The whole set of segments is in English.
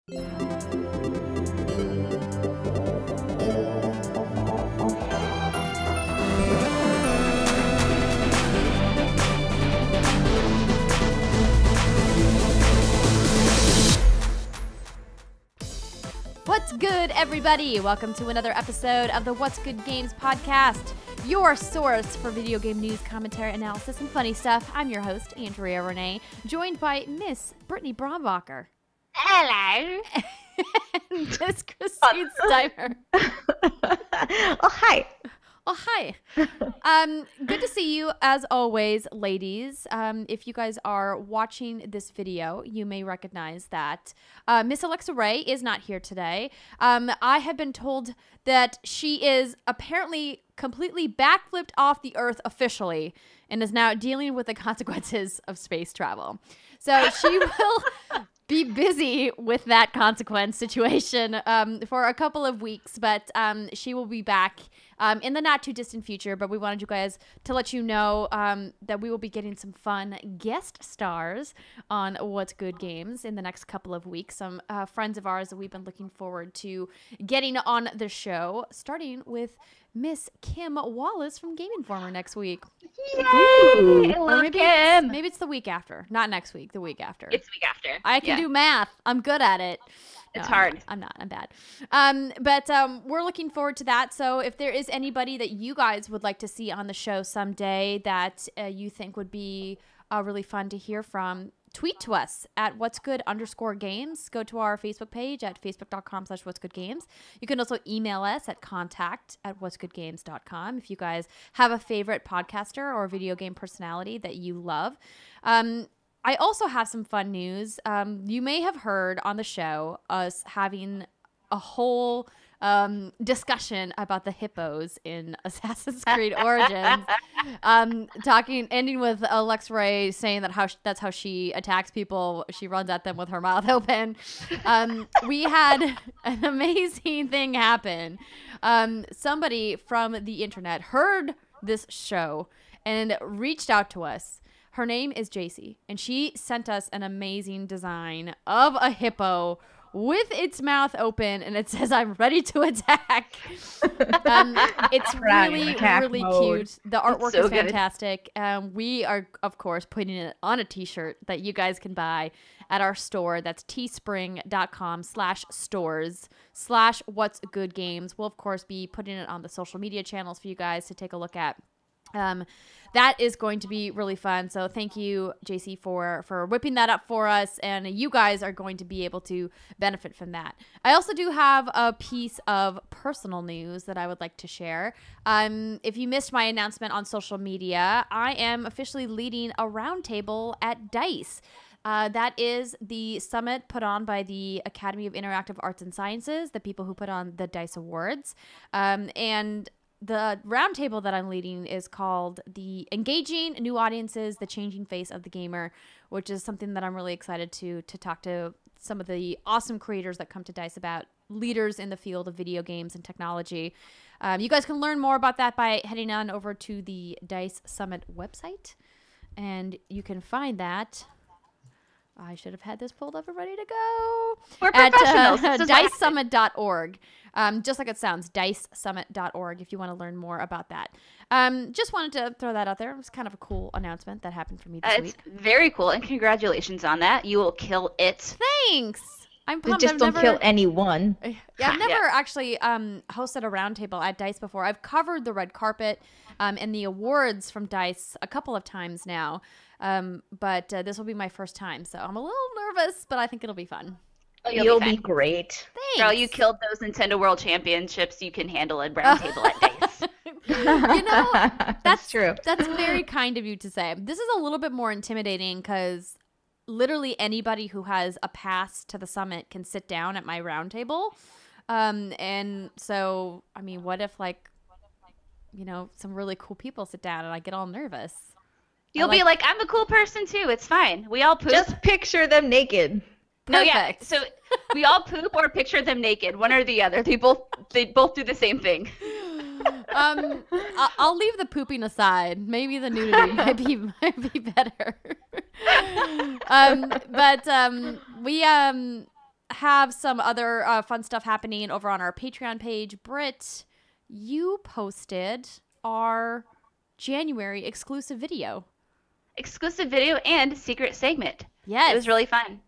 What's good, everybody? Welcome to another episode of the What's Good Games podcast, your source for video game news, commentary, analysis, and funny stuff. I'm your host, Andrea Renee, joined by Miss Brittney Brombacher. Hello. And Miss Kristine Steimer. Oh, hi. Oh, hi. Good to see you, as always, ladies. If you guys are watching this video, you may recognize that Miss Alexa Ray is not here today. I have been told that she is apparently completely backflipped off the Earth officially and is now dealing with the consequences of space travel. So she will be busy with that consequence situation for a couple of weeks, but she will be back in the not too distant future. But we wanted you guys to let you know that we will be getting some fun guest stars on What's Good Games in the next couple of weeks. Some friends of ours that we've been looking forward to getting on the show, starting with Miss Kim Wallace from GameInformer next week. Yay! I love maybe Kim. Maybe it's the week after. Not next week, the week after. It's the week after. I can do math. I'm good at it. It's hard. I'm not. I'm bad. But we're looking forward to that. So if there is anybody that you guys would like to see on the show someday that you think would be really fun to hear from, tweet to us at whatsgood_games. Go to our Facebook page at facebook.com/whatsgoodgames. You can also email us at contact@whatsgoodgames.com if you guys have a favorite podcaster or video game personality that you love. I also have some fun news. You may have heard on the show us having a whole discussion about the hippos in Assassin's Creed Origins. Ending with Alexa Ray saying that that's how she attacks people. She runs at them with her mouth open. We had an amazing thing happen. Somebody from the internet heard this show and reached out to us. Her name is JC, and she sent us an amazing design of a hippo with its mouth open, and it says, "I'm ready to attack." It's really cute. The artwork is fantastic. We are, of course, putting it on a t-shirt that you guys can buy at our store. That's teespring.com/stores/whatsgoodgames. We'll, of course, be putting it on the social media channels for you guys to take a look at. That is going to be really fun. So thank you, JC, for whipping that up for us. And you guys are going to be able to benefit from that. I also do have a piece of personal news that I would like to share. If you missed my announcement on social media, I am officially leading a roundtable at DICE. That is the summit put on by the Academy of Interactive Arts and Sciences, the people who put on the DICE Awards. And the roundtable that I'm leading is called the Engaging New Audiences, the Changing Face of the Gamer, which is something that I'm really excited to talk to some of the awesome creators that come to DICE about, leaders in the field of video games and technology. You guys can learn more about that by heading on over to the DICE Summit website, and you can find that. I should have had this pulled up and ready to go. We're professionals. At dicesummit.org. Just like it sounds, dicesummit.org if you want to learn more about that. Just wanted to throw that out there. It was kind of a cool announcement that happened for me this week. It's very cool, and congratulations on that. You will kill it. Thanks. I'm pumped. Just don't kill anyone. Yeah, I've never actually hosted a roundtable at DICE before. I've covered the red carpet and the awards from DICE a couple of times now. But this will be my first time, so I'm a little nervous, but I think it'll be fun. Oh, you'll be great. Thanks. Girl, you killed those Nintendo World Championships. You can handle a roundtable at DICE. You know, That's true. That's very kind of you to say. This is a little bit more intimidating because literally anybody who has a pass to the summit can sit down at my roundtable. And so, I mean, what if, like, you know, some really cool people sit down and I get all nervous? You'll be like, I'm a cool person too. It's fine. We all poop. Just picture them naked. No, yeah. So we all poop or picture them naked, one or the other. They both do the same thing. I'll leave the pooping aside. Maybe the nudity might be better. We have some other fun stuff happening over on our Patreon page. Britt, you posted our January exclusive video. Exclusive video and secret segment. Yes. It was really fun.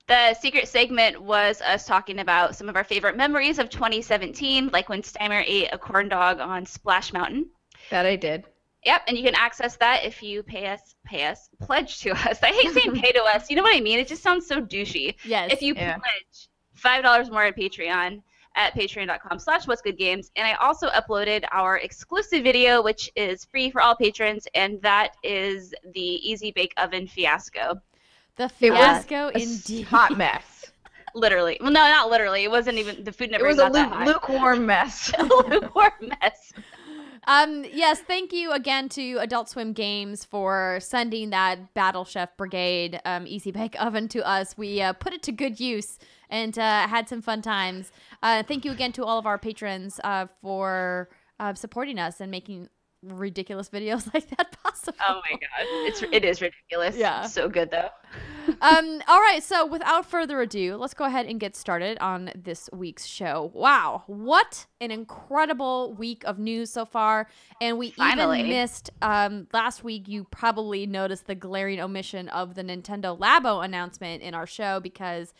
The secret segment was us talking about some of our favorite memories of 2017, like when Steimer ate a corn dog on Splash Mountain. That I did. Yep, and you can access that if you pledge to us. I hate saying pay to us. You know what I mean? It just sounds so douchey. Yes. If you pledge $5 more at Patreon at patreon.com/whatsgoodgames. And I also uploaded our exclusive video, which is free for all patrons, and that is the Easy Bake Oven fiasco. The fiasco indeed. Hot mess. Literally. Well, no, not literally. It wasn't even, the food never It was got a that hot. lukewarm mess. A lukewarm mess. Yes, thank you again to Adult Swim Games for sending that Battle Chef Brigade Easy Bake Oven to us. We put it to good use and had some fun times. Thank you again to all of our patrons for supporting us and making ridiculous videos like that possible. Oh my god, it is ridiculous. Yeah, so good though. All right, so without further ado, let's go ahead and get started on this week's show. Wow, what an incredible week of news so far. And we even missed last week. You probably noticed the glaring omission of the Nintendo Labo announcement in our show because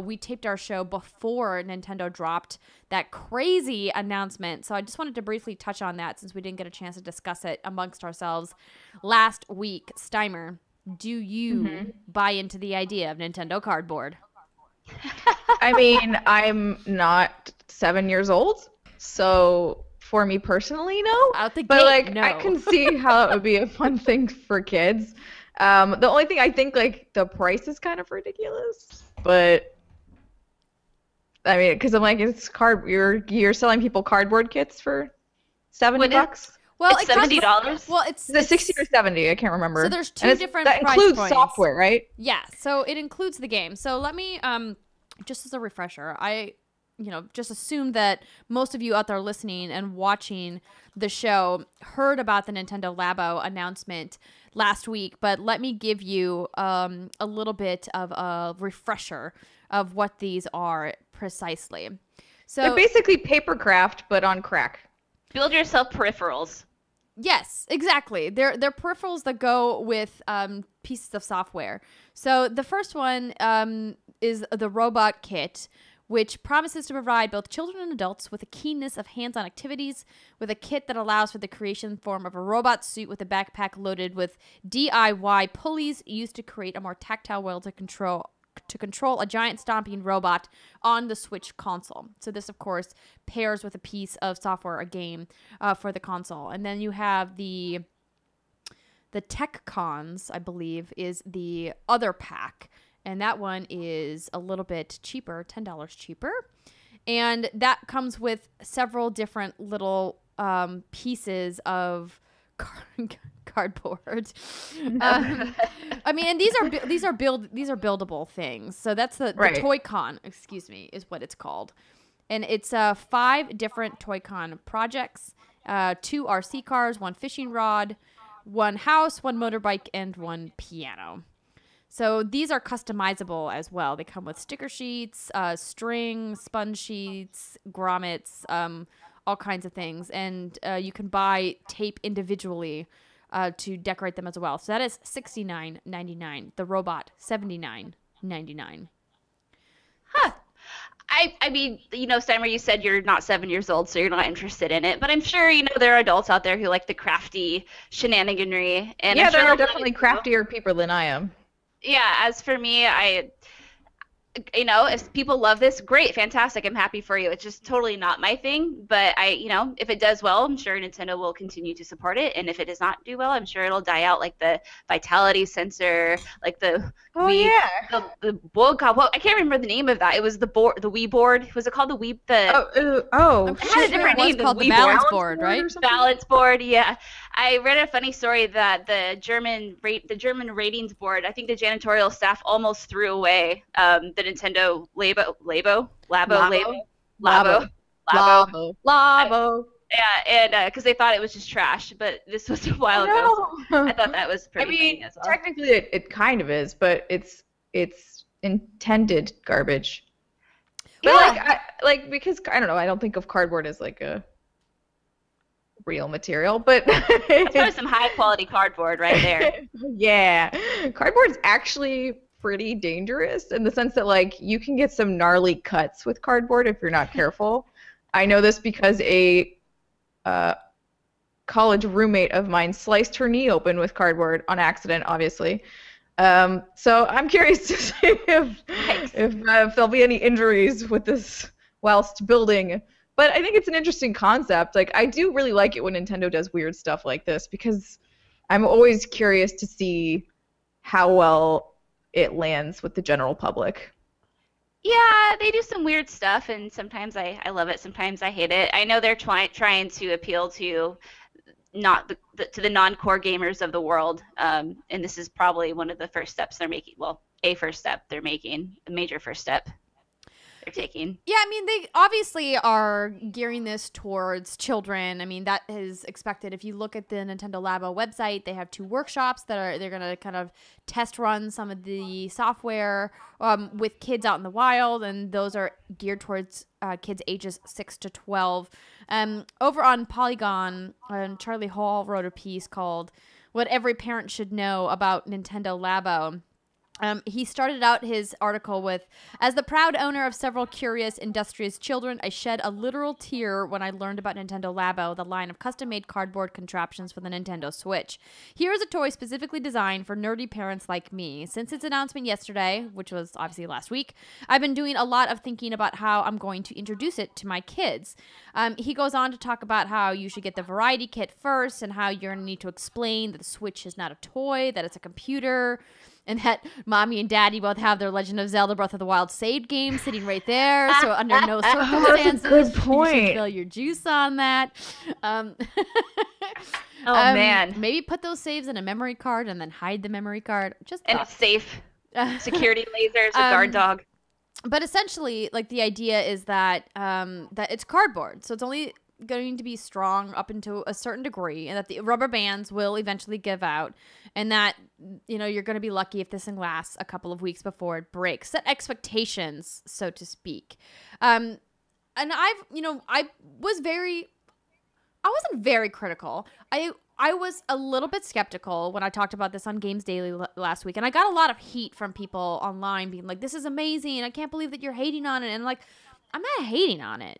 we taped our show before Nintendo dropped that crazy announcement. So I just wanted to briefly touch on that since we didn't get a chance to discuss it amongst ourselves last week. Steimer, do you buy into the idea of Nintendo Cardboard? I mean, I'm not 7 years old, so for me personally, no. Out the but gate, like, no. I can see how it would be a fun thing for kids. The only thing I think, like, the price is kind of ridiculous, but I mean, because I'm like, it's you're selling people cardboard kits for $70. Well, it's $70. Well, it's 60 or 70. I can't remember. So there's two different price that includes points. software, right? Yeah. So it includes the game. So let me just as a refresher, I just assume that most of you out there listening and watching the show heard about the Nintendo Labo announcement last week, but let me give you a little bit of a refresher of what these are precisely. So they're basically paper craft, but on crack. Build yourself peripherals. Yes, exactly. They're peripherals that go with pieces of software. So the first one is the Robot Kit, which promises to provide both children and adults with a keenness of hands-on activities with a kit that allows for the creation form of a robot suit with a backpack loaded with DIY pulleys used to create a more tactile world to control a giant stomping robot on the Switch console. So this, of course, pairs with a piece of software, a game, for the console. And then you have the Tech Cons, I believe, is the other pack. And that one is a little bit cheaper, $10 cheaper. And that comes with several different little pieces of cardboard. I mean, and these are buildable things. So that's the Toy-Con, excuse me, is what it's called. And it's 5 different Toy-Con projects, 2 RC cars, 1 fishing rod, 1 house, 1 motorbike, and 1 piano. So these are customizable as well. They come with sticker sheets, string, sponge sheets, grommets, all kinds of things. And you can buy tape individually to decorate them as well. So that is $69.99. The robot, $79.99. Huh. I mean, Steimer, you said you're not 7 years old, so you're not interested in it. But I'm sure, there are adults out there who like the crafty shenaniganry. And yeah, I'm sure there are definitely craftier people than I am. Yeah, as for me, if people love this, great, fantastic. I'm happy for you. It's just totally not my thing. But if it does well, I'm sure Nintendo will continue to support it. And if it does not do well, I'm sure it'll die out, like the vitality sensor, like the Wii. The board. God, I can't remember the name of that. It was the board, the Wii board. Was it called the Wii? It had a different name. It was called the balance board, right? Balance board. Yeah. I read a funny story that the German ratings board, I think the janitorial staff almost threw away the Nintendo Labo. Yeah, and because they thought it was just trash, but this was a while ago. So I thought that was pretty funny as well. Technically it kind of is, but it's intended garbage. But like because I don't know, I don't think of cardboard as like a real material, but That's probably some high quality cardboard right there. Yeah, cardboard's actually pretty dangerous in the sense that like you can get some gnarly cuts with cardboard if you're not careful. I know this because a college roommate of mine sliced her knee open with cardboard on accident, obviously. So I'm curious to see if there'll be any injuries with this whilst building. But I think it's an interesting concept. Like, I do really like it when Nintendo does weird stuff like this because I'm always curious to see how well it lands with the general public. Yeah, they do some weird stuff, and sometimes I love it, sometimes I hate it. I know they're trying to appeal to to the non-core gamers of the world, and this is probably one of the first steps they're making. Well, a first step they're making, a major first step they're taking. Yeah, I mean, they obviously are gearing this towards children. I mean, that is expected. If you look at the Nintendo Labo website, they have 2 workshops they're going to kind of test run some of the software with kids out in the wild, and those are geared towards kids ages 6 to 12. Over on Polygon, Charlie Hall wrote a piece called "What Every Parent Should Know About Nintendo Labo." He started out his article with, "As the proud owner of several curious, industrious children, I shed a literal tear when I learned about Nintendo Labo, the line of custom-made cardboard contraptions for the Nintendo Switch. Here is a toy specifically designed for nerdy parents like me. Since its announcement yesterday," which was obviously last week, "I've been doing a lot of thinking about how I'm going to introduce it to my kids." He goes on to talk about how you should get the variety kit first and how you're going to need to explain that the Switch is not a toy, that it's a computer, and that mommy and daddy both have their Legend of Zelda Breath of the Wild saved game sitting right there. So under no circumstances good point. you should spill your juice on that. Man. Maybe put those saves in a memory card and then hide the memory card. Just And thoughts. safe security lasers, a guard dog. But essentially, like, the idea is that that it's cardboard, so it's only going to be strong up into a certain degree, and that the rubber bands will eventually give out, and that, you know, you're going to be lucky if this thing lasts a couple of weeks before it breaks. Set expectations, so to speak. And I wasn't very critical. I was a little bit skeptical when I talked about this on Games Daily last week, and I got a lot of heat from people online being like, "This is amazing. I can't believe that you're hating on it." And like, I'm not hating on it.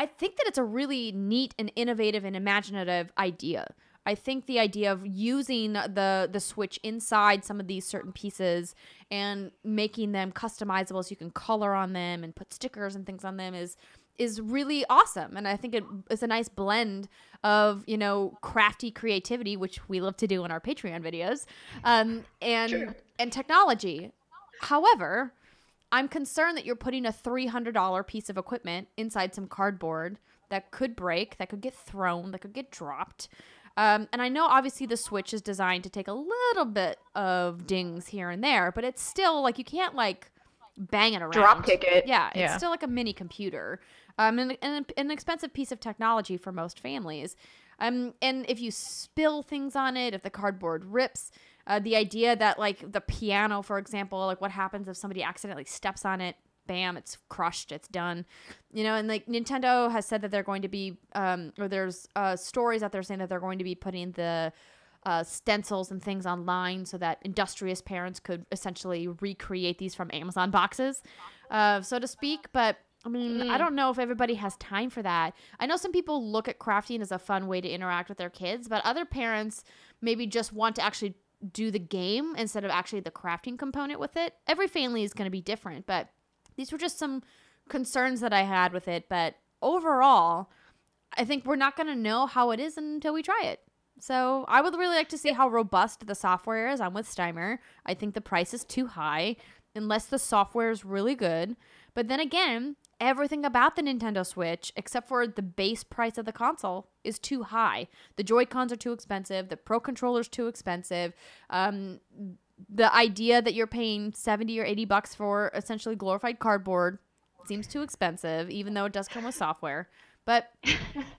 I think that it's a really neat and innovative and imaginative idea. I think the idea of using the Switch inside some of these certain pieces and making them customizable so you can color on them and put stickers and things on them is really awesome. And I think it's a nice blend of, you know, crafty creativity, which we love to do in our Patreon videos, and technology. However, I'm concerned that you're putting a $300 piece of equipment inside some cardboard that could break, that could get thrown, that could get dropped. And I know obviously the Switch is designed to take a little bit of dings here and there, but it's still like, you can't like bang it around. Drop kick it. Yeah, it's still like a mini computer. And an expensive piece of technology for most families. And if you spill things on it, if the cardboard rips, the idea that, like, the piano, for example, like, what happens if somebody accidentally steps on it? Bam, it's crushed, it's done. You know, and, like, Nintendo has said that they're going to be, or there's stories out there saying that they're going to be putting the stencils and things online so that industrious parents could essentially recreate these from Amazon boxes, so to speak. But I mean, I don't know if everybody has time for that. I know some people look at crafting as a fun way to interact with their kids, but other parents maybe just want to actually do the game instead of actually the crafting component with it. Every family is going to be different, but these were just some concerns that I had with it. But overall, I think we're not going to know how it is until we try it. So I would really like to see how robust the software is. I'm with Steimer. I think the price is too high unless the software is really good. But then again, everything about the Nintendo Switch, except for the base price of the console, is too high. The Joy-Cons are too expensive. The Pro Controller's too expensive. The idea that you're paying $70 or $80 for essentially glorified cardboard seems too expensive, even though it does come with software. But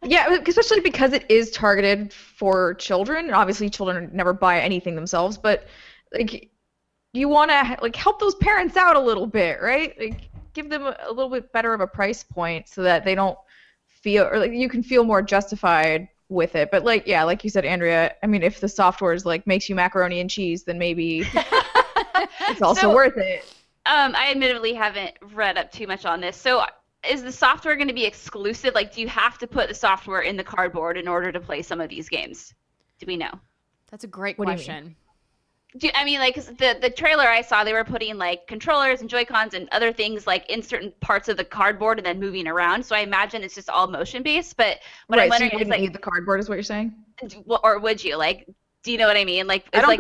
yeah, especially because it is targeted for children. And obviously, children never buy anything themselves, but like, you want to like help those parents out a little bit, right? Like, give them a little bit better of a price point so that they don't feel, or like you can feel more justified with it. But like, yeah, like you said, Andrea, I mean, if the software is like makes you macaroni and cheese, then maybe it's also worth it. I admittedly haven't read up too much on this. So is the software going to be exclusive? Like, do you have to put the software in the cardboard in order to play some of these games? Do we know? That's a great question. I mean, like, 'cause the trailer I saw, they were putting like controllers and Joy-Cons and other things like in certain parts of the cardboard and then moving around. So I imagine it's just all motion based. But what I'm wondering so you wouldn't need the cardboard, is what you're saying? Or would you? Like, do you know what I mean? Like, I don't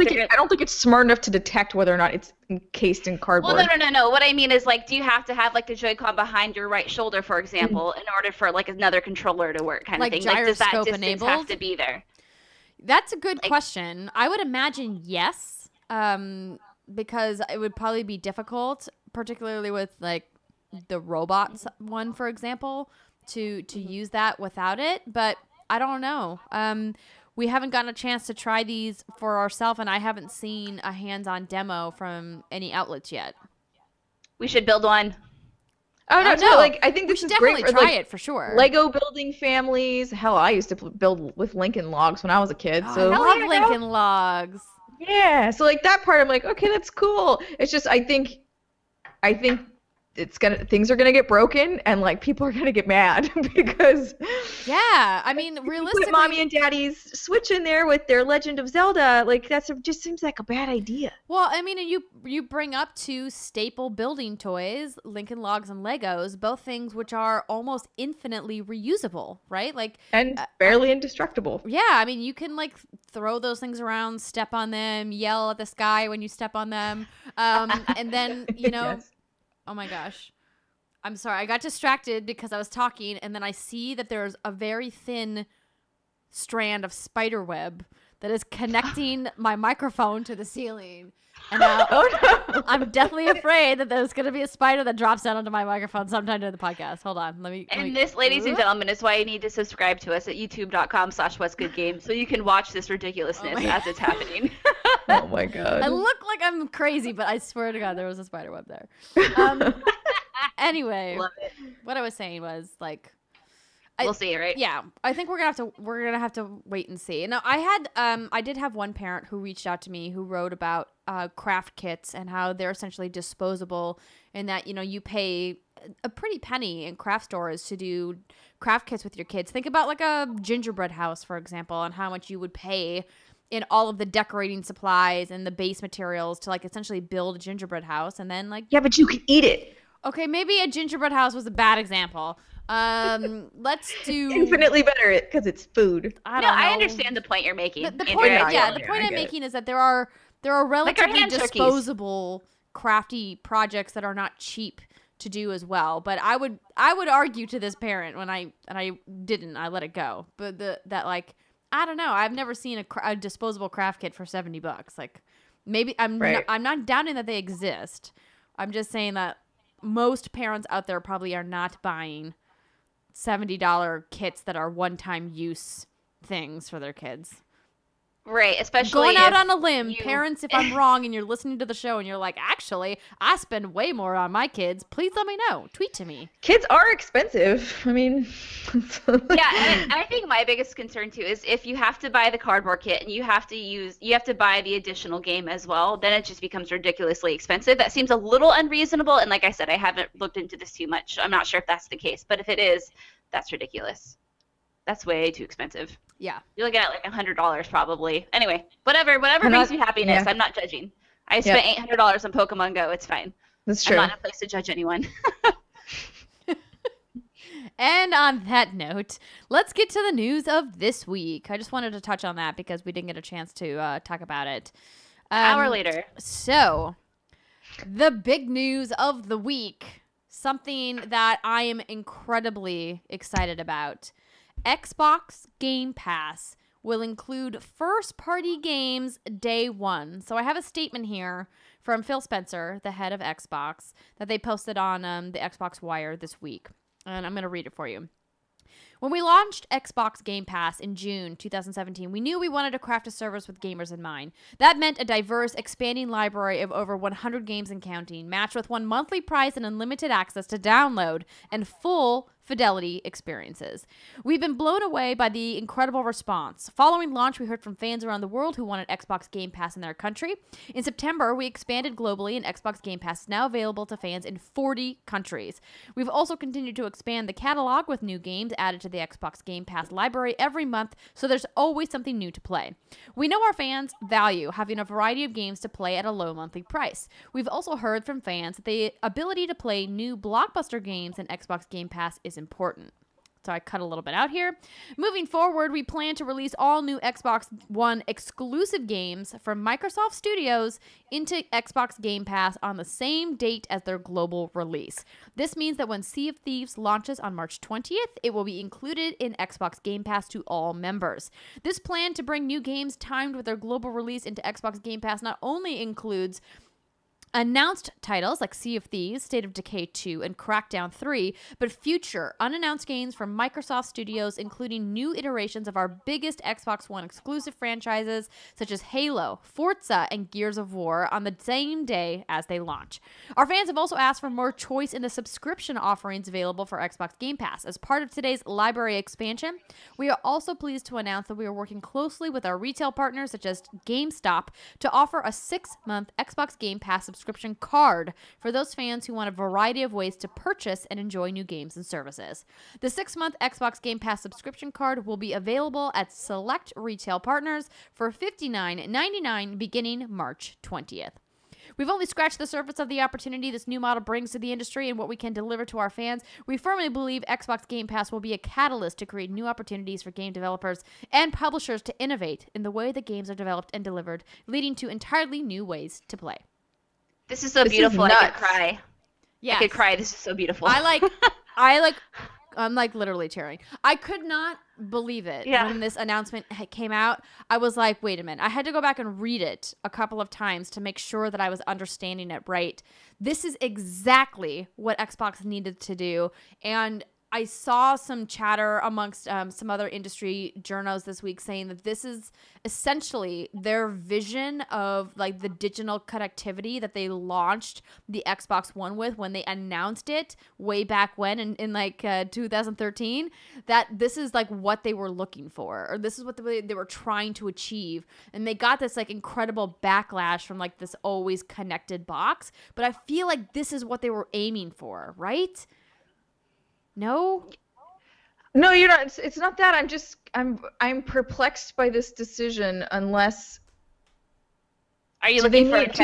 think it's smart enough to detect whether or not it's encased in cardboard. Well, no. What I mean is, like, do you have to have like the Joy-Con behind your right shoulder, for example, in order for like another controller to work, kind of thing? Like, does that distance enabled? have to be there? That's a good question. I would imagine yes. Because it would probably be difficult, particularly with like the robots one, for example, to use that without it. But I don't know. We haven't gotten a chance to try these for ourselves, and I haven't seen a hands-on demo from any outlets yet. We should build one. Oh no! Like, I think this is great. Definitely try it for sure. Lego building families. Hell, I used to build with Lincoln Logs when I was a kid. So I love Lincoln Logs. Yeah, so like that part, I'm like, okay, that's cool. It's just I think things are gonna get broken and like people are gonna get mad because I mean, realistically, put mommy and daddy's Switch in there with their Legend of Zelda, like just seems like a bad idea. Well, I mean, you bring up two staple building toys, Lincoln Logs and Legos, both things which are almost infinitely reusable, right? Like, and barely indestructible. Yeah, I mean, you can like throw those things around, step on them, yell at the sky when you step on them, and then Yes. Oh my gosh. I'm sorry. I got distracted because I was talking, and then I see that there's a very thin strand of spider web that is connecting my microphone to the ceiling. And now I'm definitely afraid that there's going to be a spider that drops down onto my microphone sometime during the podcast. Hold on. Let me. This, ladies and gentlemen, is why you need to subscribe to us at youtube.com/WhatsGoodGamers so you can watch this ridiculously as it's happening. Oh my god. I look like I'm crazy, but I swear to God, there was a spider web there. Anyway, Love it. what I was saying was like, we'll see, right? Yeah, I think we're gonna have to wait and see. Now, I did have one parent who reached out to me who wrote about craft kits and how they're essentially disposable, and that you pay a pretty penny in craft stores to do craft kits with your kids. Think about like a gingerbread house, for example, and how much you would pay in all of the decorating supplies and the base materials to like essentially build a gingerbread house, and then like but you can eat it. Okay, maybe a gingerbread house was a bad example. Let's do infinitely better because it's food. I understand the point you're making. The point I'm making is that there are relatively disposable, crafty projects that are not cheap to do as well. But I would argue to this parent when I let it go. But that like, I don't know. I've never seen a disposable craft kit for $70. Like, maybe I'm not doubting that they exist. I'm just saying that most parents out there probably are not buying $70 kits that are one-time use things for their kids. Right, especially going out on a limb, parents, if I'm wrong and you're listening to the show and you're like, actually, I spend way more on my kids, please let me know. Tweet to me. Kids are expensive. I mean, and I think my biggest concern too is if you have to buy the cardboard kit and you have to buy the additional game as well, then it just becomes ridiculously expensive. That seems a little unreasonable, and like I said, I haven't looked into this too much. I'm not sure if that's the case, but if it is, that's ridiculous. That's way too expensive. Yeah. You're looking at like $100 probably. Anyway, whatever brings you happiness. Yeah. I'm not judging. I spent $800 on Pokemon Go. It's fine. That's true. I'm not in a place to judge anyone. And on that note, let's get to the news of this week. I just wanted to touch on that because we didn't get a chance to talk about it. Hour later. So, the big news of the week. Something that I am incredibly excited about. Xbox Game Pass will include first-party games day one. So I have a statement here from Phil Spencer, the head of Xbox, that they posted on the Xbox Wire this week. And I'm going to read it for you. When we launched Xbox Game Pass in June 2017, we knew we wanted to craft a service with gamers in mind. That meant a diverse, expanding library of over 100 games and counting, matched with one monthly price and unlimited access to download and full fidelity experiences. We've been blown away by the incredible response. Following launch, we heard from fans around the world who wanted Xbox Game Pass in their country. In September, we expanded globally, and Xbox Game Pass is now available to fans in 40 countries. We've also continued to expand the catalog with new games added to the Xbox Game Pass library every month, so there's always something new to play. We know our fans value having a variety of games to play at a low monthly price. We've also heard from fans that the ability to play new blockbuster games in Xbox Game Pass is important. So I cut a little bit out here. Moving forward, we plan to release all new Xbox One exclusive games from Microsoft Studios into Xbox Game Pass on the same date as their global release. This means that when Sea of Thieves launches on March 20th, it will be included in Xbox Game Pass to all members. This plan to bring new games timed with their global release into Xbox Game Pass not only includes announced titles like Sea of Thieves, State of Decay 2, and Crackdown 3, but future unannounced games from Microsoft Studios, including new iterations of our biggest Xbox One exclusive franchises such as Halo, Forza, and Gears of War on the same day as they launch. Our fans have also asked for more choice in the subscription offerings available for Xbox Game Pass. As part of today's library expansion, we are also pleased to announce that we are working closely with our retail partners such as GameStop to offer a 6-month Xbox Game Pass subscription card for those fans who want a variety of ways to purchase and enjoy new games and services. The 6-month Xbox Game Pass subscription card will be available at select retail partners for $59.99 beginning March 20th. We've only scratched the surface of the opportunity this new model brings to the industry and what we can deliver to our fans. We firmly believe Xbox Game Pass will be a catalyst to create new opportunities for game developers and publishers to innovate in the way that games are developed and delivered, leading to entirely new ways to play. This is so beautiful. I could cry. Yeah, I could cry. This is so beautiful. I'm like literally tearing. I could not believe it when this announcement came out. I was like, wait a minute. I had to go back and read it a couple of times to make sure that I was understanding it right. This is exactly what Xbox needed to do. And I saw some chatter amongst some other industry journals this week saying that this is essentially their vision of like the digital connectivity that they launched the Xbox One with when they announced it way back when in like 2013, that this is like what they were looking for, or this is what they were trying to achieve. And they got this like incredible backlash from like this always connected box. But I feel like this is what they were aiming for, right? No, you're not. It's not that. I'm perplexed by this decision. Unless, are you looking for a catch? Do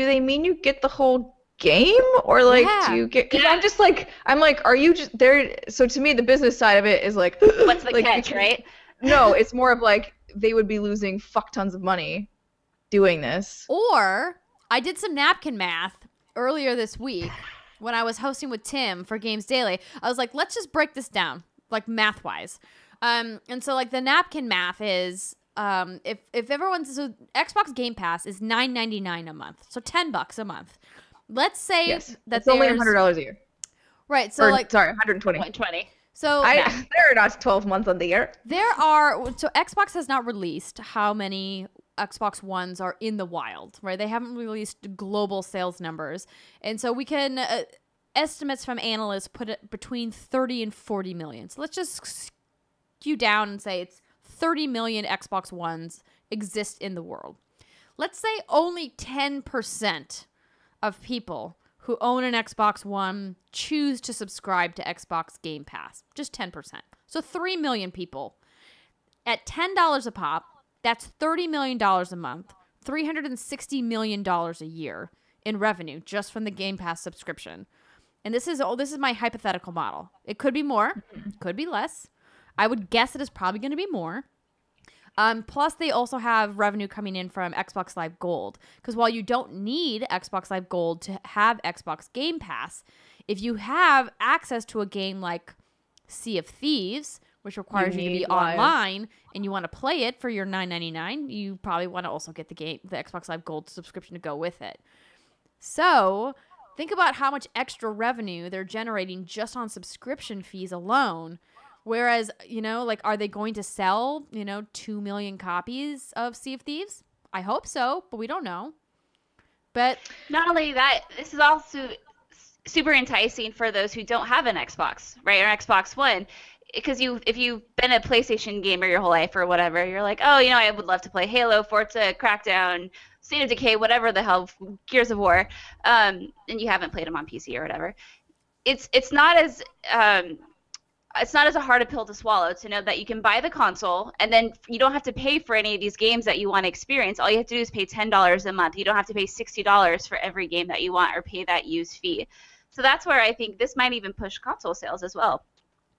they mean you get the whole game, or like do you get? Because I'm like, are you just there? So to me, the business side of it is like, what's the catch, right? No, it's more of like they would be losing fuck tons of money doing this. Or I did some napkin math earlier this week. When I was hosting with Tim for Games Daily, I was like, let's just break this down, like math-wise. And so like the napkin math is, if everyone's, so Xbox Game Pass is $9.99 a month, so $10 a month. Let's say that it's only $100 a year. Right, so $120. $120. So there are not 12 months on the year. So Xbox has not released how many Xbox Ones are in the wild, right? They haven't released global sales numbers. And so we can, estimates from analysts put it between 30 and 40 million. So let's just skew down and say it's 30 million Xbox Ones exist in the world. Let's say only 10% of people who own an Xbox One choose to subscribe to Xbox Game Pass. Just 10%. So 3 million people. At $10 a pop, that's $30 million a month, $360 million a year in revenue just from the Game Pass subscription. And this is my hypothetical model. It could be more, could be less. I would guess it is probably going to be more. Plus, they also have revenue coming in from Xbox Live Gold. Because while you don't need Xbox Live Gold to have Xbox Game Pass, if you have access to a game like Sea of Thieves, which requires you to be online, and you want to play it for your $9.99, you probably want to also get the Xbox Live Gold subscription to go with it. So think about how much extra revenue they're generating just on subscription fees alone. Whereas, you know, like, are they going to sell, you know, 2 million copies of Sea of Thieves? I hope so, but we don't know. But not only that, this is also super enticing for those who don't have an Xbox, right, or Xbox One. Because if you've been a PlayStation gamer your whole life or whatever, you're like, oh, you know, I would love to play Halo, Forza, Crackdown, State of Decay, whatever the hell, Gears of War, and you haven't played them on PC or whatever. It's not as a hard a pill to swallow to know that you can buy the console and then you don't have to pay for any of these games that you want to experience. All you have to do is pay $10 a month. You don't have to pay $60 for every game that you want or pay that used fee. So that's where I think this might even push console sales as well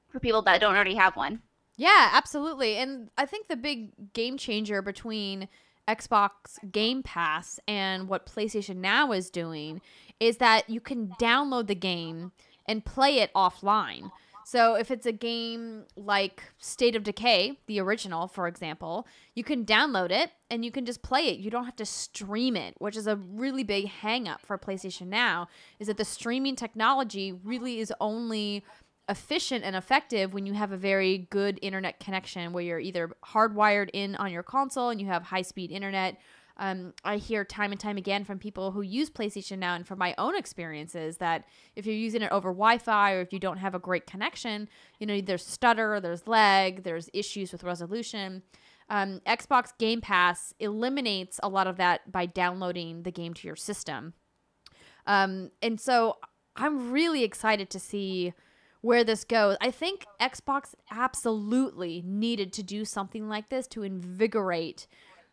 for people that don't already have one. Yeah, absolutely. And I think the big game changer between Xbox Game Pass and what PlayStation Now is doing is that you can download the game and play it offline. So if it's a game like State of Decay, the original, for example, you can download it and you can just play it. You don't have to stream it, which is a really big hang up for PlayStation Now, is that the streaming technology really is only efficient and effective when you have a very good internet connection where you're either hardwired in on your console and you have high-speed internet. I hear time and time again from people who use PlayStation Now and from my own experiences that if you're using it over Wi-Fi or if you don't have a great connection, you know, there's stutter, there's lag, there's issues with resolution. Xbox Game Pass eliminates a lot of that by downloading the game to your system. And so I'm really excited to see where this goes. I think Xbox absolutely needed to do something like this to invigorate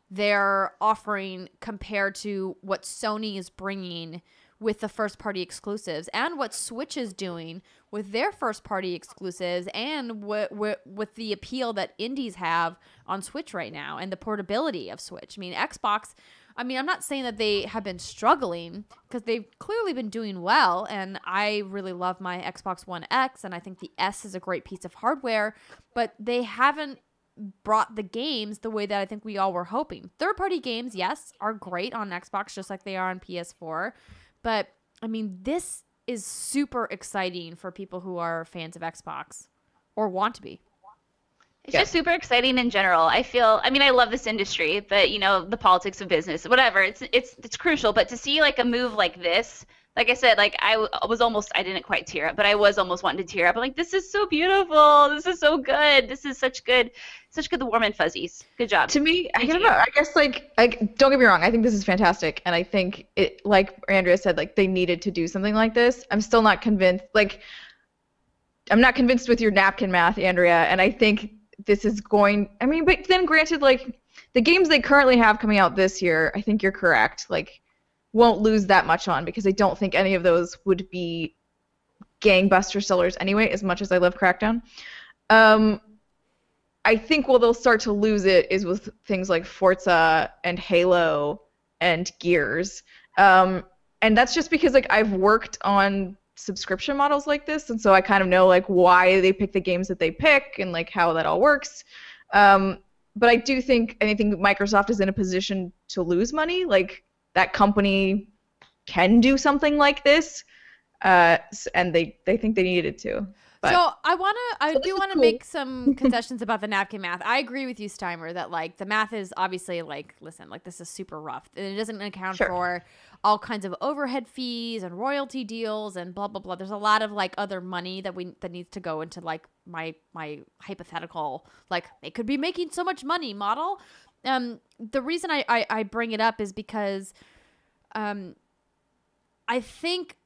their offering compared to what Sony is bringing with the first-party exclusives and what Switch is doing with their first-party exclusives and with the appeal that indies have on Switch right now and the portability of Switch. I mean, Xbox, I'm not saying that they have been struggling because they've clearly been doing well, and I really love my Xbox One X, and I think the S is a great piece of hardware, but they haven't brought the games the way that I think we all were hoping. Third-party games, yes, are great on Xbox just like they are on PS4, but I mean, this is super exciting for people who are fans of Xbox or want to be. It's just super exciting in general. I love this industry, but you know, the politics of business, whatever, it's crucial. But to see like a move like this, like I said, like I didn't quite tear up, but I was almost wanting to tear up. I'm like, this is so beautiful. This is so good. This is such good warm and fuzzies. Good job. To me, I don't know. I guess like don't get me wrong. I think this is fantastic, and I think it, like Andrea said, like they needed to do something like this. I'm still not convinced. Like, I'm not convinced with your napkin math, Andrea, and I think this is going. I mean, but then granted, like the games they currently have coming out this year, I think you're correct. Like, won't lose that much on because I don't think any of those would be gangbuster sellers anyway, as much as I love Crackdown. I think where they'll start to lose it is with things like Forza and Halo and Gears. And that's just because like I've worked on subscription models like this, and so I kind of know like why they pick the games that they pick and like how that all works. But I do think Microsoft is in a position to lose money. Like, that company can do something like this, and they think they needed to. But, so I do want to make some concessions about the napkin math. I agree with you, Steimer, that like the math is obviously like, listen, like this is super rough. And it doesn't account for all kinds of overhead fees and royalty deals and blah blah blah. There's a lot of like other money that needs to go into like my hypothetical, like they could be making so much money model. The reason I bring it up is because I think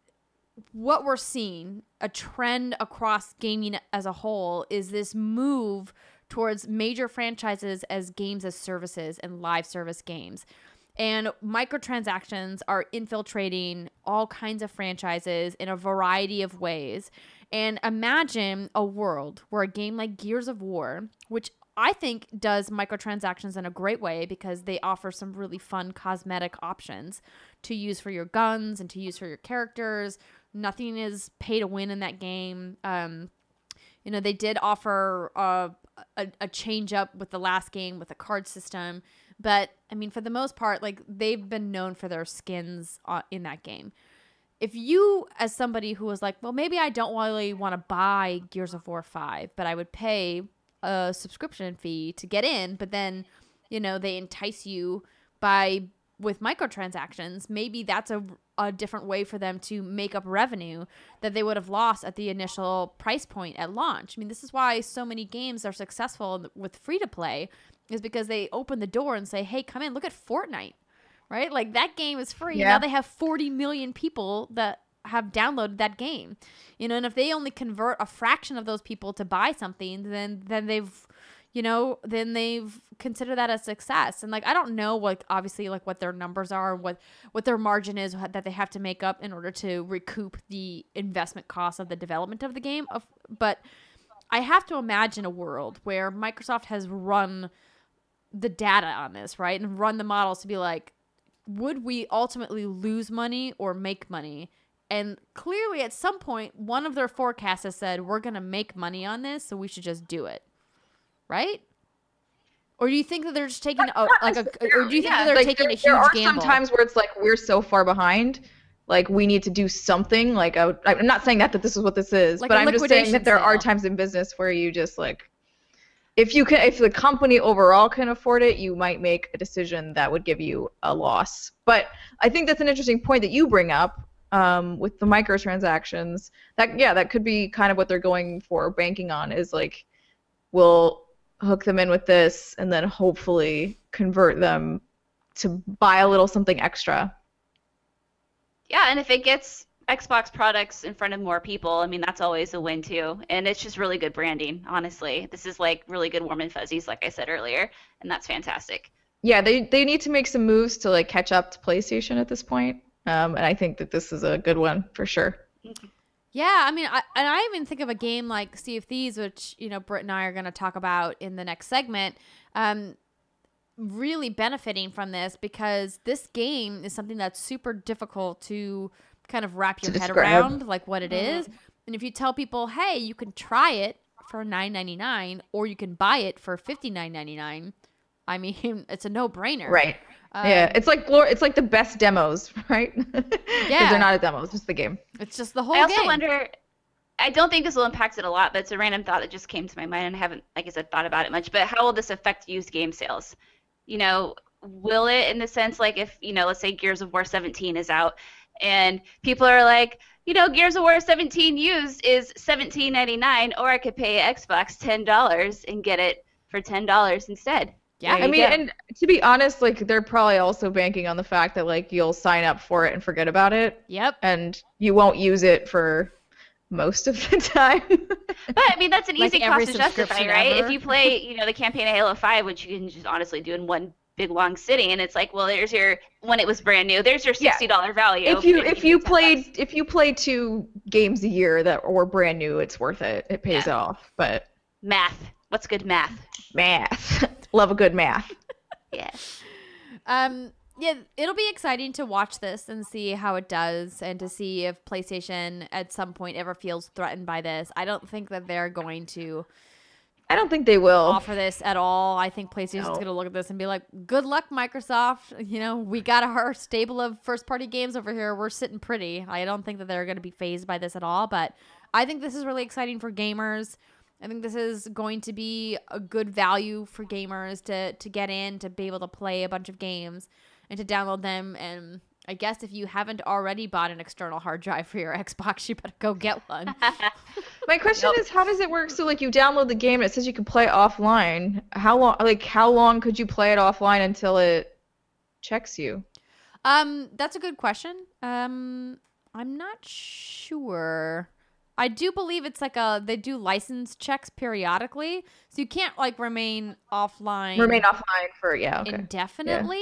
what we're seeing, a trend across gaming as a whole, is this move towards major franchises as games as services and live service games. And microtransactions are infiltrating all kinds of franchises in a variety of ways. And imagine a world where a game like Gears of War, which I think does microtransactions in a great way because they offer some really fun cosmetic options to use for your guns and to use for your characters. Nothing is pay to win in that game. You know, they did offer a change up with the last game with the card system. But, I mean, for the most part, like, they've been known for their skins in that game. if you, as somebody who was like, well, maybe I don't really want to buy Gears of War 5, but I would pay a subscription fee to get in, but then, you know, they entice you with microtransactions, maybe that's a different way for them to make up revenue that they would have lost at the initial price point at launch. I mean, this is why so many games are successful with free-to-play, is because they open the door and say, hey, come in, look at Fortnite. Right? Like, that game is free. Yeah. Now they have 40 million people that have downloaded that game. You know, and if they only convert a fraction of those people to buy something, then they've, you know, then they've considered that a success. And, like, I don't know, like, obviously, like, what their numbers are, what their margin is that they have to make up in order to recoup the investment cost of the development of the game. But I have to imagine a world where Microsoft has run the data on this, right? And run the models to be like, would we ultimately lose money or make money? And clearly at some point, one of their forecasts has said, we're going to make money on this, so we should just do it. Right? Or do you think that they're just taking or do you think that they're taking a huge gamble? There are some times where it's like, we're so far behind, like, we need to do something. Like, I'm not saying that this is what this is, like, but I'm just saying that there are times in business where you just, like, if the company overall can afford it, you might make a decision that would give you a loss. But I think that's an interesting point that you bring up with the microtransactions. That could be kind of what they're going for, banking on, is like, we'll hook them in with this and then hopefully convert them to buy a little something extra. Yeah, and if it gets Xbox products in front of more people, I mean, that's always a win too. And it's just really good branding, honestly. This is like really good warm and fuzzies, like I said earlier, and that's fantastic. Yeah, they need to make some moves to, like, catch up to PlayStation at this point. And I think that this is a good one for sure. Yeah, I mean, I even think of a game like Sea of Thieves, which, you know, Britt and I are going to talk about in the next segment, really benefiting from this, because this game is something that's super difficult to kind of wrap your head around, like, what it is. And if you tell people, hey, you can try it for $9.99 or you can buy it for $59.99, I mean, it's a no-brainer. Right. Yeah, it's like the best demos, right? Yeah. They're not a demo, it's just the game. It's just the whole game. I also wonder, I don't think this will impact it a lot, but it's a random thought that just came to my mind, and I haven't, like I said, thought about it much, but how will this affect used game sales? You know, will it, in the sense, like, if, you know, let's say Gears of War 17 is out, and people are like, you know, Gears of War 17 used is $17.99, or I could pay Xbox $10 and get it for $10 instead. Yeah, I mean, and to be honest, like, they're probably also banking on the fact that, like, you'll sign up for it and forget about it. Yep. And you won't use it for most of the time. But, I mean, that's an easy cost to justify, right? If you play, you know, the campaign of Halo 5, which you can just honestly do in one big long sitting, and it's like, well, there's your, when it was brand new, there's your $60 value. If you play 2 games a year that were brand new, it's worth it. It pays it off. But math. What's good math? Math. Love a good math. Yeah. Yeah, it'll be exciting to watch this and see how it does, and to see if PlayStation at some point ever feels threatened by this. I don't think that they're going to. I don't think they will offer this at all. I think PlayStation's going to look at this and be like, good luck, Microsoft. You know, we got our stable of first-party games over here. We're sitting pretty. I don't think that they're going to be fazed by this at all, but I think this is really exciting for gamers. I think this is going to be a good value for gamers to get in, to be able to play a bunch of games and to download them. And I guess if you haven't already bought an external hard drive for your Xbox, you better go get one. My question is, how does it work? So, like, you download the game and it says you can play it offline. How long could you play it offline until it checks you? That's a good question. I'm not sure. I do believe it's like they do license checks periodically, so you can't, like, remain offline for indefinitely.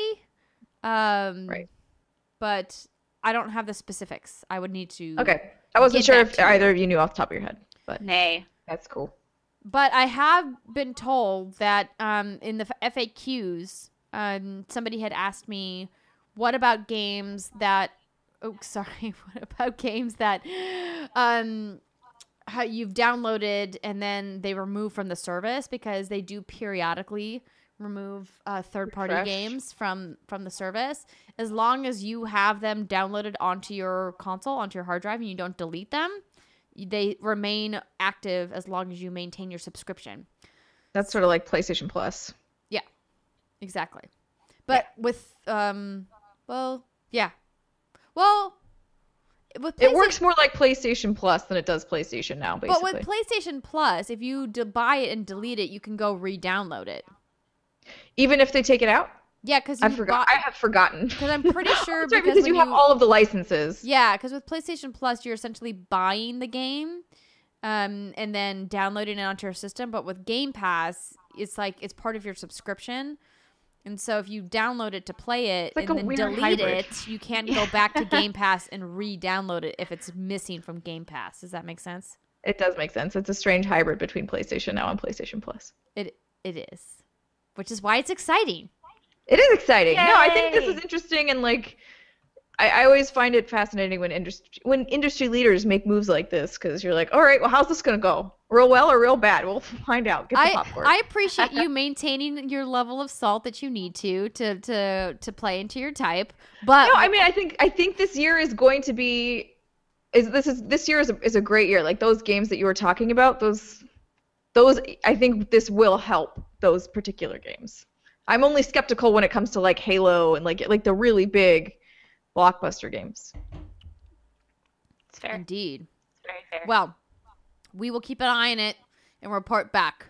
Yeah. Right. But I don't have the specifics. I would need to. Okay. I wasn't sure if either of you knew off the top of your head, but nay, that's cool. But I have been told that in the FAQs, somebody had asked me, what about games that? Oh, sorry. What about games that you've downloaded and then they remove from the service, because they do periodically remove third-party Refresh. games from the service, as long as you have them downloaded onto your console, onto your hard drive, and you don't delete them, they remain active as long as you maintain your subscription. That's sort of like PlayStation Plus. Yeah, exactly. But with well, yeah, well, with It works more like PlayStation Plus than it does PlayStation Now, basically. But with PlayStation Plus, if you buy it and delete it, you can go re-download it. Even if they take it out? Yeah, because I have forgotten. Because I'm pretty sure That's right, because you have all of the licenses. Yeah, because with PlayStation Plus, you're essentially buying the game, and then downloading it onto your system. But with Game Pass, it's like it's part of your subscription. And so if you download it to play it like and then delete hybrid. it, you can't go back to Game Pass and re-download it if it's missing from Game Pass. Does that make sense? It does make sense. It's a strange hybrid between PlayStation Now and PlayStation Plus. It is, which is why it's exciting. It is exciting. Yay! No, I think this is interesting, and like, I always find it fascinating when industry leaders make moves like this, because you're like, all right, well, how's this gonna go? Real well or real bad? We'll find out. Get the popcorn. I appreciate you maintaining your level of salt that you need to play into your type, but no, I mean, I think this year is going to be this year is a great year. Like those games that you were talking about, those I think this will help those particular games. I'm only skeptical when it comes to like Halo and like the really big blockbuster games. It's fair. Indeed. It's very fair. Well, we will keep an eye on it and report back.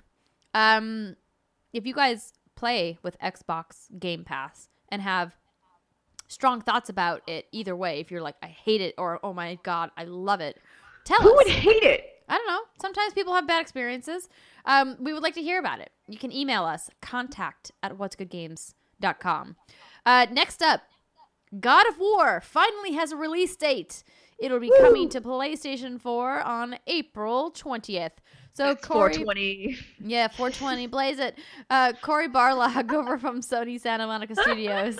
If you guys play with Xbox Game Pass and have strong thoughts about it either way, if you're like, I hate it, or oh my god, I love it, tell us. Who would hate it? I don't know. Sometimes people have bad experiences. We would like to hear about it. You can email us, contact@whatsgoodgames.com. Next up, God of War finally has a release date. It'll be coming to PlayStation 4 on April 20th. So Corey, 420. yeah, 420, blaze it. Corey Barlog over from Sony Santa Monica Studios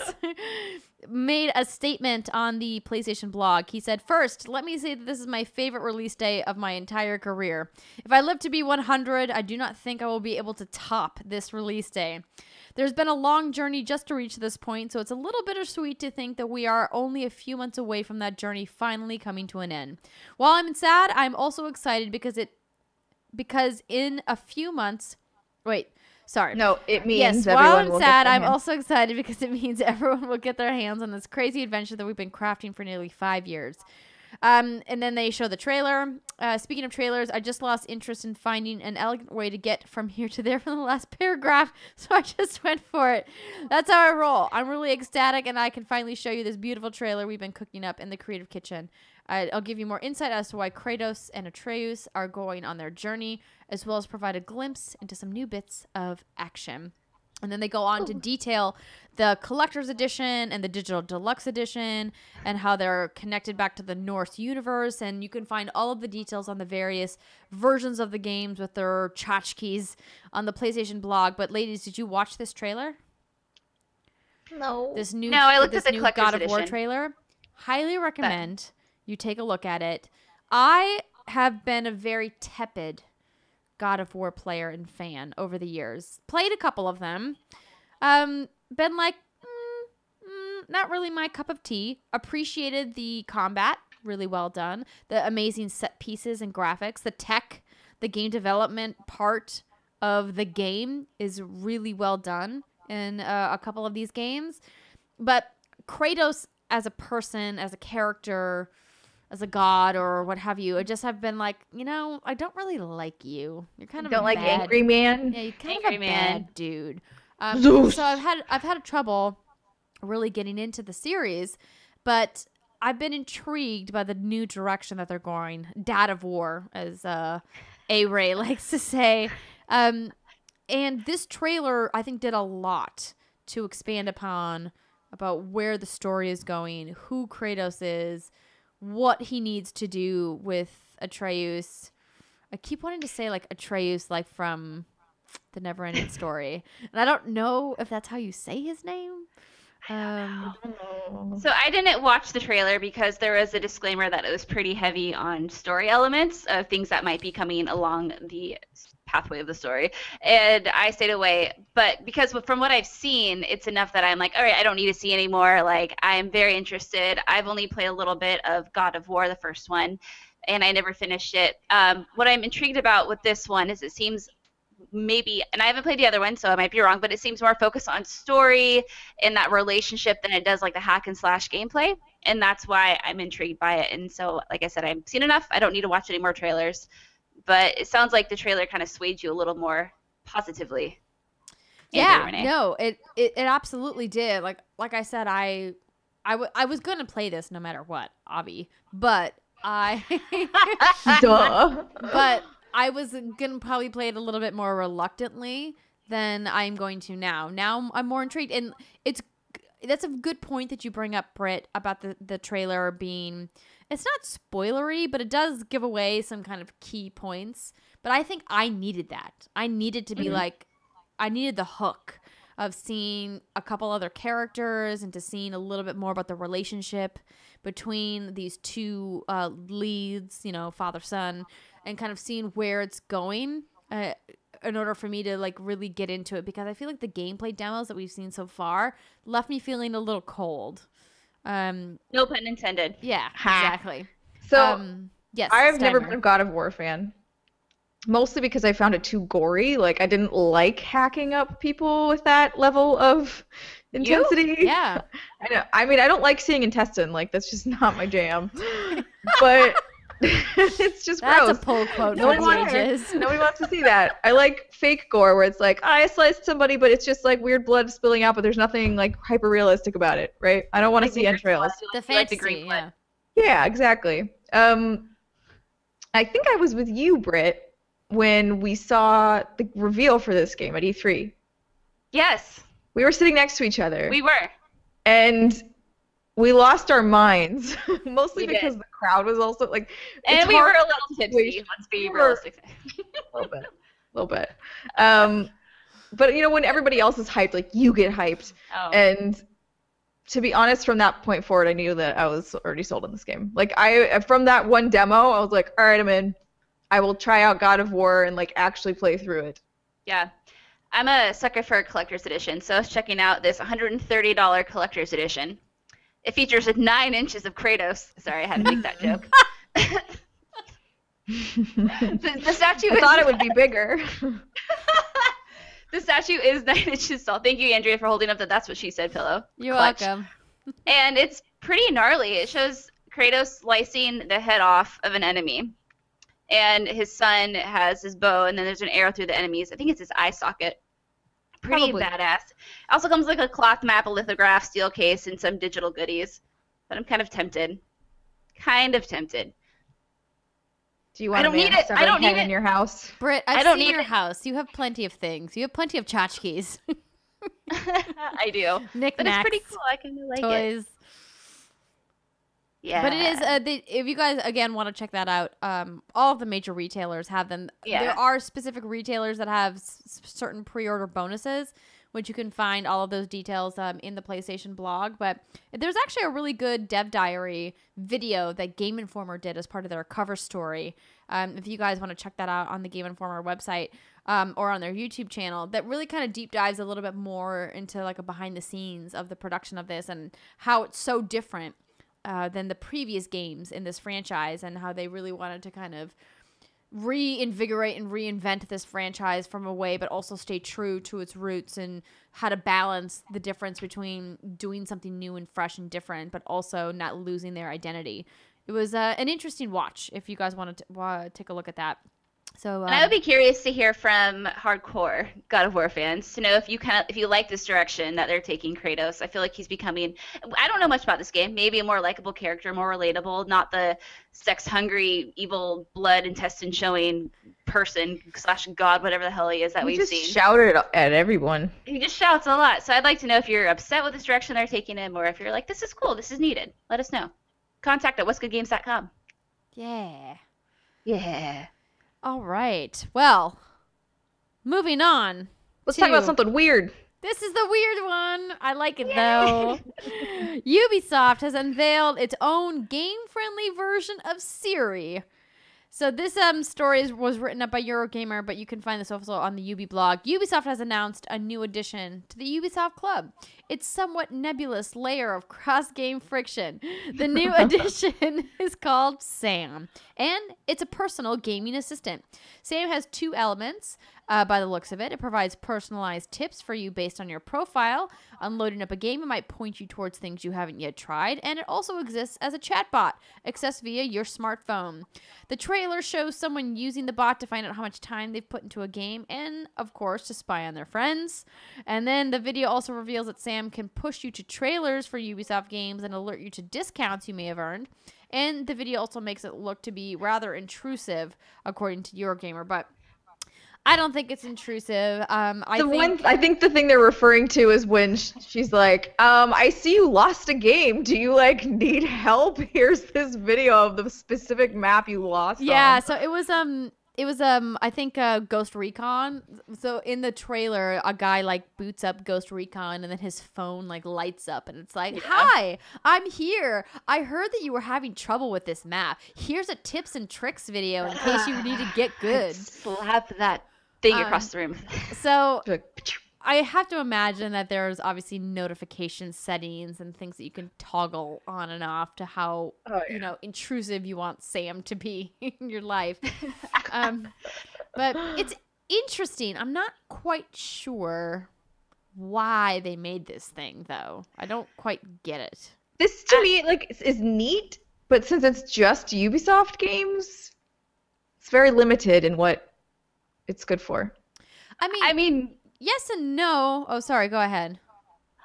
made a statement on the PlayStation blog. He said, "First, let me say that this is my favorite release day of my entire career. If I live to be 100, I do not think I will be able to top this release day. There's been a long journey just to reach this point, so it's a little bittersweet to think that we are only a few months away from that journey finally coming to an end. While I'm sad, I'm also excited because in a few months, wait, sorry. No, it means yes, everyone while I'm will sad, get their I'm hands. also excited because it means everyone will get their hands on this crazy adventure that we've been crafting for nearly 5 years." And then they show the trailer. Speaking of trailers, I just lost interest in finding an elegant way to get from here to there from the last paragraph, so I just went for it. That's how I roll. I'm really ecstatic, and I can finally show you this beautiful trailer we've been cooking up in the creative kitchen. I'll give you more insight as to why Kratos and Atreus are going on their journey, as well as provide a glimpse into some new bits of action. And then they go on to detail the collector's edition and the digital deluxe edition and how they're connected back to the Norse universe. And you can find all of the details on the various versions of the games with their tchotchkes on the PlayStation blog. But ladies, did you watch this trailer? No. This new, No, I looked this at the new collector's God of War edition. trailer? Highly recommend you take a look at it. I have been a very tepid God of War player and fan over the years. Played a couple of them. Been like, not really my cup of tea. Appreciated the combat, really well done. The amazing set pieces and graphics. The tech, the game development part of the game is really well done in a couple of these games. But Kratos as a person, as a character, as a god or what have you, I just have been like, I don't really like you. You're kind of Don't a like bad, Angry Man? Yeah, you're kind Angry of a Man. bad dude. Zeus. So I've had trouble really getting into the series, but I've been intrigued by the new direction that they're going. Dad of War, as A-Ray likes to say. And this trailer, I think, did a lot to expand upon about where the story is going, who Kratos is, what he needs to do with Atreus. I keep wanting to say like Atreus, like from the Neverending Story, and I don't know if that's how you say his name. So I didn't watch the trailer because there was a disclaimer that it was pretty heavy on story elements of things that might be coming along the pathway of the story, and I stayed away. But because from what I've seen, it's enough that I'm like, all right, I don't need to see anymore. Like, I'm very interested. I've only played a little bit of God of War, the first one, and I never finished it. What I'm intrigued about with this one is it seems maybe, and I haven't played the other one, so I might be wrong, but it seems more focused on story and that relationship than it does like the hack and slash gameplay, and that's why I'm intrigued by it. And so, like I said, I've seen enough. I don't need to watch any more trailers, but it sounds like the trailer kind of swayed you a little more positively. Yeah, no, it absolutely did. Like I said, I was gonna play this no matter what, Avi, but Duh. but I was gonna probably play it a little bit more reluctantly than I'm going to now. Now I'm more intrigued, and that's a good point that you bring up, Britt, about the trailer being, it's not spoilery, but it does give away some kind of key points. But I think I needed that. I needed to be like, I needed the hook of seeing a couple other characters and to seeing a little bit more about the relationship between these two leads, you know, father, son, and kind of seeing where it's going in order for me to like really get into it, because I feel like the gameplay demos that we've seen so far left me feeling a little cold. No pun intended. Yeah, exactly. So yes, I've never Steimer. been a God of War fan. Mostly because I found it too gory. Like, I didn't like hacking up people with that level of intensity. Yeah. I know. I mean, I don't like seeing intestine. Like, that's just not my jam. But it's just That's gross. a pull quote Nobody for wants, ages. nobody wants to see that. I like fake gore where it's like, I sliced somebody, but it's just like weird blood spilling out, but there's nothing like hyper realistic about it, right? I don't want to see entrails. The like fantasy, the green blood. yeah. Yeah, exactly. I think I was with you, Britt, when we saw the reveal for this game at E3. Yes, We were sitting next to each other. we were. And we lost our minds, mostly We because did. the crowd was also like, And it's we were hard a little tipsy. situation. Let's be We were- realistic. a little bit. But you know, when everybody else is hyped, like you get hyped. Oh. And to be honest, from that point forward, I knew that I was already sold on this game. Like from that one demo, I was like, all right, I'm in. I will try out God of War and like actually play through it. Yeah. I'm a sucker for a collector's edition, so I was checking out this $130 collector's edition. It features 9 inches of Kratos. Sorry, I had to make that joke. the statue. I thought it would be bigger. The statue is 9 inches tall. Thank you, Andrea, for holding up the "That's What She Said" pillow. You're Clutch. welcome. And it's pretty gnarly. It shows Kratos slicing the head off of an enemy. And his son has his bow, and then there's an arrow through the enemy's. I think it's his eye socket. Pretty Probably. badass. Also comes like a cloth map, a lithograph, steel case, and some digital goodies. But I'm kind of tempted. Do you want don't a man need it. I don't head need in it. your house? Britt, I've I don't seen need your it. house. You have plenty of things. You have plenty of tchotchkes, I do. knickknacks, But it's pretty cool. I kind of like it. toys. Yeah. But it is, if you guys, again, want to check that out, all of the major retailers have them. Yeah. There are specific retailers that have certain pre-order bonuses, which you can find all of those details in the PlayStation blog. But there's actually a really good dev diary video that GameInformer did as part of their cover story. If you guys want to check that out on the GameInformer website or on their YouTube channel, that really kind of deep dives a little bit more into like a behind the scenes of the production of this and how it's so different than the previous games in this franchise, and how they really wanted to kind of reinvigorate and reinvent this franchise from a way, but also stay true to its roots, and how to balance the difference between doing something new and fresh and different, but also not losing their identity. It was an interesting watch if you guys want to take a look at that. So, And I would be curious to hear from hardcore God of War fans to know if you like this direction that they're taking Kratos. I feel like he's becoming, I don't know much about this game, maybe a more likable character, more relatable, not the sex-hungry, evil, blood intestine showing person / god, whatever the hell he is that We we've just seen. shouted at everyone. He just shouts a lot. So I'd like to know if you're upset with this direction they're taking him, or if you're like, this is cool, this is needed. Let us know. Contact at whatsgoodgames.com. yeah. Yeah. All right. Well, moving on. Let's talk about to- something weird. This is the weird one. I like it though. Ubisoft has unveiled its own game-friendly version of Siri. So this story was written up by Eurogamer, but you can find this also on the Ubi blog. Ubisoft has announced a new addition to the Ubisoft Club. Its somewhat nebulous layer of cross-game friction. The new addition is called Sam, and it's a personal gaming assistant. Sam has 2 elements. By the looks of it, it provides personalized tips for you based on your profile. Unloading up a game, it might point you towards things you haven't yet tried, and it also exists as a chatbot, accessed via your smartphone. The trailer shows someone using the bot to find out how much time they've put into a game, and of course to spy on their friends. And then the video also reveals that Sam can push you to trailers for Ubisoft games and alert you to discounts you may have earned. And the video also makes it look to be rather intrusive, according to Eurogamer, but I don't think it's intrusive. I think the thing they're referring to is when she's like, I see you lost a game. Do you like need help? Here's this video of the specific map you lost. Yeah, so it was I think Ghost Recon. So in the trailer, a guy like boots up Ghost Recon and then his phone like lights up and it's like, "Hi, I'm here. I heard that you were having trouble with this map. Here's a tips and tricks video in case you need to get good." Slap that thing across the room. So I have to imagine that there's obviously notification settings and things that you can toggle on and off to how intrusive you want Sam to be in your life. But it's interesting. I'm not quite sure why they made this thing, though. I don't quite get it. This to me is neat, but since it's just Ubisoft games, it's very limited in what it's good for. I mean, yes and no. Oh, sorry. Go ahead.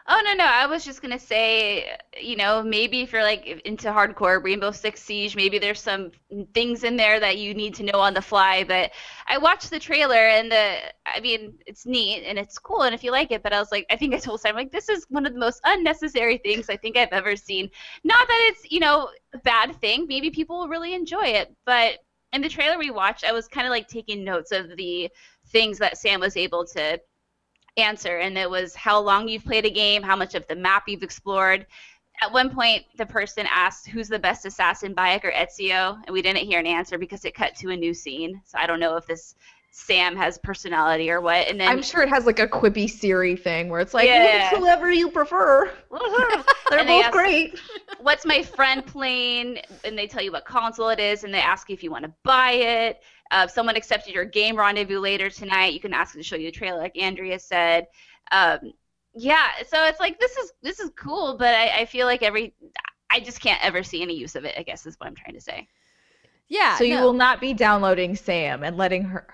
Oh, no. I was just going to say, maybe if you're like into hardcore Rainbow Six Siege, maybe there's some things in there that you need to know on the fly. But I watched the trailer and it's neat and it's cool. And if you like it, but I was like, I think I told Simon, this is one of the most unnecessary things I think I've ever seen. Not that it's, a bad thing. Maybe people will really enjoy it. But in the trailer we watched, I was kind of like taking notes of the things that Sam was able to answer, and it was how long you've played a game, how much of the map you've explored. At one point, the person asked who's the best assassin, Bayek or Ezio, and we didn't hear an answer because it cut to a new scene. So I don't know if this Sam has personality or what. And then I'm sure it has like a quippy Siri thing where it's like, whoever you prefer. They're both great. What's my friend playing? And they tell you what console it is, and they ask you if you want to buy it. If someone accepted your game rendezvous later tonight, you can ask them to show you a trailer, like Andrea said. So it's like this is cool, but I feel like I just can't ever see any use of it, I guess is what I'm trying to say. Yeah. So you will not be downloading Sam and letting her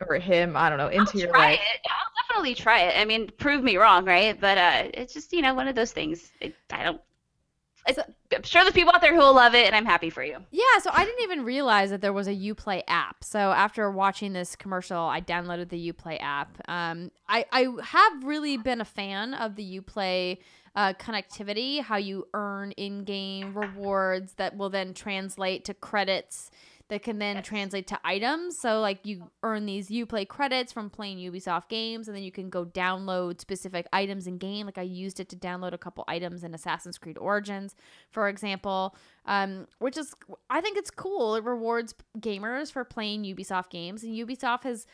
or him, I don't know, into your life. I'll definitely try it. I mean, prove me wrong, right? But it's just one of those things. I'm sure there's people out there who will love it, and I'm happy for you. Yeah, so I didn't even realize that there was a Uplay app. So after watching this commercial, I downloaded the Uplay app. I have really been a fan of the Uplay connectivity, how you earn in-game rewards that will then translate to credits that can then translate to items. So like you earn these Uplay credits from playing Ubisoft games, and then you can go download specific items in game. Like I used it to download a couple items in Assassin's Creed Origins, for example, which is, I think it's cool. It rewards gamers for playing Ubisoft games, and Ubisoft has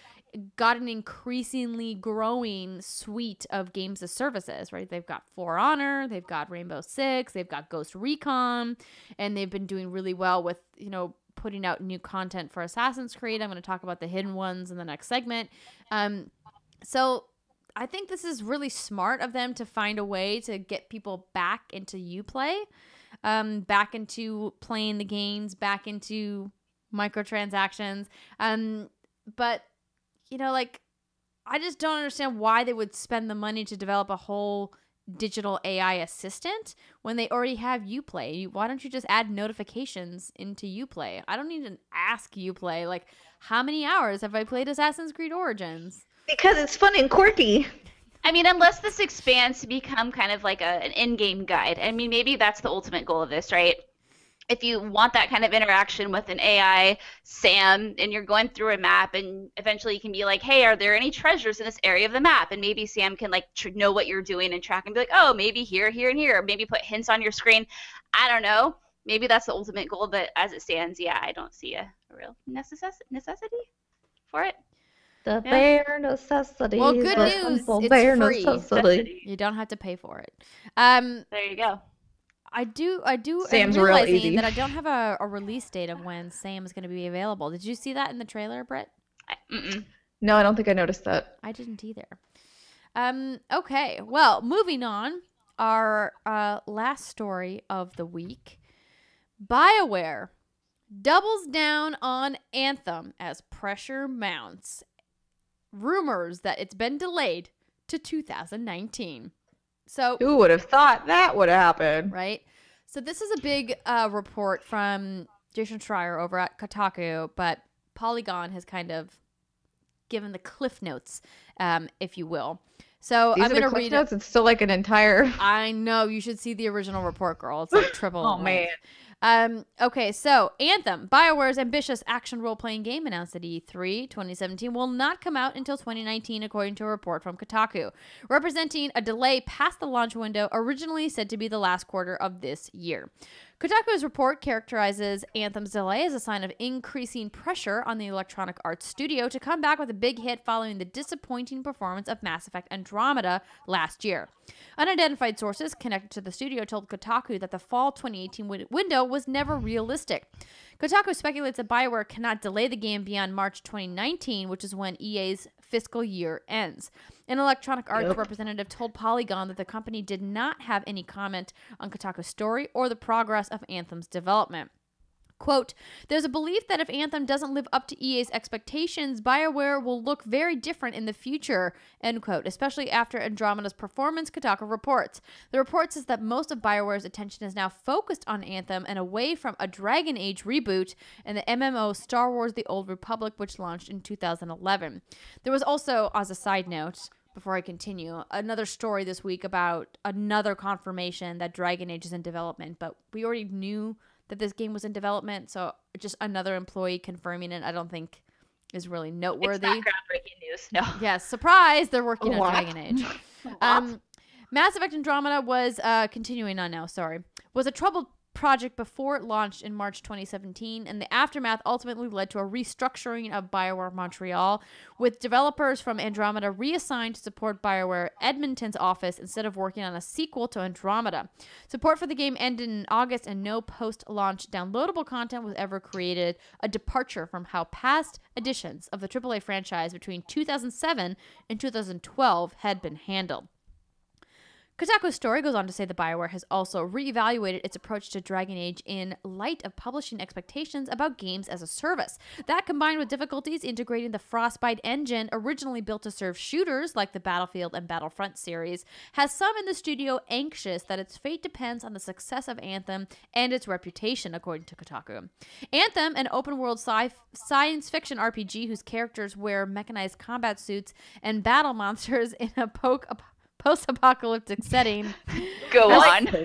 got an increasingly growing suite of games as services, right? They've got For Honor, they've got Rainbow Six, they've got Ghost Recon, and they've been doing really well with, putting out new content for Assassin's Creed. I'm going to talk about the hidden ones in the next segment. So I think this is really smart of them to find a way to get people back into Uplay, back into playing the games, back into microtransactions. But, I just don't understand why they would spend the money to develop a whole digital AI assistant when they already have Uplay. Why don't you just add notifications into Uplay? I don't need to ask Uplay, like, how many hours have I played Assassin's Creed Origins? Because it's fun and quirky. I mean, unless this expands to become kind of like an in-game guide. I mean, maybe that's the ultimate goal of this, right? If you want that kind of interaction with an AI Sam and you're going through a map, and eventually you can be like, hey, are there any treasures in this area of the map? And maybe Sam can like know what you're doing and track and be like, oh, maybe here, here, and here. Or maybe put hints on your screen. I don't know. maybe that's the ultimate goal, but as it stands, yeah, I don't see a real necessity for it. The bare necessities. Well, good the news, simple it's bare free. necessity. You don't have to pay for it. There you go. I do. Sam's I'm real realizing easy. that I don't have a release date of when Sam is going to be available. Did you see that in the trailer, Britt? No, I don't think I noticed that. I didn't either. Okay. Well, moving on. Our last story of the week. BioWare doubles down on Anthem as pressure mounts. Rumors that it's been delayed to 2019. So Who would have thought that would happen? right? So this is a big report from Jason Schreier over at Kotaku, but Polygon has kind of given the cliff notes, if you will. So These I'm are the going to cliff read notes. It's still like an entire. I know, you should see the original report, girl. It's like triple. Oh man. Okay, so Anthem, BioWare's ambitious action role-playing game announced at E3 2017, will not come out until 2019, according to a report from Kotaku, representing a delay past the launch window originally said to be the last quarter of this year. Kotaku's report characterizes Anthem's delay as a sign of increasing pressure on the Electronic Arts studio to come back with a big hit following the disappointing performance of Mass Effect Andromeda last year. Unidentified sources connected to the studio told Kotaku that the fall 2018 window was never realistic. Kotaku speculates that BioWare cannot delay the game beyond March 2019, which is when EA's fiscal year ends. An Electronic Arts representative told Polygon that the company did not have any comment on Kotaku's story or the progress of Anthem's development. Quote, there's a belief that if Anthem doesn't live up to EA's expectations, BioWare will look very different in the future, end quote, especially after Andromeda's performance, Kotaku reports. The report says that most of BioWare's attention is now focused on Anthem and away from a Dragon Age reboot and the MMO Star Wars The Old Republic, which launched in 2011. There was also, as a side note, before I continue, another story this week about another confirmation that Dragon Age is in development, but we already knew that this game was in development, so just another employee confirming it, I don't think is really noteworthy. It's not groundbreaking news, no. Yes, surprise, they're working on Dragon Age. Mass Effect Andromeda was, continuing on now, was a troubled project before it launched in March 2017, and the aftermath ultimately led to a restructuring of BioWare Montreal, with developers from Andromeda reassigned to support BioWare Edmonton's office instead of working on a sequel to Andromeda. Support for the game ended in August, and no post-launch downloadable content was ever created, a departure from how past editions of the AAA franchise between 2007 and 2012 had been handled. Kotaku's story goes on to say that BioWare has also reevaluated its approach to Dragon Age in light of publishing expectations about games as a service. That, combined with difficulties integrating the Frostbite engine originally built to serve shooters like the Battlefield and Battlefront series, has some in the studio anxious that its fate depends on the success of Anthem and its reputation, according to Kotaku. Anthem, an open-world science fiction RPG whose characters wear mechanized combat suits and battle monsters in a post-apocalyptic setting,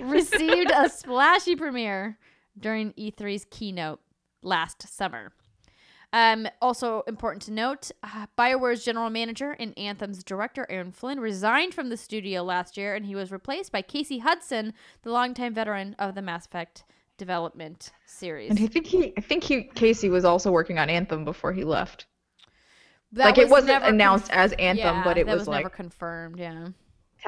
received a splashy premiere during E3's keynote last summer. Also important to note, BioWare's general manager and Anthem's director, Aaron Flynn, resigned from the studio last year, and he was replaced by Casey Hudson, the longtime veteran of the Mass Effect development series. And I think Casey was also working on Anthem before he left. It wasn't announced as Anthem, but it was like never confirmed. Yeah.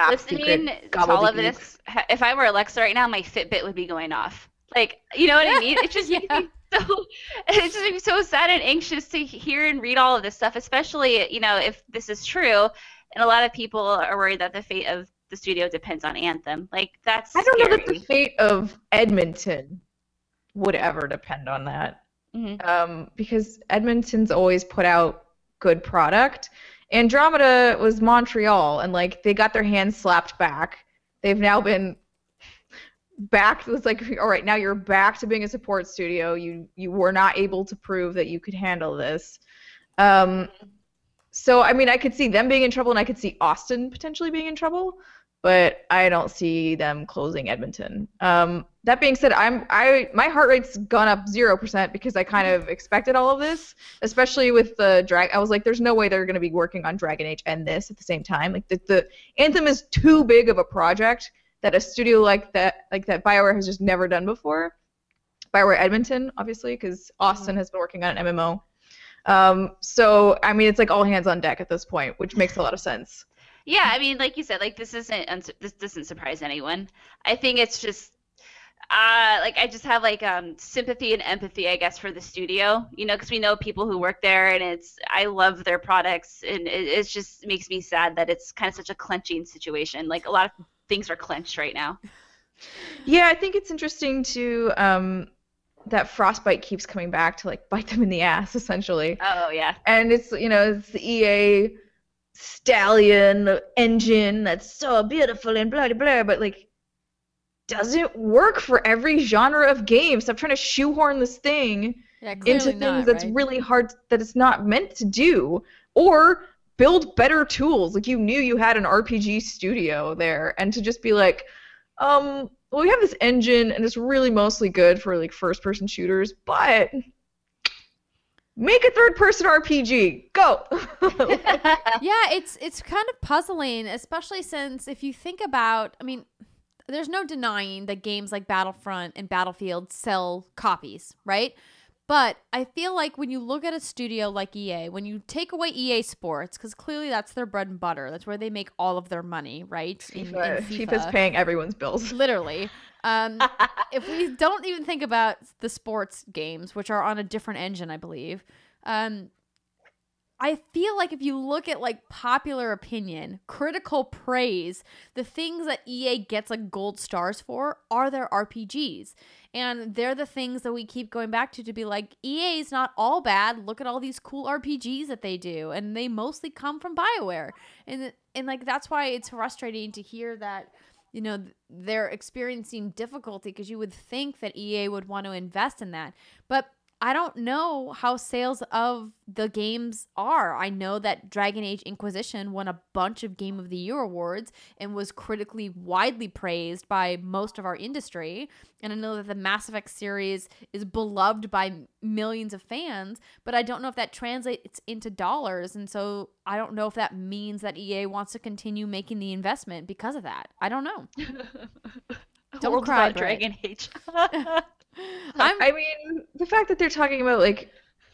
Listening to all of this, if I were Alexa right now, my Fitbit would be going off. Like, you know what I mean? It just makes me it just makes me so sad and anxious to hear and read all of this stuff, especially, you know, if this is true, and a lot of people are worried that the fate of the studio depends on Anthem. Like, that's I don't scary. know that the fate of Edmonton would ever depend on that. Because Edmonton's always put out good product. Andromeda was Montreal, and like they got their hands slapped back. They've now been back. It was like, all right, now you're back to being a support studio. You were not able to prove that you could handle this. So I mean, I could see them being in trouble, and I could see Austin potentially being in trouble, but I don't see them closing Edmonton. That being said, my heart rate's gone up 0% because I kind of expected all of this, especially with the I was like, there's no way they're going to be working on Dragon Age and this at the same time. Like the Anthem is too big of a project that a studio like that BioWare has just never done before. BioWare Edmonton, obviously, because Austin has been working on an MMO. So I mean, it's like all hands on deck at this point, which makes a lot of sense. Yeah, I mean, like you said, like this doesn't surprise anyone. I think it's just like I just have like sympathy and empathy, I guess, for the studio, you know, because we know people who work there, and I love their products, and it just makes me sad that it's kind of such a clenching situation. Like a lot of things are clenched right now. Yeah, I think it's interesting to that Frostbite keeps coming back to like bite them in the ass, essentially. Oh yeah. And it's, you know, it's the EA Stallion engine that's so beautiful and blah blah blah, but like doesn't work for every genre of game. Stop trying to shoehorn this thing into things that's really hard, that it's not meant to do, or build better tools. Like, you knew you had an RPG studio there, and to just be like, well, we have this engine and it's really mostly good for like first person shooters, but make a third-person RPG. Go. Yeah, it's kind of puzzling, especially since if you think about, I mean, there's no denying that games like Battlefront and Battlefield sell copies, right? But I feel like when you look at a studio like EA, when you take away EA Sports, because clearly that's their bread and butter, that's where they make all of their money, right? FIFA's paying everyone's bills. Literally. If we don't even think about the sports games, which are on a different engine, I believe, I feel like if you look at like popular opinion, critical praise, the things that EA gets like gold stars for are their RPGs. And they're the things that we keep going back to be like, EA is not all bad. Look at all these cool RPGs that they do. And they mostly come from BioWare. And like, that's why it's frustrating to hear that, you know, they're experiencing difficulty, because you would think that EA would want to invest in that. But I don't know how sales of the games are. I know that Dragon Age Inquisition won a bunch of Game of the Year awards and was critically widely praised by most of our industry. And I know that the Mass Effect series is beloved by millions of fans, but I don't know if that translates into dollars. And so I don't know if that means that EA wants to continue making the investment because of that. I don't know. Don't cry, Dragon Age. I mean, the fact that they're talking about like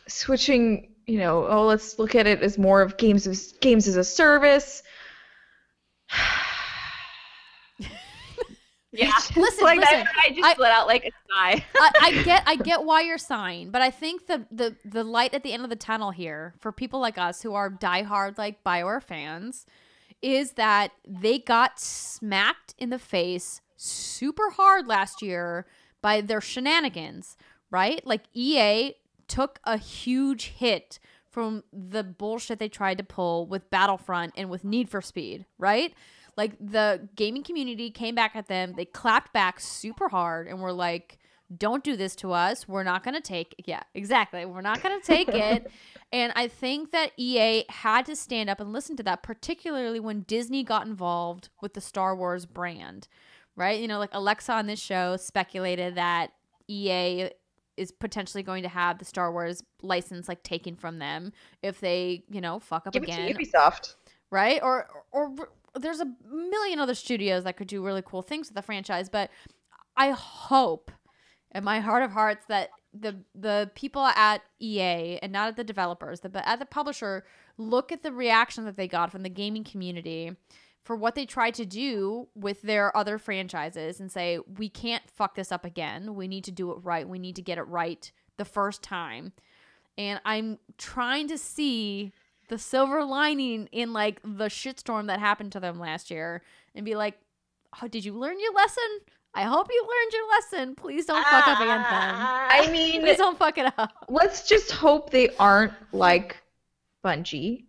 switching, you know, oh, let's look at it as more of games as a service. Yeah, listen. I just let out like a sigh. I get why you're sighing, but I think the light at the end of the tunnel here for people like us who are diehard like BioWare fans is that they got smacked in the face super hard last year by their shenanigans, right? Like, EA took a huge hit from the bullshit they tried to pull with Battlefront and with Need for Speed, right? Like, the gaming community came back at them, they clapped back super hard and were like, don't do this to us, we're not gonna take it. Yeah, exactly, we're not gonna take it. And I think that EA had to stand up and listen to that, particularly when Disney got involved with the Star Wars brand. Right? You know, like Alexa on this show speculated that EA is potentially going to have the Star Wars license like taken from them if they, you know, fuck up again. Give it to Ubisoft. Right? Or there's a million other studios that could do really cool things with the franchise, but I hope in my heart of hearts that the people at EA, and not at the developers, but at the publisher, look at the reaction that they got from the gaming community for what they tried to do with their other franchises and say, we can't fuck this up again. We need to do it right. We need to get it right the first time. And I'm trying to see the silver lining in like the shitstorm that happened to them last year and be like, oh, did you learn your lesson? I hope you learned your lesson. Please don't fuck up Anthem. I mean, please don't fuck it up. Let's just hope they aren't like Bungie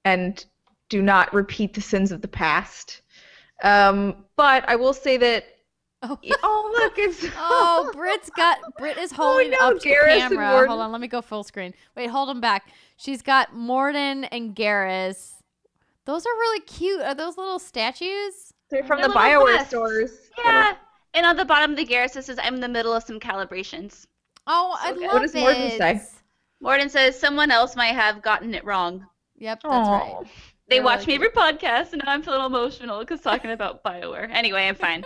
and do not repeat the sins of the past. But I will say that. Oh look, it's. Oh, Britt is holding up to the camera. Hold on, let me go full screen. Wait, hold them back. She's got Morden and Garrus. Those are really cute. Are those little statues? They're from the BioWare stores. Yeah. And on the bottom of the Garrus, it says, I'm in the middle of some calibrations. Oh, I love it. What does Morden say? Morden says, someone else might have gotten it wrong. Yep, that's right. They watch me every podcast, and now I'm feeling emotional because talking about BioWare. Anyway, I'm fine.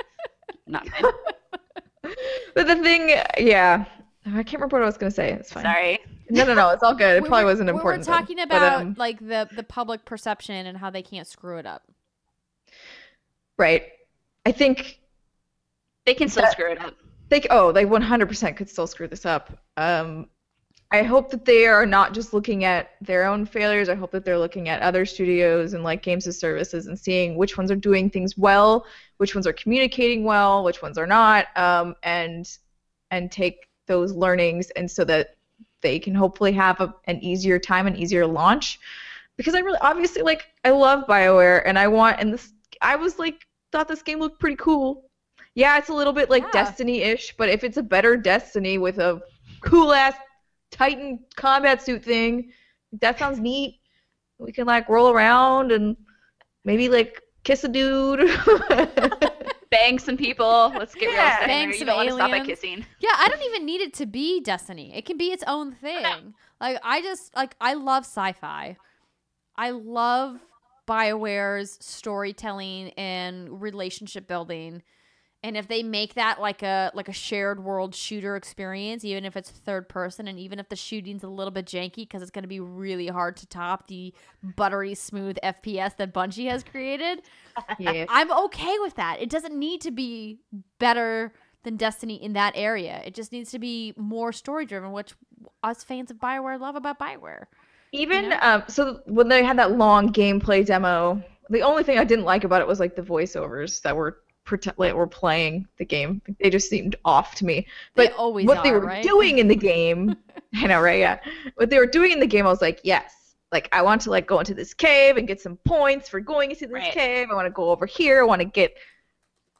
Not fine. But the thing, yeah, I can't remember what I was gonna say. It's fine. Sorry. No, it's all good. It probably wasn't important. We were talking though. about But, like the public perception and how they can't screw it up. right. I think They can still screw it up. they 100% could still screw this up. I hope that they are not just looking at their own failures. I hope that they're looking at other studios and like games as services and seeing which ones are doing things well, which ones are communicating well, which ones are not, and take those learnings, and so that they can hopefully have an easier time, an easier launch. Because I really, obviously, like, I love BioWare, and I was like, thought this game looked pretty cool. Yeah, it's a little bit like Destiny-ish, but if it's a better Destiny with a cool-ass Titan combat suit thing, that sounds neat. We can, like, roll around and maybe, like, kiss a dude. Bang some people. Let's get real. Bang You some don't want to stop at aliens. kissing. Yeah, I don't even need it to be Destiny. It can be its own thing. Like, I love sci-fi. I love BioWare's storytelling and relationship building. And if they make that like a shared world shooter experience, even if it's third person, and even if the shooting's a little bit janky because it's going to be really hard to top the buttery smooth FPS that Bungie has created, Yeah. I'm okay with that. It doesn't need to be better than Destiny in that area. It just needs to be more story driven, which us fans of BioWare love about BioWare. Even so, when they had that long gameplay demo, the only thing I didn't like about it was like the voiceovers that were playing the game. They just seemed off to me. But always what they are, were right? doing in the game, I know, right? Yeah. What they were doing in the game, I was like, yes. Like, I want to like go into this cave and get some points for going into this cave. I want to go over here. I want to get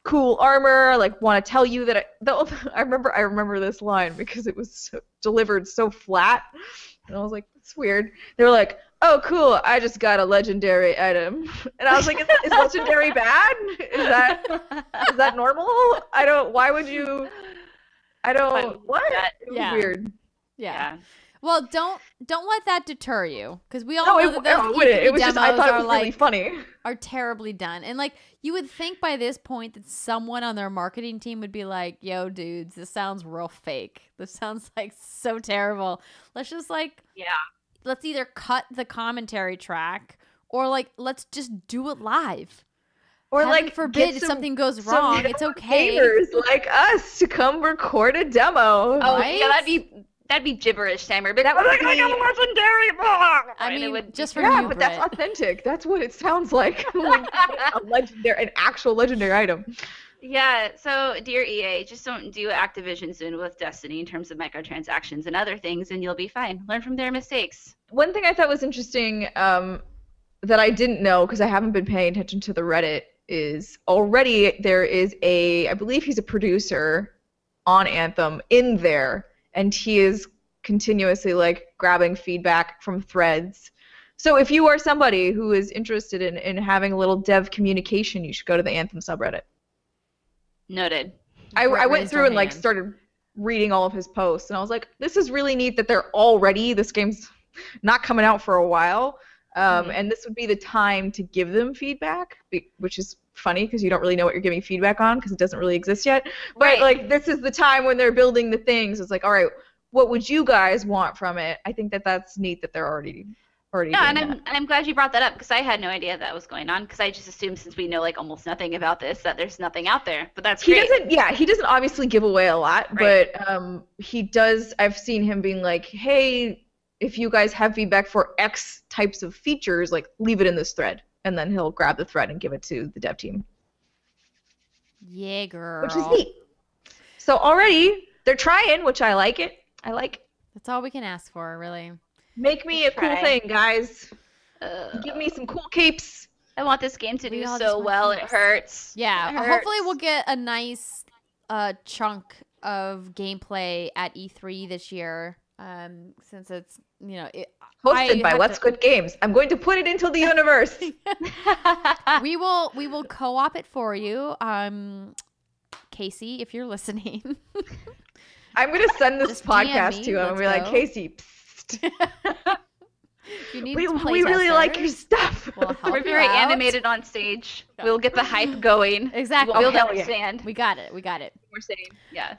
cool armor. Like, want to tell you that I remember this line because it was delivered so flat. And I was like, that's weird. They were like, oh, cool, I just got a legendary item. And I was like, is legendary bad? Is that normal? Why would you, what? It was weird. Yeah. Well, don't let that deter you, because we all No, know that those it was just, I thought it was like, really funny. Are terribly done. And like, you would think by this point that someone on their marketing team would be like, yo, dudes, this sounds real fake. This sounds like so terrible. Let's just like, let's either cut the commentary track or like, let's just do it live. Or Heaven like, forbid if something goes wrong, it's okay. Gamers like us to come record a demo. Oh, Right? yeah, that'd be gibberish, Steimer. But that would would be- be legendary. I mean, just for Yeah, you, but that's Britt. authentic. That's what it sounds like when you get an actual legendary item. Yeah, so dear EA, just don't do what Activision's doing with Destiny in terms of microtransactions and other things, and you'll be fine. Learn from their mistakes. One thing I thought was interesting that I didn't know because I haven't been paying attention to the Reddit is already there is I believe he's a producer on Anthem in there, and he is continuously like grabbing feedback from threads. So if you are somebody who is interested in having a little dev communication, you should go to the Anthem subreddit. Noted. I went raised through her and like hand. started reading all of his posts, and I was like, this is really neat that this game's not coming out for a while, and this would be the time to give them feedback, which is funny because you don't really know what you're giving feedback on because it doesn't really exist yet. But Right. like, this is the time when they're building the things. It's like, all right, what would you guys want from it? I think that's neat that they're already Yeah, doing and that. I'm glad you brought that up because I had no idea that was going on because I just assumed since we know like almost nothing about this that there's nothing out there. But that's great. He doesn't obviously give away a lot, Right. but he does. I've seen him being like, hey, if you guys have feedback for X types of features, like leave it in this thread, and then he'll grab the thread and give it to the dev team, Yeah, girl. which is neat. So already they're trying, which I like it. That's all we can ask for, really. Make me a cool Try. thing, guys. Give me some cool capes. I want this game to We do all so just want well. It peace. hurts. Yeah, It hopefully hurts. we'll get a nice chunk of gameplay at E3 this year, since it's, Hosted by I What's Good Games. I'm going to put it into the universe. we will co-op it for you. Casey, if you're listening. I'm going to send this Just DM podcast me, to him and let's be like, go. Casey, psst. If you need we play really like testers, your stuff. we'll help We're you very out. animated on stage. We'll get the hype going. Exactly. We'll Oh, hell yeah. understand. We got it. more sane. Yeah.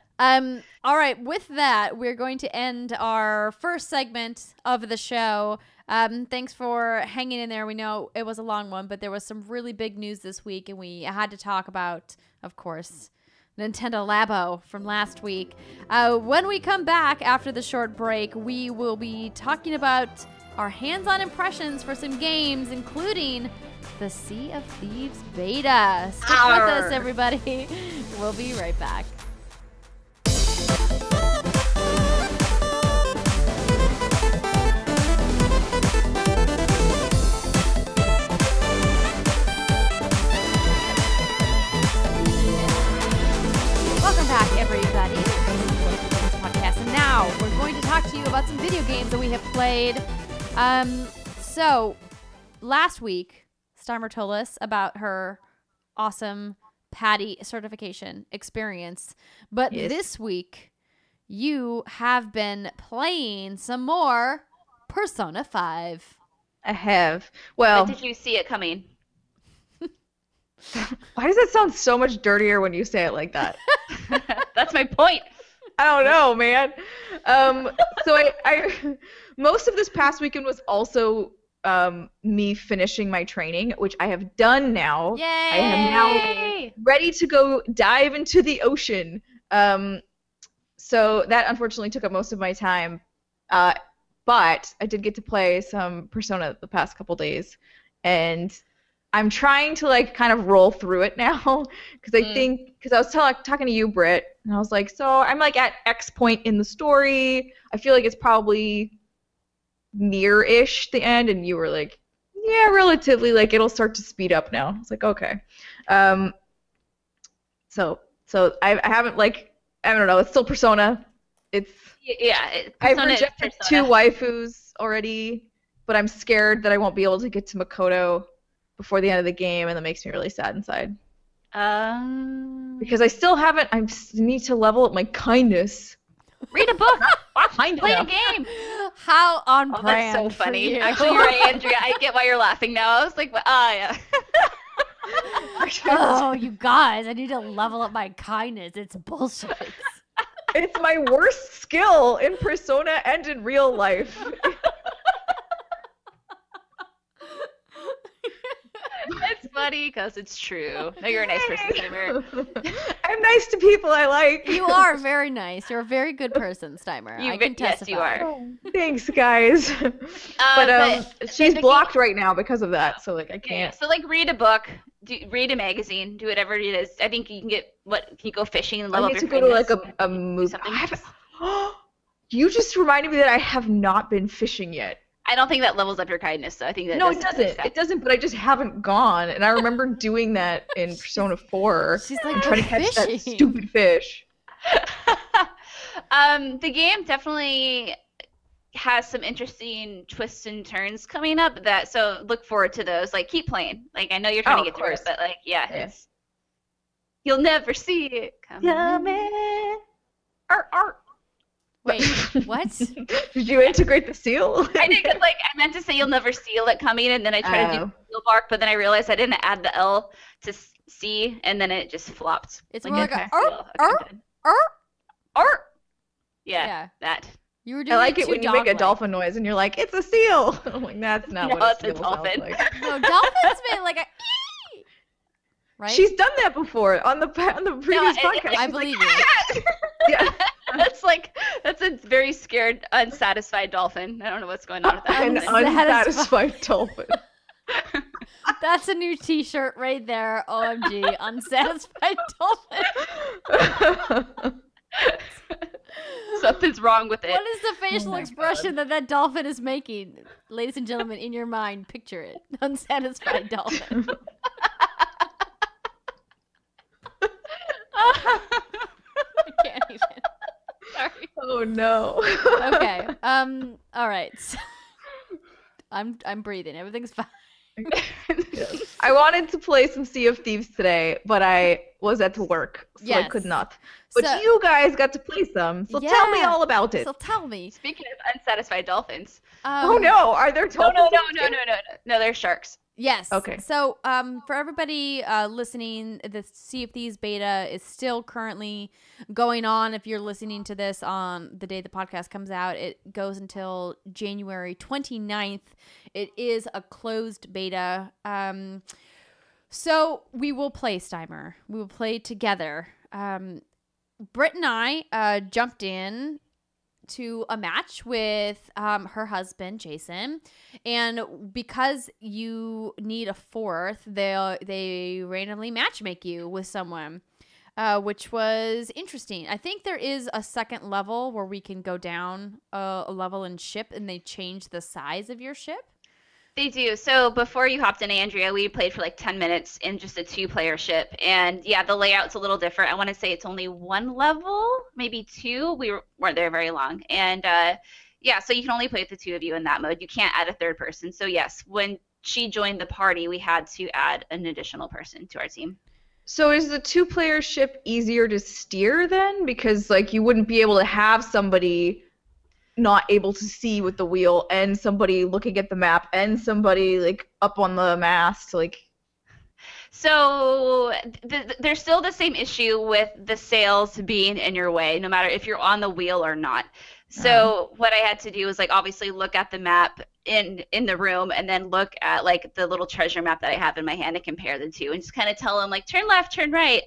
All right. With that, we're going to end our first segment of the show. Thanks for hanging in there. We know it was a long one, but there was some really big news this week, and we had to talk about, of course, Nintendo Labo from last week. When we come back after the short break, we will be talking about our hands-on impressions for some games, including the Sea of Thieves Beta. Stick with us, everybody. We'll be right back. Welcome back, everybody. This podcast, and now we're going to talk to you about some video games that we have played. So last week, Steimer told us about her awesome Patty certification experience, but this week you have been playing some more Persona 5. I have. Well, but did you see it coming? Why does that sound so much dirtier when you say it like that? That's my point. I don't know, man. So I most of this past weekend was also me finishing my training, which I have done now. Yay! I am now ready to go dive into the ocean. So that unfortunately took up most of my time. But I did get to play some Persona the past couple days, and I'm trying to like kind of roll through it now because I was talking to you, Britt, and I was like, so I'm like at X point in the story. I feel like it's probably near-ish the end, and you were like, yeah, relatively, like it'll start to speed up now. I was like, okay. So I haven't like, I don't know, it's still Persona. It's I've rejected 2 waifus already, but I'm scared that I won't be able to get to Makoto before the end of the game, and that makes me really sad inside. Because I still haven't. I need to level up my kindness. Read a book. Kind Play enough. a game. How on Oh, brand that's so for funny. you. Actually, you're right, Andrea. I get why you're laughing now. I was like, yeah. Oh, you guys, I need to level up my kindness. It's bullshit. It's my worst skill in Persona and in real life. It's funny because it's true. No, you're a nice person, Steimer. I'm nice to people I like. You are very nice. You're a very good person, Steimer. I can testify. Yes, you are. Oh, thanks, guys. But she's blocked right now because of that, so like I can't. So like, read a book, read a magazine, do whatever it is. I think you can get can you go fishing and level up your I need to go to like kindness? a movie. You just reminded me that I have not been fishing yet. I don't think that levels up your kindness, so I think that No, it doesn't. It doesn't, but I just haven't gone. And I remember doing that in Persona 4. She's like, trying to catch that stupid fish. The game definitely has some interesting twists and turns coming up, so look forward to those. Like, keep playing. Like, I know you're trying to get through it, but like, it's you'll never see it coming. Art. Wait, what? Did you integrate the seal? I did, because like I meant to say you'll never see it coming, and then I tried to do seal bark, but then I realized I didn't add the L to C, and then it just flopped. It's like more like yeah, that. You were doing I like it when you make a dolphin noise and you're like, it's a seal. I'm like, that's not what a seal sounds like. No, dolphins make like a right? She's done that before on the previous podcast. I believe you. Yeah. That's a very scared, unsatisfied dolphin. I don't know what's going on with that. An unsatisfied dolphin. That's a new T-shirt right there. OMG, unsatisfied dolphin. Something's wrong with it. What is the facial expression that dolphin is making? Ladies and gentlemen, in your mind, picture it. Unsatisfied dolphin. I can't even. Sorry. Oh no. Okay. All right. So, I'm breathing. Everything's fine. I wanted to play some Sea of Thieves today, but I was at work, so I could not. But you guys got to play some, so tell me all about it. So tell me. Speaking of unsatisfied dolphins. Oh no, are there dolphins? No, they're sharks. Yes. Okay. So, for everybody listening, the Sea of Thieves beta is still currently going on. If you're listening to this on the day the podcast comes out, it goes until January 29th. It is a closed beta. So we will play, Steimer. We will play together. Britt and I jumped in to a match with her husband Jason, and because you need a fourth, they randomly matchmake you with someone, which was interesting. I think there is a second level where we can go down a level in ship, and they change the size of your ship. They do. So before you hopped in, Andrea, we played for like 10 minutes in just a 2-player ship. And yeah, the layout's a little different. I want to say it's only 1 level, maybe 2. We weren't there very long. And yeah, so you can only play with the 2 of you in that mode. You can't add a third person. So yes, when she joined the party, we had to add an additional person to our team. So is the 2-player ship easier to steer then? Because like you wouldn't be able to have somebody not able to see with the wheel and somebody looking at the map and somebody like up on the mast, like. So there's still the same issue with the sails being in your way, no matter if you're on the wheel or not. So what I had to do was like obviously look at the map in the room and then look at like the little treasure map that I have in my hand and compare the two and just kind of tell them like turn left, turn right.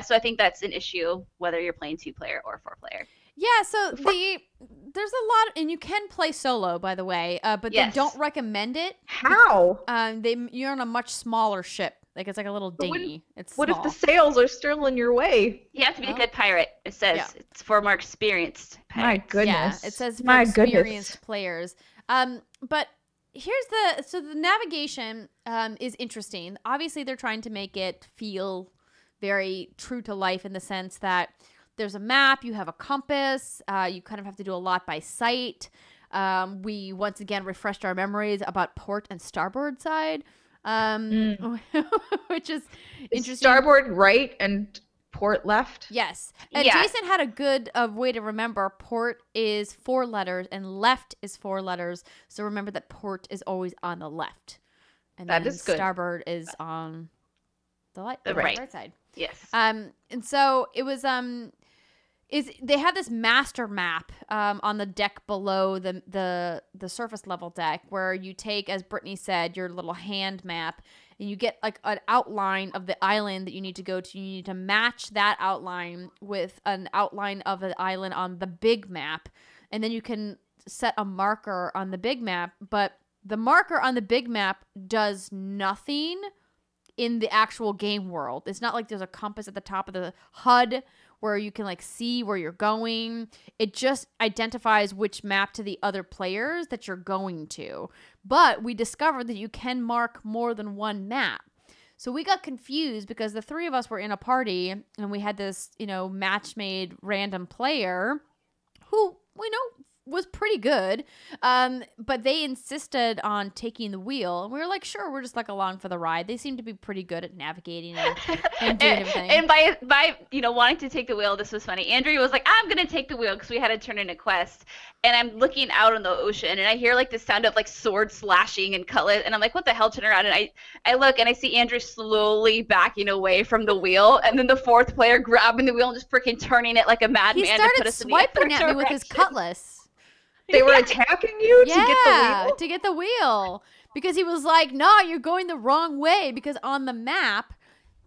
So I think that's an issue whether you're playing 2-player or 4-player. Yeah, so there's a lot, and you can play solo, by the way, but Yes. they don't recommend it. How? You're on a much smaller ship, like it's like a little But dinghy. It's What small. if the sails are still in your way? You have to be a good pirate. It says it's for more experienced My pirates. goodness. Yeah, it says for My experienced goodness. players. But here's the navigation is interesting. Obviously, they're trying to make it feel very true to life in the sense that there's a map, you have a compass, you kind of have to do a lot by sight. We once again refreshed our memories about port and starboard side, which is interesting. Starboard right and port left? Yes. And Yeah. Jason had a good way to remember. Port is 4 letters and left is 4 letters. So remember that port is always on the left. And That then is good. starboard is on the right side. Yes. And so it was they had this master map on the deck below the surface level deck where you take, as Brittney said, your little hand map and you get like an outline of the island that you need to go to. You need to match that outline with an outline of the island on the big map, and then you can set a marker on the big map, but the marker on the big map does nothing in the actual game world. It's not like there's a compass at the top of the HUD where you can like see where you're going. It just identifies which map to the other players that you're going to. But we discovered that you can mark more than one map. So we got confused because the 3 of us were in a party and we had this, match-made random player who we know was pretty good, but they insisted on taking the wheel. We were like, sure, we're just like along for the ride. They seem to be pretty good at navigating and doing everything. And by wanting to take the wheel, this was funny. Andrea was like, I'm gonna take the wheel because we had to turn in a quest. And I'm looking out on the ocean and I hear like the sound of like sword slashing and cutlass, and I'm like, what the hell? Turn around and I look and I see Andrea slowly backing away from the wheel, and then the 4th player grabbing the wheel and just freaking turning it like a madman. He started to put us swiping in the other at me with his direction. cutlass. They were attacking you Yeah, to get the wheel? to get the wheel. Because he was like, no, you're going the wrong way. Because on the map,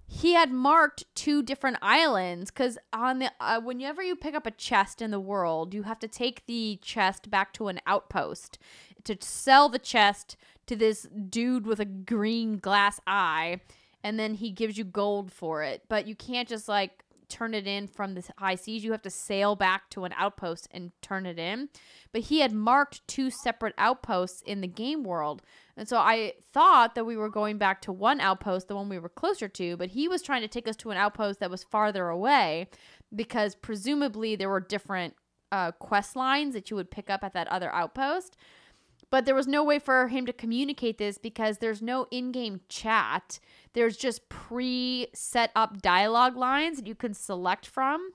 he had marked 2 different islands. Because on the whenever you pick up a chest in the world, you have to take the chest back to an outpost to sell the chest to this dude with a green glass eye. And then he gives you gold for it. But you can't just like turn it in from the high seas. You have to sail back to an outpost and turn it in. But he had marked 2 separate outposts in the game world. And so I thought that we were going back to one outpost, the one we were closer to, but he was trying to take us to an outpost that was farther away because presumably there were different quest lines that you would pick up at that other outpost. But there was no way for him to communicate this because there's no in-game chat. There's just pre-set up dialogue lines that you can select from,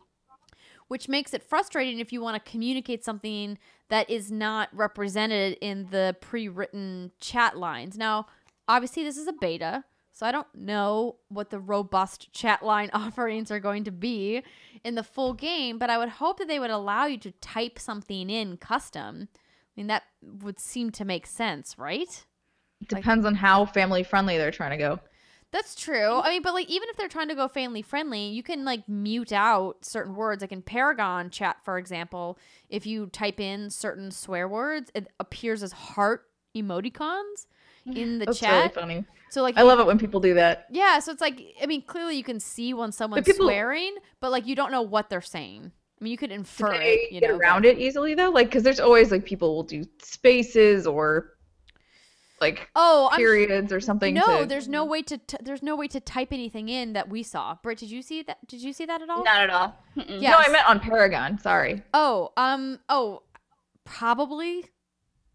which makes it frustrating if you want to communicate something that is not represented in the pre-written chat lines. Now, obviously this is a beta, so I don't know what the robust chat line offerings are going to be in the full game, but I would hope that they would allow you to type something in custom. I mean, that would seem to make sense, right? It depends on how family friendly they're trying to go. That's true. I mean, but like even if they're trying to go family friendly, you can like mute out certain words. Like in Paragon chat, for example, if you type in certain swear words, it appears as heart emoticons in the That's chat. really funny. So like I love it when people do that. Yeah, so it's like, I mean, clearly you can see when someone's swearing, but like you don't know what they're saying. I mean, you could infer it, you get know. around it easily though, like because there's always like people will do spaces or like periods or something. No, there's no way to type anything in that we saw. Britt, did you see that? Did you see that at all? Not at all. Yes. No, I meant on Paragon. Sorry. Probably.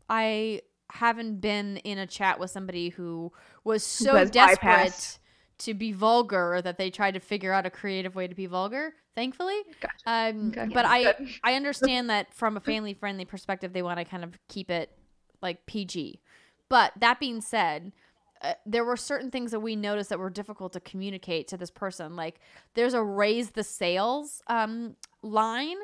I haven't been in a chat with somebody who was so desperate to be vulgar that they tried to figure out a creative way to be vulgar, thankfully. Gotcha. Okay. But I understand that from a family-friendly perspective, they want to kind of keep it like PG. But that being said, there were certain things that we noticed that were difficult to communicate to this person. Like there's a raise the sails line,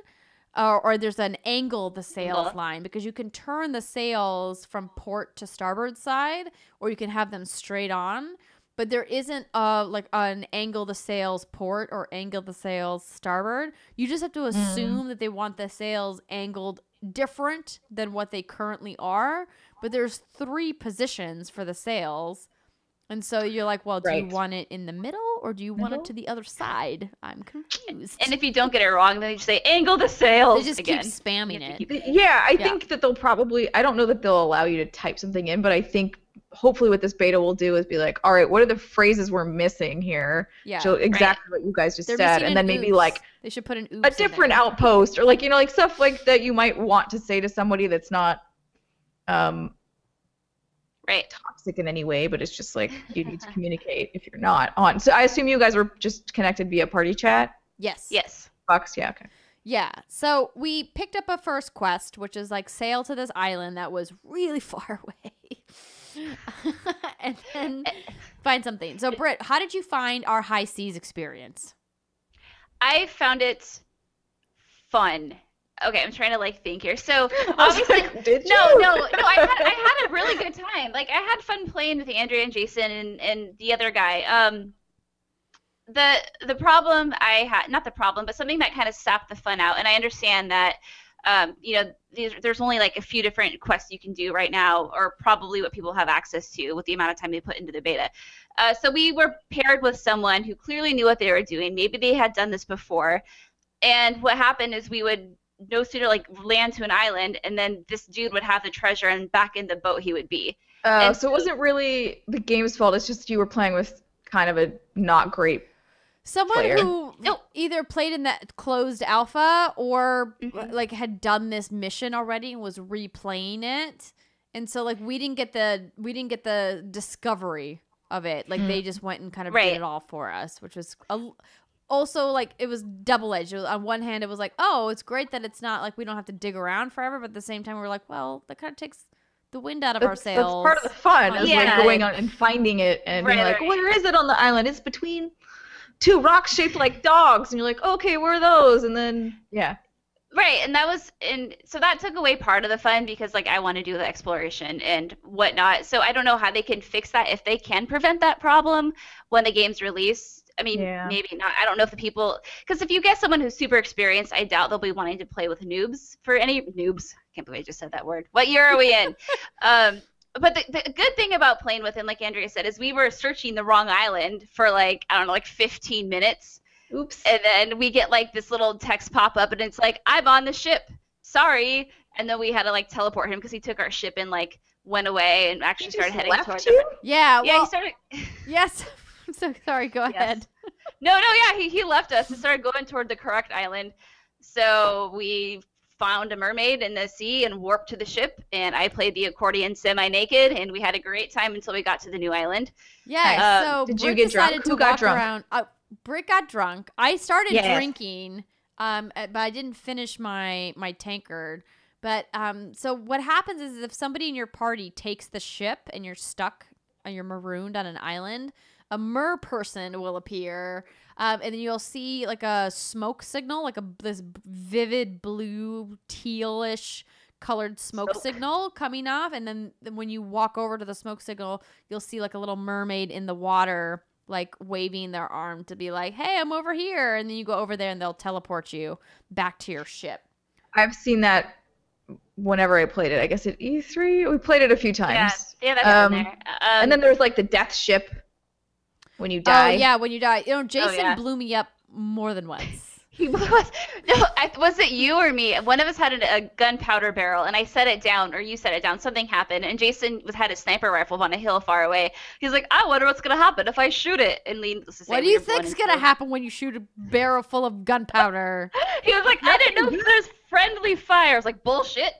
or there's an angle the sails line, because you can turn the sails from port to starboard side, or you can have them straight on. But there isn't like an angle the sails port or angle the sails starboard. You just have to assume that they want the sails angled different than what they currently are. But there's 3 positions for the sails. And so you're like, well, do you want it in the middle or do you want it to the other side? I'm confused. And if you don't get it wrong, then you just say, angle the sails. They just keep spamming it. Yeah, I think that they'll probably, I don't know that they'll allow you to type something in, but I think hopefully what this beta will do is be like, all right, what are the phrases we're missing here? Yeah. So exactly what you guys just said. And then maybe like they should put an oops a different outpost or like, you know, like stuff like that you might want to say to somebody that's not toxic in any way, but it's just like you need to communicate if you're not on. So I assume you guys were just connected via party chat? Yes. Yes. Box, yeah, okay. Yeah, so we picked up a first quest, which is like sail to this island that was really far away. And then find something. So Britt, how did you find our high seas experience? I found it fun. Okay, I'm trying to like think here. So obviously, no, I had a really good time. Like I had fun playing with Andrea and Jason and the other guy. The problem I had, not the problem, but something that kind of stopped the fun out. And I understand that, you know, there's only like a few different quests you can do right now, or probably what people have access to with the amount of time they put into the beta. So we were paired with someone who clearly knew what they were doing. Maybe they had done this before. And what happened is we would no sooner like land to an island, and then this dude would have the treasure, and back in the boat he would be. So it wasn't really the game's fault. It's just you were playing with kind of a not great player. Who either played in that closed alpha or like had done this mission already and was replaying it, and so like we didn't get the discovery of it. Like they just went and kind of did it all for us, which was also like it was double-edged. On one hand, it was like, oh, it's great that it's not like we don't have to dig around forever, but at the same time, we're like, well, that kind of takes the wind out of our sails. That's part of the fun, is like going on and finding it and being like, where is it on the island? It's between 2 rocks shaped like dogs, and you're like, okay, where are those? And then right, and that was, and so that took away part of the fun because like I want to do the exploration and whatnot. So I don't know how they can fix that, if they can prevent that problem when the game's released. I mean, maybe not. I don't know if the people, because if you get someone who's super experienced, I doubt they'll be wanting to play with noobs. For any noobs, I can't believe I just said that word. What year are we in? But the good thing about playing with him, like Andrea said, is we were searching the wrong island for like, I don't know, like 15 minutes. Oops. And then we get like this little text pop up, and it's like, I'm on the ship. Sorry. And then we had to like teleport him because he took our ship and like went away and actually started heading towards it. Yeah. Yeah, he started. Yes. I'm so sorry. Go ahead. No, yeah, he left us and started going toward the correct island. So we found a mermaid in the sea and warped to the ship, and I played the accordion semi-naked, and we had a great time until we got to the new island. Yeah, so did Britt you get drunk? Who got drunk? Around. Britt got drunk. I started drinking, but I didn't finish my tankard. But so what happens is if somebody in your party takes the ship and you're stuck you're marooned on an island, a mer person will appear, and then you'll see like a smoke signal, like this vivid blue tealish colored smoke signal coming off, and then when you walk over to the smoke signal, you'll see like a little mermaid in the water, like waving their arm to be like, hey, I'm over here, and then you go over there and they'll teleport you back to your ship. I've seen that whenever I played it. I guess at E3 we played it a few times. Yeah, that's in there. And then there's like the death ship when you die. Oh yeah, when you die. You know, Jason blew me up more than once. He was was it you or me? One of us had a gunpowder barrel, and I set it down, or you set it down. Something happened, and Jason had a sniper rifle on a hill far away. He's like, I wonder what's gonna happen if I shoot it. And needless to say, what do you think's gonna happen when you shoot a barrel full of gunpowder? He was like, I didn't know if there's friendly fire. I was like, bullshit.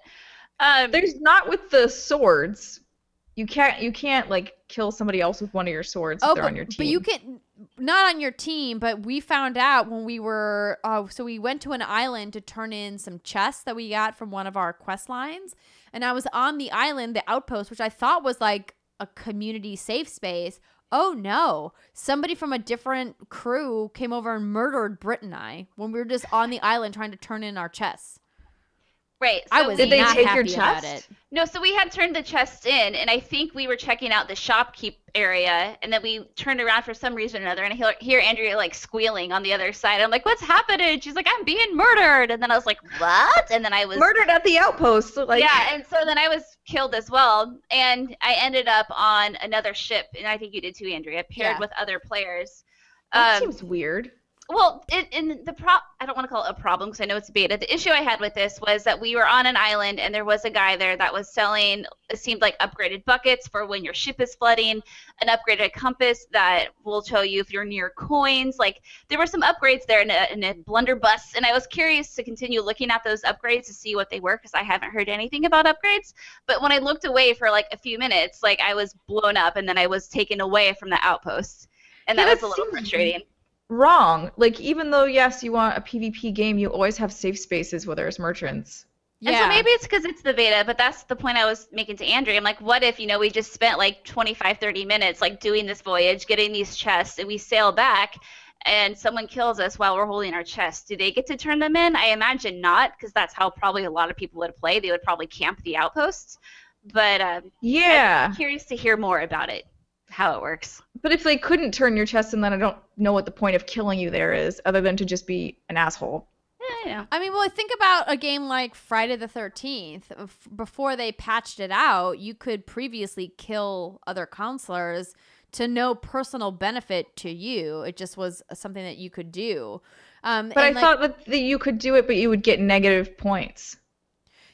There's not with the swords. You can't like kill somebody else with one of your swords if they're on your team. But you can, not on your team, but we found out when we were so we went to an island to turn in some chests that we got from one of our quest lines, and I was on the island, the outpost, which I thought was like a community safe space. Oh no, somebody from a different crew came over and murdered Brittney when we were just on the island trying to turn in our chests. Right. So I was did they not take happy your about chest? it. No, so we had turned the chest in, and I think we were checking out the shopkeep area, and then we turned around for some reason or another, and I hear Andrea like squealing on the other side. I'm like, what's happening? She's like, I'm being murdered. And then I was like, what? And then I was murdered at the outpost. So, like... Yeah, and so then I was killed as well, and I ended up on another ship, and I think you did too, Andrea, paired with other players. That seems weird. Well, I don't want to call it a problem because I know it's beta. The issue I had with this was that we were on an island and there was a guy there that was selling, it seemed like upgraded buckets for when your ship is flooding, an upgraded compass that will show you if you're near coins. Like there were some upgrades there in a blunderbuss, and I was curious to continue looking at those upgrades to see what they were because I haven't heard anything about upgrades. But when I looked away for like a few minutes, like I was blown up and then I was taken away from the outpost, and that was a little frustrating. Wrong. Like, even though, yes, you want a PvP game, you always have safe spaces where there's merchants. Yeah. And so maybe it's because it's the beta, but that's the point I was making to Andrea. I'm like, what if, we just spent like 25, 30 minutes like doing this voyage, getting these chests, and we sail back, and someone kills us while we're holding our chests. Do they get to turn them in? I imagine not, because that's how probably a lot of people would play. They would probably camp the outposts. But yeah, I'm curious to hear more about it, how it works. But if they couldn't turn your chest, and then I don't know what the point of killing you there is, other than to just be an asshole. Yeah. I mean, well, think about a game like Friday the 13th. Before they patched it out, you could previously kill other counselors to no personal benefit to you. It just was something that you could do. But I thought that you could do it, but you would get negative points.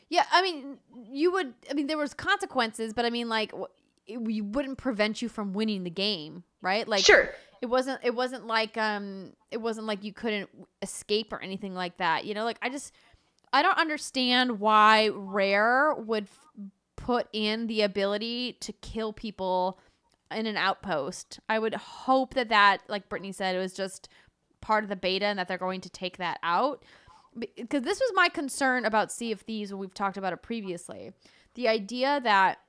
Yeah, I mean, you would. I mean, there was consequences, but I mean, like, it wouldn't prevent you from winning the game, right? Like, sure. It wasn't like you couldn't escape or anything like that. Like I don't understand why Rare would put in the ability to kill people in an outpost. I would hope that, like Brittney said, it was just part of the beta and that they're going to take that out. Because this was my concern about Sea of Thieves when we've talked about it previously. The idea that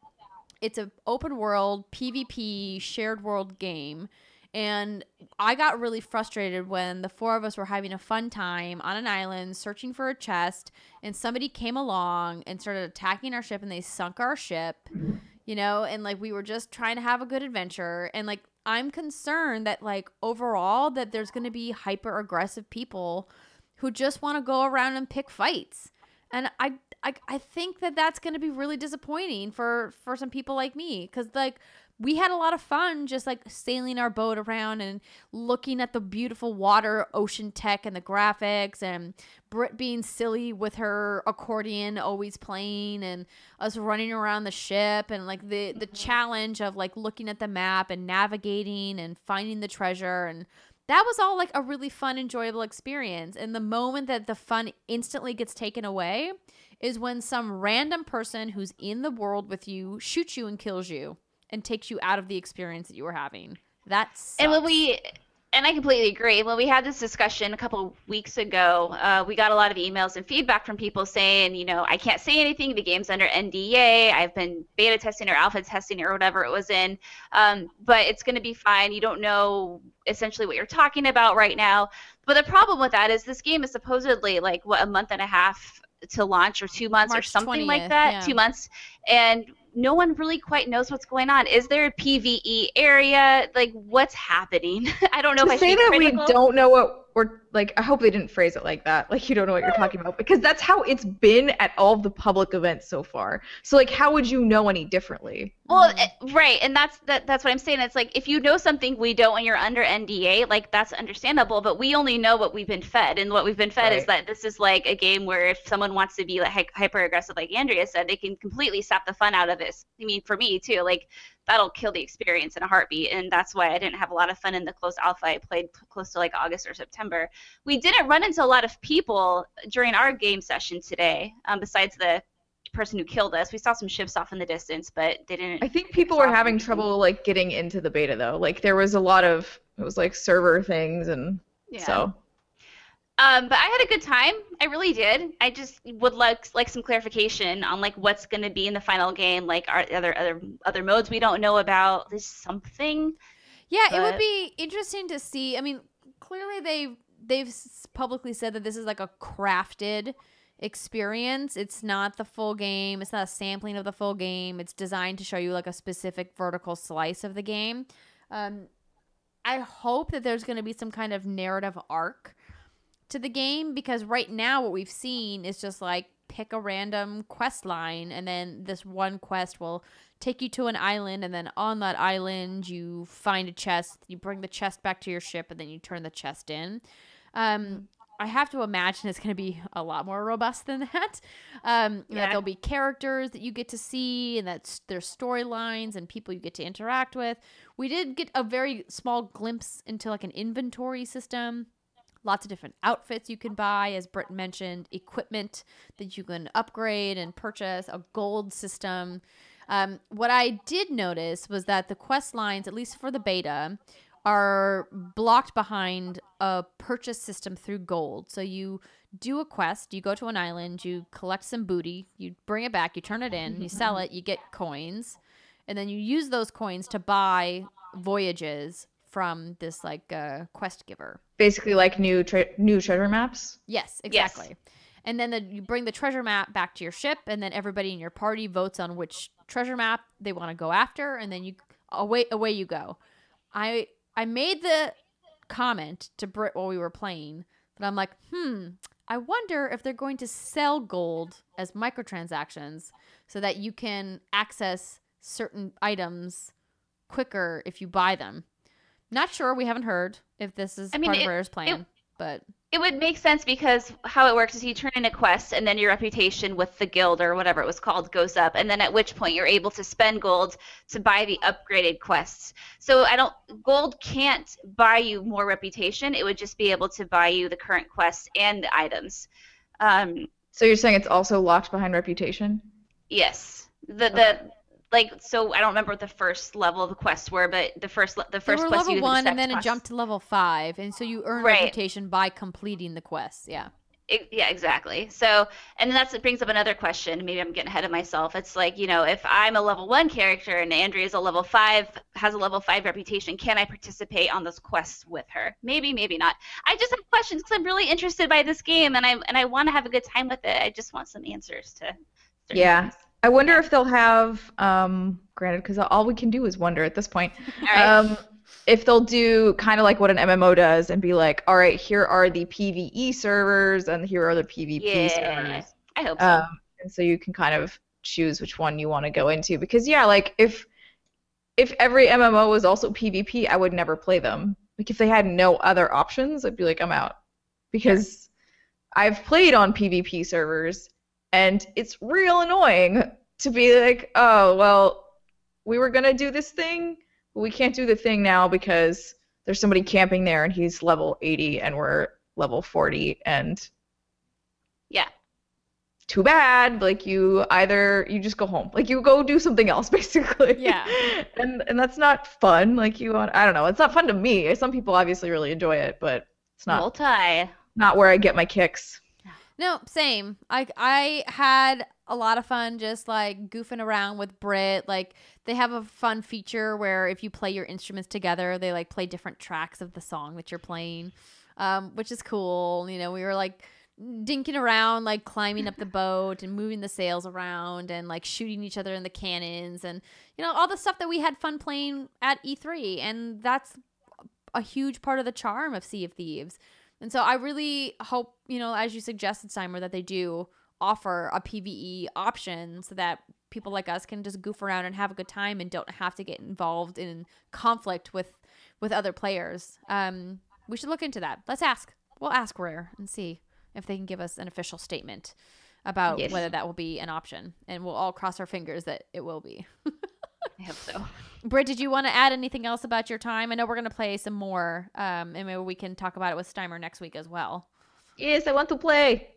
it's an open world, PvP, shared world game. And I got really frustrated when the four of us were having a fun time on an island searching for a chest, and somebody came along and started attacking our ship, and they sunk our ship, and like we were just trying to have a good adventure. And like I'm concerned that like overall that there's going to be hyper aggressive people who just want to go around and pick fights. And I think that that's going to be really disappointing for some people like me, because like we had a lot of fun just like sailing our boat around and looking at the beautiful water, ocean tech, and the graphics, and Britt being silly with her accordion always playing, and us running around the ship, and like the challenge of like looking at the map and navigating and finding the treasure. And that was all like a really fun, enjoyable experience. And the moment that the fun instantly gets taken away is when some random person who's in the world with you shoots you and kills you and takes you out of the experience that you were having. That sucks. And when And I completely agree. When we had this discussion a couple of weeks ago, we got a lot of emails and feedback from people saying, you know, I can't say anything. The game's under NDA. I've been beta testing or alpha testing or whatever it was in, but it's going to be fine. You don't know essentially what you're talking about right now. But the problem with that is this game is supposedly like, what, a month and a half to launch, or 2 months March or something 20th, like that. yeah. 2 months. And no one really quite knows what's going on. Is there a PvE area? Like, what's happening? I don't know if I say should that be we critical. don't know what we're like. I hope they didn't phrase it like that. Like, you don't know what you're talking about, because that's how it's been at all of the public events so far. So like, how would you know any differently? Well, right, and that's what I'm saying. It's like, if you know something we don't and you're under NDA, like, that's understandable, but we only know what we've been fed, and what we've been fed is that this is like a game where if someone wants to be like hyper aggressive, like Andrea said, they can completely sap the fun out of it. I mean, for me too, like, that'll kill the experience in a heartbeat, and that's why I didn't have a lot of fun in the closed alpha. I played close to like August or September. We didn't run into a lot of people during our game session today, besides the person who killed us. We saw some ships off in the distance, but they didn't. I think people were having trouble like getting into the beta though. Like, there was a lot of, it was like server things, and so. But I had a good time. I really did. I just would like some clarification on like what's going to be in the final game. Like, are other modes we don't know about? There's something. Yeah, it would be interesting to see. I mean, clearly they've publicly said that this is like a crafted experience. It's not the full game. It's not a sampling of the full game. It's designed to show you like a specific vertical slice of the game. I hope that there's going to be some kind of narrative arc to the game, because right now what we've seen is just like pick a random quest line, and then this one quest will take you to an island, and then on that island you find a chest, you bring the chest back to your ship, and then you turn the chest in. I have to imagine it's going to be a lot more robust than that. That there'll be characters that you get to see, and that there's storylines and people you get to interact with. We did get a very small glimpse into like an inventory system. Lots of different outfits you can buy, as Britt mentioned, equipment that you can upgrade and purchase, a gold system. What I did notice was that the quest lines, at least for the beta, are blocked behind a purchase system through gold. So you do a quest, you go to an island, you collect some booty, you bring it back, you turn it in, you sell it, you get coins, and then you use those coins to buy voyages from this like quest giver. Basically like new treasure maps? Yes, exactly. Yes. And then you bring the treasure map back to your ship, and then everybody in your party votes on which treasure map they want to go after, and then away you go. I made the comment to Britt while we were playing that I'm like, I wonder if they're going to sell gold as microtransactions so that you can access certain items quicker if you buy them. Not sure. We haven't heard if this is part of Rare's plan, but it would make sense, because how it works is you turn in a quest, and then your reputation with the guild or whatever it was called goes up, and then at which point you're able to spend gold to buy the upgraded quests. So gold can't buy you more reputation. It would just be able to buy you the current quests and the items. So you're saying it's also locked behind reputation? Yes. So I don't remember what the first level of the quests were, but the first quest level you would 1, and then it jumped to level 5, and so you earn reputation by completing the quests. Yeah. Yeah, exactly. So, and that brings up another question. Maybe I'm getting ahead of myself. It's like, if I'm a level 1 character and Andrea's a level 5, has a level 5 reputation, can I participate on those quests with her? Maybe, maybe not. I just have questions because I'm really interested by this game, and I want to have a good time with it. I just want some answers to. Yeah. I wonder if they'll have, granted, because all we can do is wonder at this point, if they'll do kind of like what an MMO does and be like, all right, here are the PvE servers and here are the PvP servers. I hope so. And so you can kind of choose which one you want to go into. Because, like, if every MMO was also PvP, I would never play them. Like, if they had no other options, I'd be like, I'm out. Because I've played on PvP servers, and it's real annoying to be like, oh, well, we were going to do this thing, but we can't do the thing now because there's somebody camping there and he's level 80 and we're level 40. And too bad. Like you just go home. Like you go do something else basically. Yeah. And that's not fun. Like I don't know. It's not fun to me. Some people obviously really enjoy it, but it's not where I get my kicks. No, same. I had a lot of fun just like goofing around with Britt. Like they have a fun feature where if you play your instruments together, they like play different tracks of the song that you're playing, which is cool. You know, we were like dinking around, like climbing up the boat and moving the sails around and like shooting each other in the cannons and, you know, all the stuff that we had fun playing at E3. And that's a huge part of the charm of Sea of Thieves. And so I really hope, you know, as you suggested, Steimer, that they do offer a PvE option so that people like us can just goof around and have a good time and don't have to get involved in conflict with other players. We should look into that. Let's ask. We'll ask Rare and see if they can give us an official statement about whether that will be an option. And we'll all cross our fingers that it will be. I hope so. Britt, did you want to add anything else about your time? I know we're going to play some more, and maybe we can talk about it with Steimer next week as well. Yes, I want to play.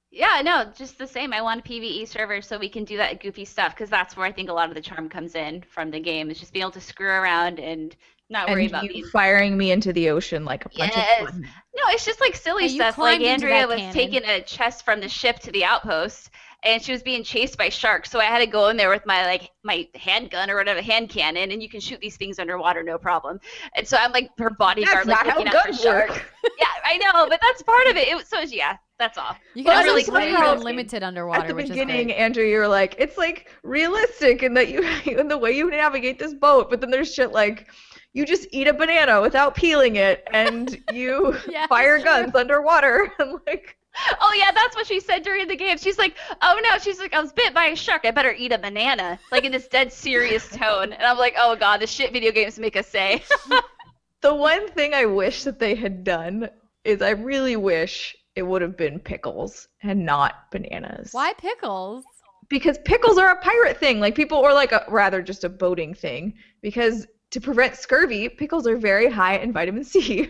Yeah, no, just the same. I want a PvE server so we can do that goofy stuff because that's where I think a lot of the charm comes in from the game. Is just being able to screw around and not worry about you firing me into the ocean like a bunch of fun. No, it's just like silly stuff. Like Andrea was taking a chest from the ship to the outpost, and she was being chased by sharks. So I had to go in there with my handgun or whatever, hand cannon, and you can shoot these things underwater, no problem. And so I'm like her bodyguard, like looking out for sharks. Yeah, I know, but that's part of it. That's all. You can really play unlimited underwater. At the beginning, Andrew, you were like, it's like realistic in that in the way you navigate this boat, but then there's shit like you just eat a banana without peeling it, and you fire guns underwater, and like. Oh yeah, that's what she said during the game. She's like, oh no, she's like, I was bit by a shark. I better eat a banana, like in this dead serious tone. And I'm like, oh god, the shit video games make us say. The one thing I wish that they had done is I really wish it would have been pickles and not bananas. Why pickles? Because pickles are a pirate thing. Like people, or like rather just a boating thing. Because to prevent scurvy, pickles are very high in vitamin C,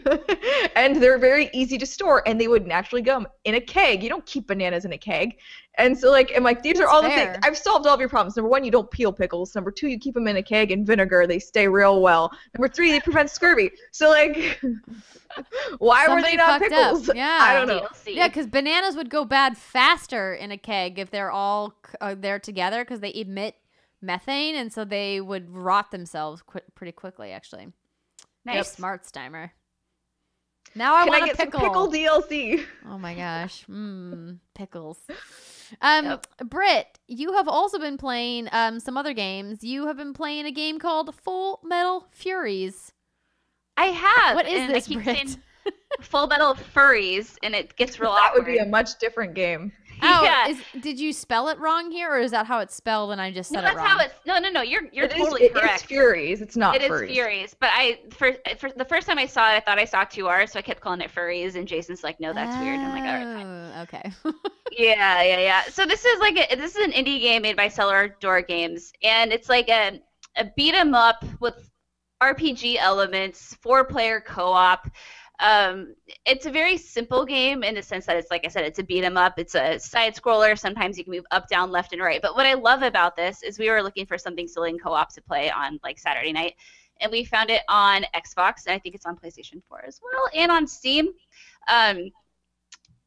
and they're very easy to store, and they would naturally come in a keg. You don't keep bananas in a keg. And so, like, these are all the things. I've solved all of your problems. Number one, you don't peel pickles. Number two, you keep them in a keg in vinegar. They stay real well. Number three, they prevent scurvy. So, like, why were they not pickles? Yeah. I don't know. Yeah, because bananas would go bad faster in a keg if they're all there together because they emit methane, and so they would rot themselves pretty quickly, actually. Nice. Yep. Smart, Steimer. Now I want a pickle. Some pickle DLC. Oh my gosh. Pickles. Britt, you have also been playing some other games. You have been playing a game called Full Metal Furies. I have. What is this, Britt? Full Metal Furries, and it gets real awkward. That would be a much different game. Oh, yeah. Did you spell it wrong here, or is that how it's spelled and I just said it wrong? That's how it's. No. You're totally correct. It's Furies. It's not Furries. It is Furies. But for the first time I saw it, I thought I saw 2 R's, so I kept calling it Furries. And Jason's like, "No, that's weird." And I'm like, "All right, fine." Okay. Yeah. So this is an indie game made by Cellar Door Games, and it's like a beat 'em up with RPG elements, 4-player co-op. It's a very simple game in the sense that it's, like I said, it's a beat 'em up. It's a side scroller. Sometimes you can move up, down, left, and right. But what I love about this is we were looking for something silly in co-op to play on like Saturday night, and we found it on Xbox, and I think it's on PlayStation 4 as well, and on Steam.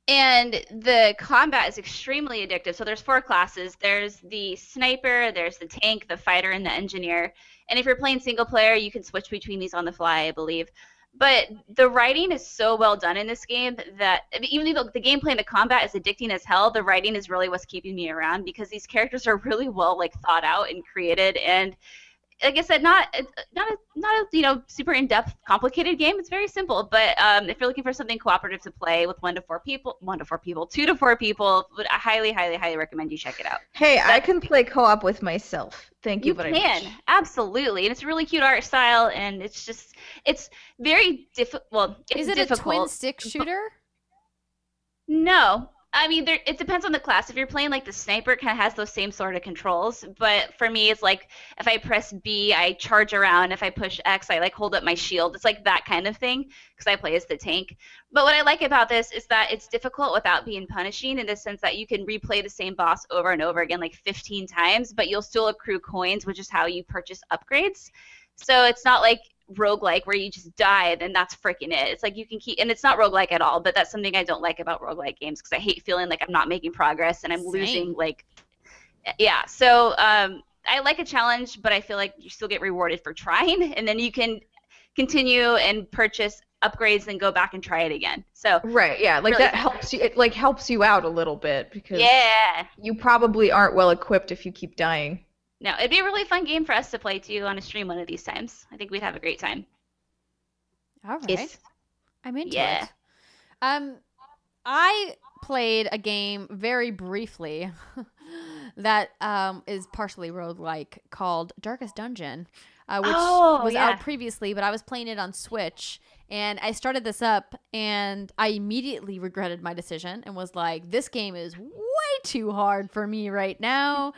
And the combat is extremely addictive. So there's 4 classes. There's the sniper, there's the tank, the fighter, and the engineer. And if you're playing single player, you can switch between these on the fly, I believe. But the writing is so well done in this game that even though the gameplay and the combat is addicting as hell, the writing is really what's keeping me around because these characters are really well thought out and created. And like I said, not a super in-depth, complicated game. It's very simple. But if you're looking for something cooperative to play with 2 to 4 people, 2 I highly, highly, highly recommend you check it out. Hey, I can play co-op with myself. Thank you very much. You can, absolutely. And it's a really cute art style, and it's very difficult. Well, it's Is it difficult. a twin stick shooter? No. I mean, it depends on the class. If you're playing like the sniper, it kind of has those same sort of controls. But for me, it's like if I press B, I charge around. If I push X, I like hold up my shield. It's like that kind of thing because I play as the tank. But what I like about this is that it's difficult without being punishing in the sense that you can replay the same boss over and over again like 15 times, but you'll still accrue coins, which is how you purchase upgrades. So it's not like roguelike where you just die, then that's freaking it. It's like you can keep, and it's not roguelike at all, but that's something I don't like about roguelike games because I hate feeling like I'm not making progress and I'm losing, like, yeah. So I like a challenge, but I feel like you still get rewarded for trying, and then you can continue and purchase upgrades and go back and try it again. So right, yeah, like really that helps you. It like helps you out a little bit because yeah, you probably aren't well equipped if you keep dying. no, it'd be a really fun game for us to play too on a stream one of these times. I think we'd have a great time. All right. Yes. I'm into Yeah. it. I played a game very briefly that is partially roguelike called Darkest Dungeon, which was out previously, but I was playing it on Switch. And I started this up, and I immediately regretted my decision and was like, this game is way too hard for me right now.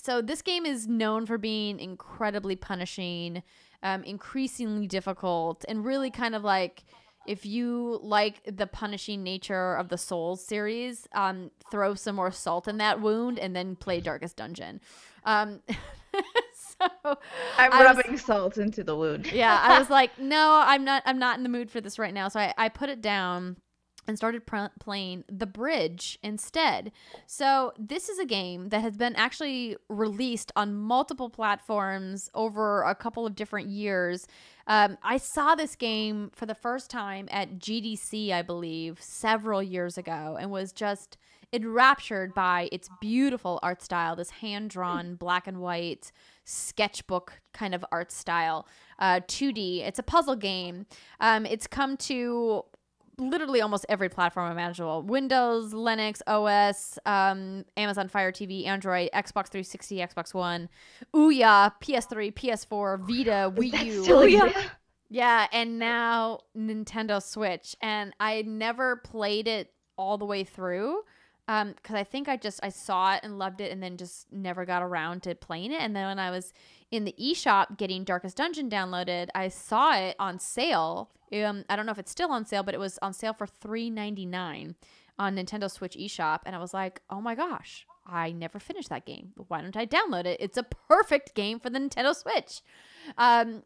So this game is known for being incredibly punishing, increasingly difficult, and really kind of like, if you like the punishing nature of the Souls series, throw some more salt in that wound and then play Darkest Dungeon. So I'm rubbing salt into the wound. Yeah, I was like, no, I'm not in the mood for this right now. So I put it down and started playing The Bridge instead. So this is a game that has been actually released on multiple platforms over a couple of different years. I saw this game for the first time at GDC, I believe, several years ago, and was just enraptured by its beautiful art style, this hand-drawn black and white sketchbook kind of art style, 2D. It's a puzzle game. It's come to literally almost every platform imaginable: Windows, Linux, OS, Amazon Fire TV, Android, Xbox 360, Xbox One, Ouya, PS3, PS4, Vita, Wii U. Yeah, and now Nintendo Switch. And I never played it all the way through because I think I saw it and loved it and then just never got around to playing it. And then when I was in the eShop getting Darkest Dungeon downloaded, I saw it on sale. I don't know if it's still on sale, but it was on sale for $3.99 on Nintendo Switch eShop. And I was like, oh my gosh, I never finished that game. Why don't I download it? It's a perfect game for the Nintendo Switch.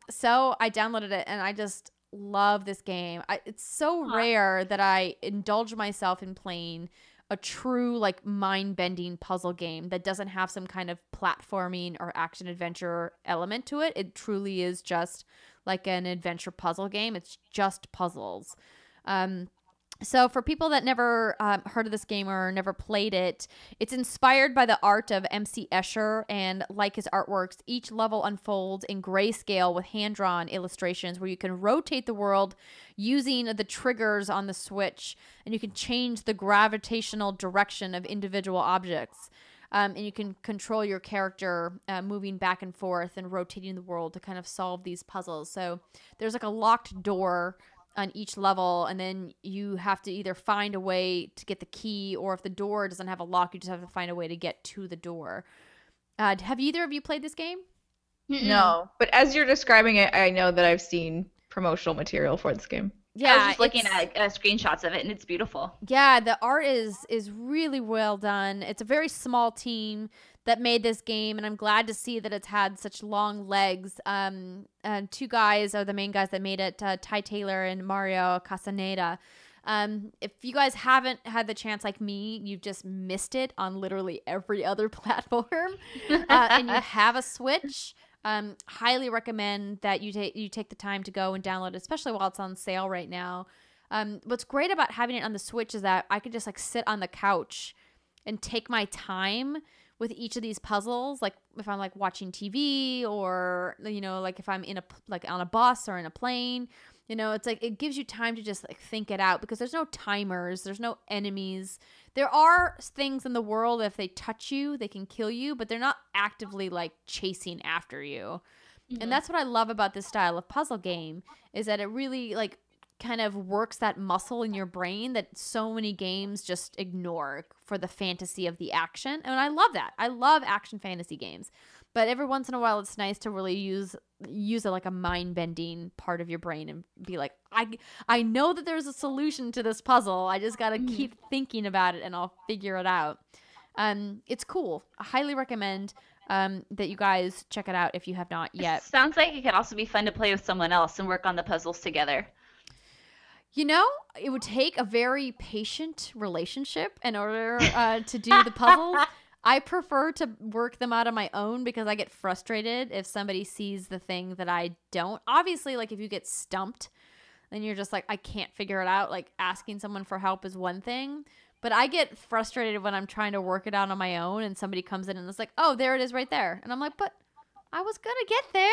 So I downloaded it and I just love this game. It's so rare that I indulge myself in playing a true like mind-bending puzzle game that doesn't have some kind of platforming or action adventure element to it. It truly is just like an adventure puzzle game. It's just puzzles. So for people that never heard of this game or never played it, it's inspired by the art of MC Escher, and like his artworks, each level unfolds in grayscale with hand-drawn illustrations where you can rotate the world using the triggers on the Switch, and you can change the gravitational direction of individual objects. And you can control your character moving back and forth and rotating the world to kind of solve these puzzles. So there's like a locked door on each level, and then you have to either find a way to get the key, or if the door doesn't have a lock, you just have to find a way to get to the door. Have either of you played this game? No, but as you're describing it, I know that I've seen promotional material for this game. Yeah, I was just looking at screenshots of it, and it's beautiful. Yeah, the art is really well done. It's a very small team that made this game, and I'm glad to see that it's had such long legs. Two guys are the main guys that made it, Ty Taylor and Mario Castaneda. If you guys haven't had the chance like me, you've just missed it on literally every other platform, and you have a Switch. Highly recommend that you take the time to go and download it, especially while it's on sale right now. What's great about having it on the Switch is that I could just like sit on the couch and take my time with each of these puzzles. Like if I'm like watching TV, or like if I'm in on a bus or in a plane, it's like it gives you time to just like think it out, because there's no timers, there's no enemies. There are things in the world, if they touch you, they can kill you, but they're not actively like chasing after you. Mm-hmm. And that's what I love about this style of puzzle game, is that it really like kind of works that muscle in your brain that so many games just ignore for the fantasy of the action. And I love that. I love action fantasy games. But every once in a while, it's nice to really use it like a mind-bending part of your brain and be like, I know that there's a solution to this puzzle. I just got to keep thinking about it and I'll figure it out. It's cool. I highly recommend that you guys check it out if you have not yet. Sounds like it can also be fun to play with someone else and work on the puzzles together. You know, it would take a very patient relationship in order to do the puzzles. I prefer to work them out on my own because I get frustrated if somebody sees the thing that I don't. Obviously, like if you get stumped, then you're just like, I can't figure it out. Like asking someone for help is one thing. But I get frustrated when I'm trying to work it out on my own and somebody comes in and it's like, oh, there it is right there. And I'm like, but I was going to get there.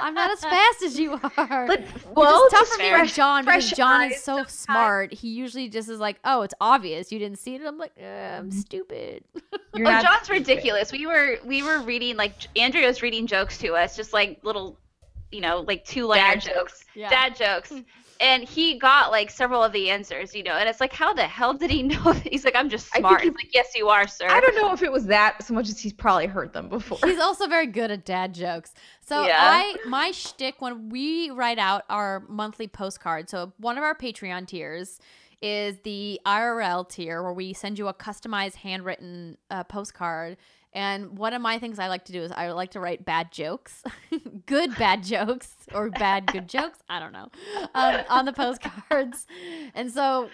I'm not as fast as you are. But, it's tough for me with John because John is so smart. He usually just is like, oh, it's obvious. You didn't see it. I'm like, I'm stupid. John's ridiculous. We were reading, like, Andrea was reading jokes to us, just like little, like 2-liner jokes. Yeah. Dad jokes. And he got like several of the answers, and it's like, how the hell did he know that? He's like, I'm just smart. It's like, yes, you are, sir. I don't know if it was that so much as he's probably heard them before. He's also very good at dad jokes. So my shtick when we write out our monthly postcard, so one of our Patreon tiers is the IRL tier where we send you a customized handwritten postcard. And one of my things I like to do is I like to write bad jokes, good bad jokes, or bad good jokes. I don't know, on the postcards. And so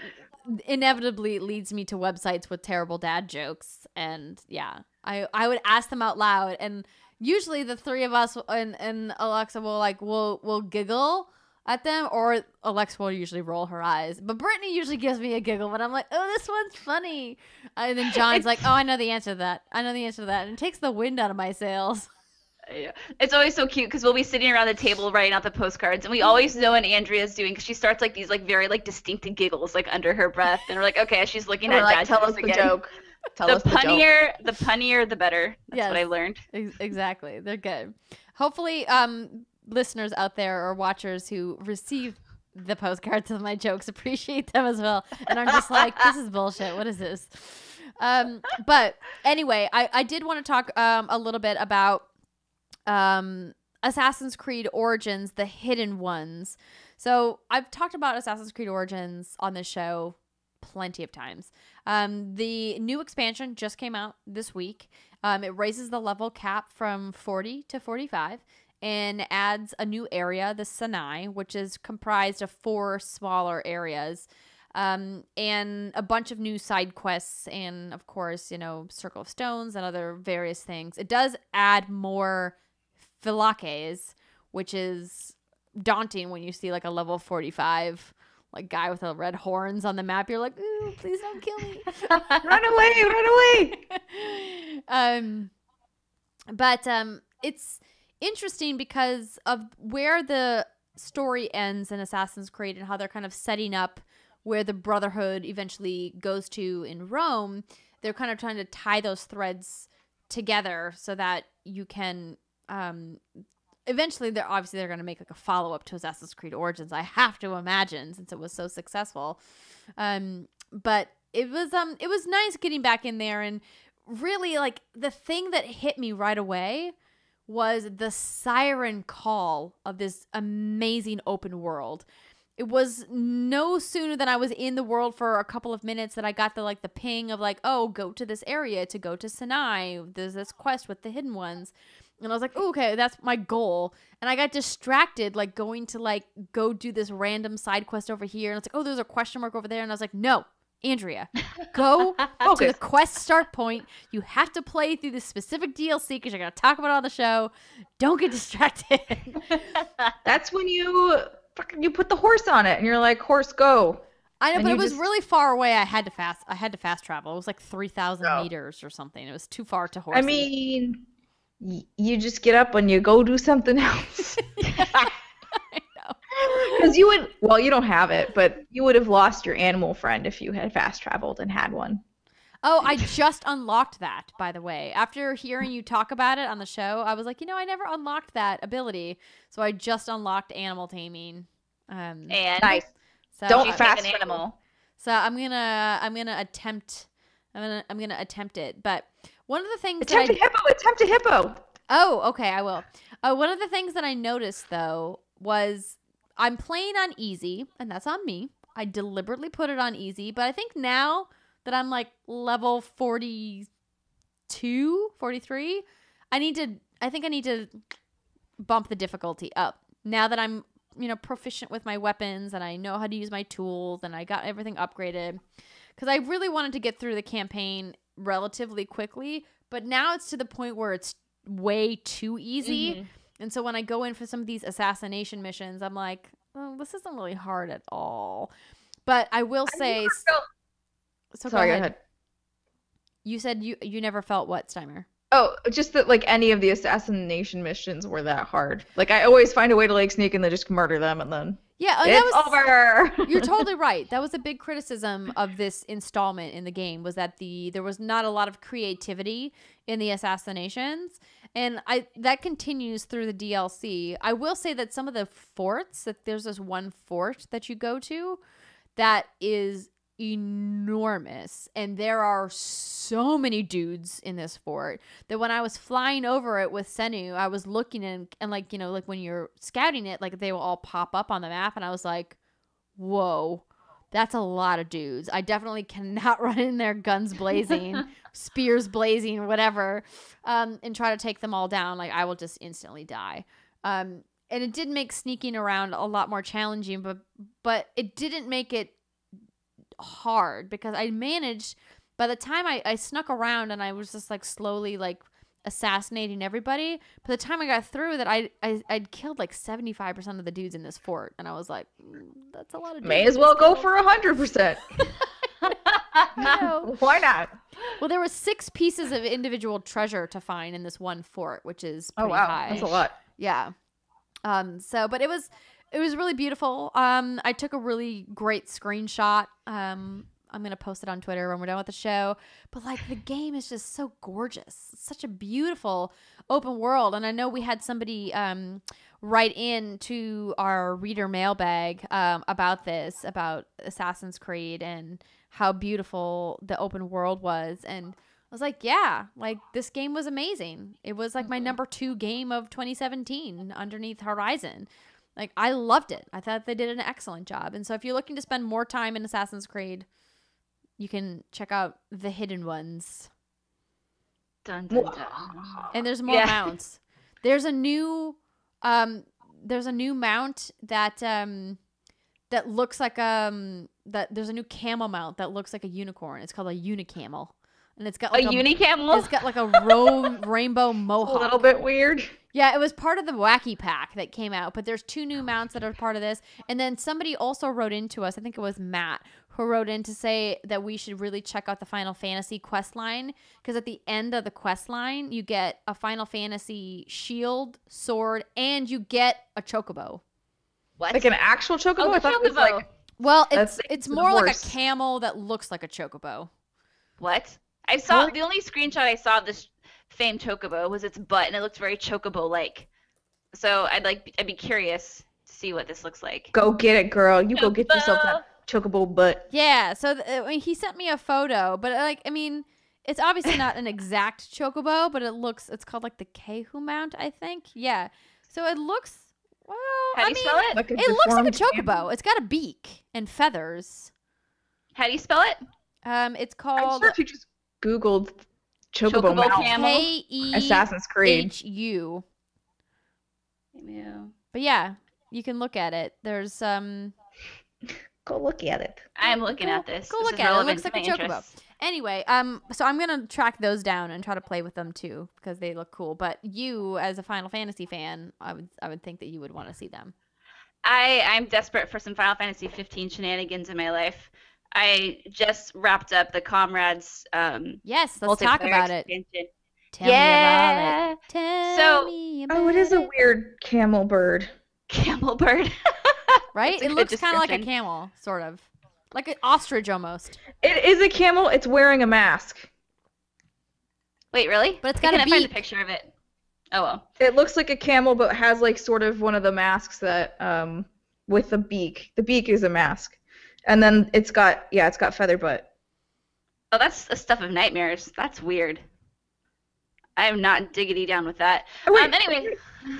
inevitably it leads me to websites with terrible dad jokes. And yeah, I would ask them out loud. And usually the three of us and Alexa will giggle at them, or Alexa will usually roll her eyes. But Brittney usually gives me a giggle when I'm like, oh, this one's funny. And then John's like, oh, I know the answer to that. And it takes the wind out of my sails. Yeah. It's always so cute because we'll be sitting around the table writing out the postcards, and we always know what Andrea's doing because she starts like these like very like distinct giggles like under her breath, and we're like, okay, she's looking at Dad. Tell us the joke. The punnier, the better. That's what I learned. Exactly. They're good. Hopefully, listeners out there or watchers who receive the postcards of my jokes appreciate them as well and are just like, this is bullshit, what is this? But anyway, I did want to talk a little bit about Assassin's Creed Origins, the hidden ones. So I've talked about Assassin's Creed Origins on this show plenty of times. The new expansion just came out this week. It raises the level cap from 40 to 45 and adds a new area, the Sinai, which is comprised of 4 smaller areas, and a bunch of new side quests and, of course, Circle of Stones and other various things. It does add more Phylakes, which is daunting when you see like a level 45 like guy with the red horns on the map. You're like, ooh, please don't kill me. Run away. But it's interesting because of where the story ends in Assassin's Creed and how they're kind of setting up where the Brotherhood eventually goes to in Rome. They're kind of trying to tie those threads together so that you can eventually they're going to make like a follow-up to Assassin's Creed Origins, I have to imagine, since it was so successful. But it was nice getting back in there, and really like the thing that hit me right away was the siren call of this amazing open world. It was no sooner than I was in the world for a couple of minutes that I got the ping of like, oh, go to this area to go to Sinai. There's this quest with the hidden ones. And I was like, oh, okay, that's my goal. And I got distracted, like going to go do this random side quest over here. And it's like, oh, there's a question mark over there. And I was like, no, Andrea, go to the quest start point. You have to play through this specific DLC because you're going to talk about it on the show. Don't get distracted. That's when you put the horse on it and you're like, horse, go. I know, but it was really far away. I had to fast travel. It was like 3,000 meters or something. It was too far to horse. I mean, you just get up and you go do something else. Because you don't have it, but you would have lost your animal friend if you had fast traveled and had one. Oh, I just unlocked that, by the way. After hearing you talk about it on the show, I was like, I never unlocked that ability. So I just unlocked animal taming. And Nice. So Don't fast an animal. So I'm gonna attempt it. But one of the things Attempt a hippo. Oh, okay, I will. One of the things that I noticed though was I'm playing on easy, and that's on me. I deliberately put it on easy, but I think now that I'm like level 42, 43, I think I need to bump the difficulty up. Now that I'm, proficient with my weapons and I know how to use my tools and I got everything upgraded, because I really wanted to get through the campaign relatively quickly, but now it's to the point where it's way too easy. Mm-hmm. And so when I go in for some of these assassination missions, I'm like, oh, this isn't really hard at all. But I will say... Sorry, go ahead. You said you never felt what, Steimer? Oh, just that like any of the assassination missions were that hard. Like I always find a way to like sneak and then just murder them and then it's over. You're totally right. That was a big criticism of this installment in the game, was that there was not a lot of creativity in the assassinations, and that continues through the DLC. I will say that some of the forts, that there's this one fort that you go to that is enormous, and there are so many dudes in this fort that when I was flying over it with Senu, I was looking and like, like when you're scouting it, like they will all pop up on the map, and I was like, whoa, that's a lot of dudes. I definitely cannot run in there guns blazing, spears blazing, whatever, and try to take them all down. Like I will just instantly die. And it did make sneaking around a lot more challenging, but it didn't make it hard, because I managed, by the time I snuck around and I was just like slowly like assassinating everybody, by the time I got through that, I'd killed like 75% of the dudes in this fort, and I was like, that's a lot of dudes. May as well go for 100%. Why not? Well, there were 6 pieces of individual treasure to find in this one fort, which is pretty high. That's a lot. Yeah. But it was really beautiful. I took a really great screenshot. I'm going to post it on Twitter when we're done with the show. But like the game is just so gorgeous. It's such a beautiful open world. And I know we had somebody write in to our reader mailbag about Assassin's Creed and how beautiful the open world was. And I was like, yeah, like this game was amazing. It was like my number 2 game of 2017 underneath Horizon. Like, I loved it. I thought they did an excellent job. And so if you're looking to spend more time in Assassin's Creed, you can check out the hidden ones. Dun, dun, dun. And there's more mounts. There's a new mount that that looks like there's a new camel mount that looks like a unicorn. It's called a unicamel. And it's got like a unicamel? It's got like a rainbow mohawk. A little bit weird. Yeah, it was part of the Wacky Pack that came out, but there's 2 new mounts that are part of this. And then somebody also wrote into us, I think it was Matt, who wrote in to say that we should really check out the Final Fantasy quest line, because at the end of the quest line, you get a Final Fantasy shield, sword, and you get a chocobo. What? Like an actual chocobo? Oh, I thought it was like... Well, it's more like a camel that looks like a chocobo. What? I saw the only screenshot I saw of this famed chocobo was its butt, and it looked very chocobo-like. So I'd be curious to see what this looks like. Go get it, girl. You go get yourself that chocobo butt. Yeah. So he sent me a photo, but it's obviously not an exact chocobo, but it's called like the Kehu mount, I think. Yeah. So it looks, well, how do you spell it? It looks like a chocobo. It's got a beak and feathers. How do you spell it? It's called. I'm sure if you just Googled chocobo mount, Kehu Assassin's Creed. HU. But yeah, you can look at it. There's Go look at it. I'm looking at this. Go look at it. It looks like a chocobo. Anyway, so I'm gonna track those down and try to play with them too, because they look cool. But you, as a Final Fantasy fan, I would think that you would want to see them. I'm desperate for some Final Fantasy 15 shenanigans in my life. I just wrapped up the Comrades. Yes, let's talk about it. Tell me about it. Tell me about it is a weird camel bird. Camel bird. Right? It looks kind of like a camel, sort of. Like an ostrich almost. It is a camel. It's wearing a mask. Wait, really? But it's got a beak. I can't find a picture of it. Oh, well. It looks like a camel, but has like sort of one of the masks that with a beak. The beak is a mask, and then it's got feather butt. Oh, that's a stuff of nightmares. That's weird. I am not diggity down with that. Oh, wait, anyway,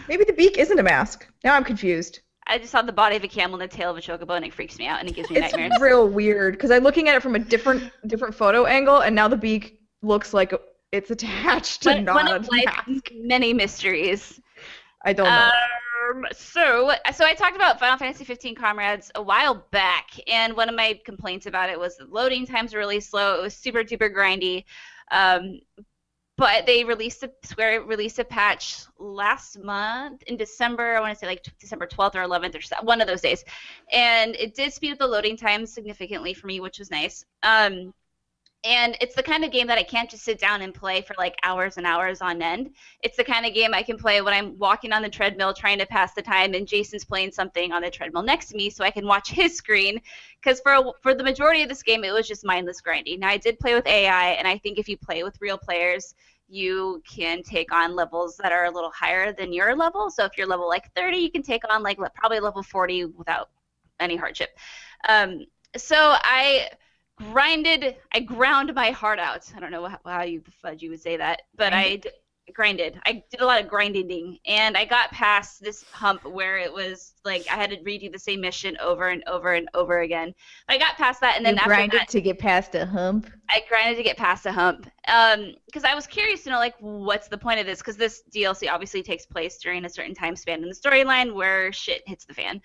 maybe the beak isn't a mask. Now I'm confused. I just saw the body of a camel and the tail of a chocobo, and it freaks me out, and it gives me nightmares. It's real weird because I'm looking at it from a different photo angle, and now the beak looks like it's attached to not a mask. Many mysteries. I don't know. So I talked about Final Fantasy 15 Comrades a while back, and one of my complaints about it was the loading times were really slow. It was super duper grindy. But Square released a patch last month in December. I want to say like December 12th or 11th or one of those days, and it did speed up the loading times significantly for me, which was nice. And it's the kind of game that I can't just sit down and play for like hours and hours on end. It's the kind of game I can play when I'm walking on the treadmill trying to pass the time and Jason's playing something on the treadmill next to me so I can watch his screen. Because for the majority of this game, it was just mindless grinding. Now, I did play with AI, and I think if you play with real players, you can take on levels that are a little higher than your level. So if you're level like 30, you can take on like probably level 40 without any hardship. So I ground my heart out. I don't know how the fudge you would say that, but I grinded. I did a lot of grinding, and I got past this hump where it was like I had to redo the same mission over and over and over again. But I got past that, and then grinded to get past a hump. I grinded to get past a hump because I was curious to know like what's the point of this, because this DLC obviously takes place during a certain time span in the storyline where shit hits the fan.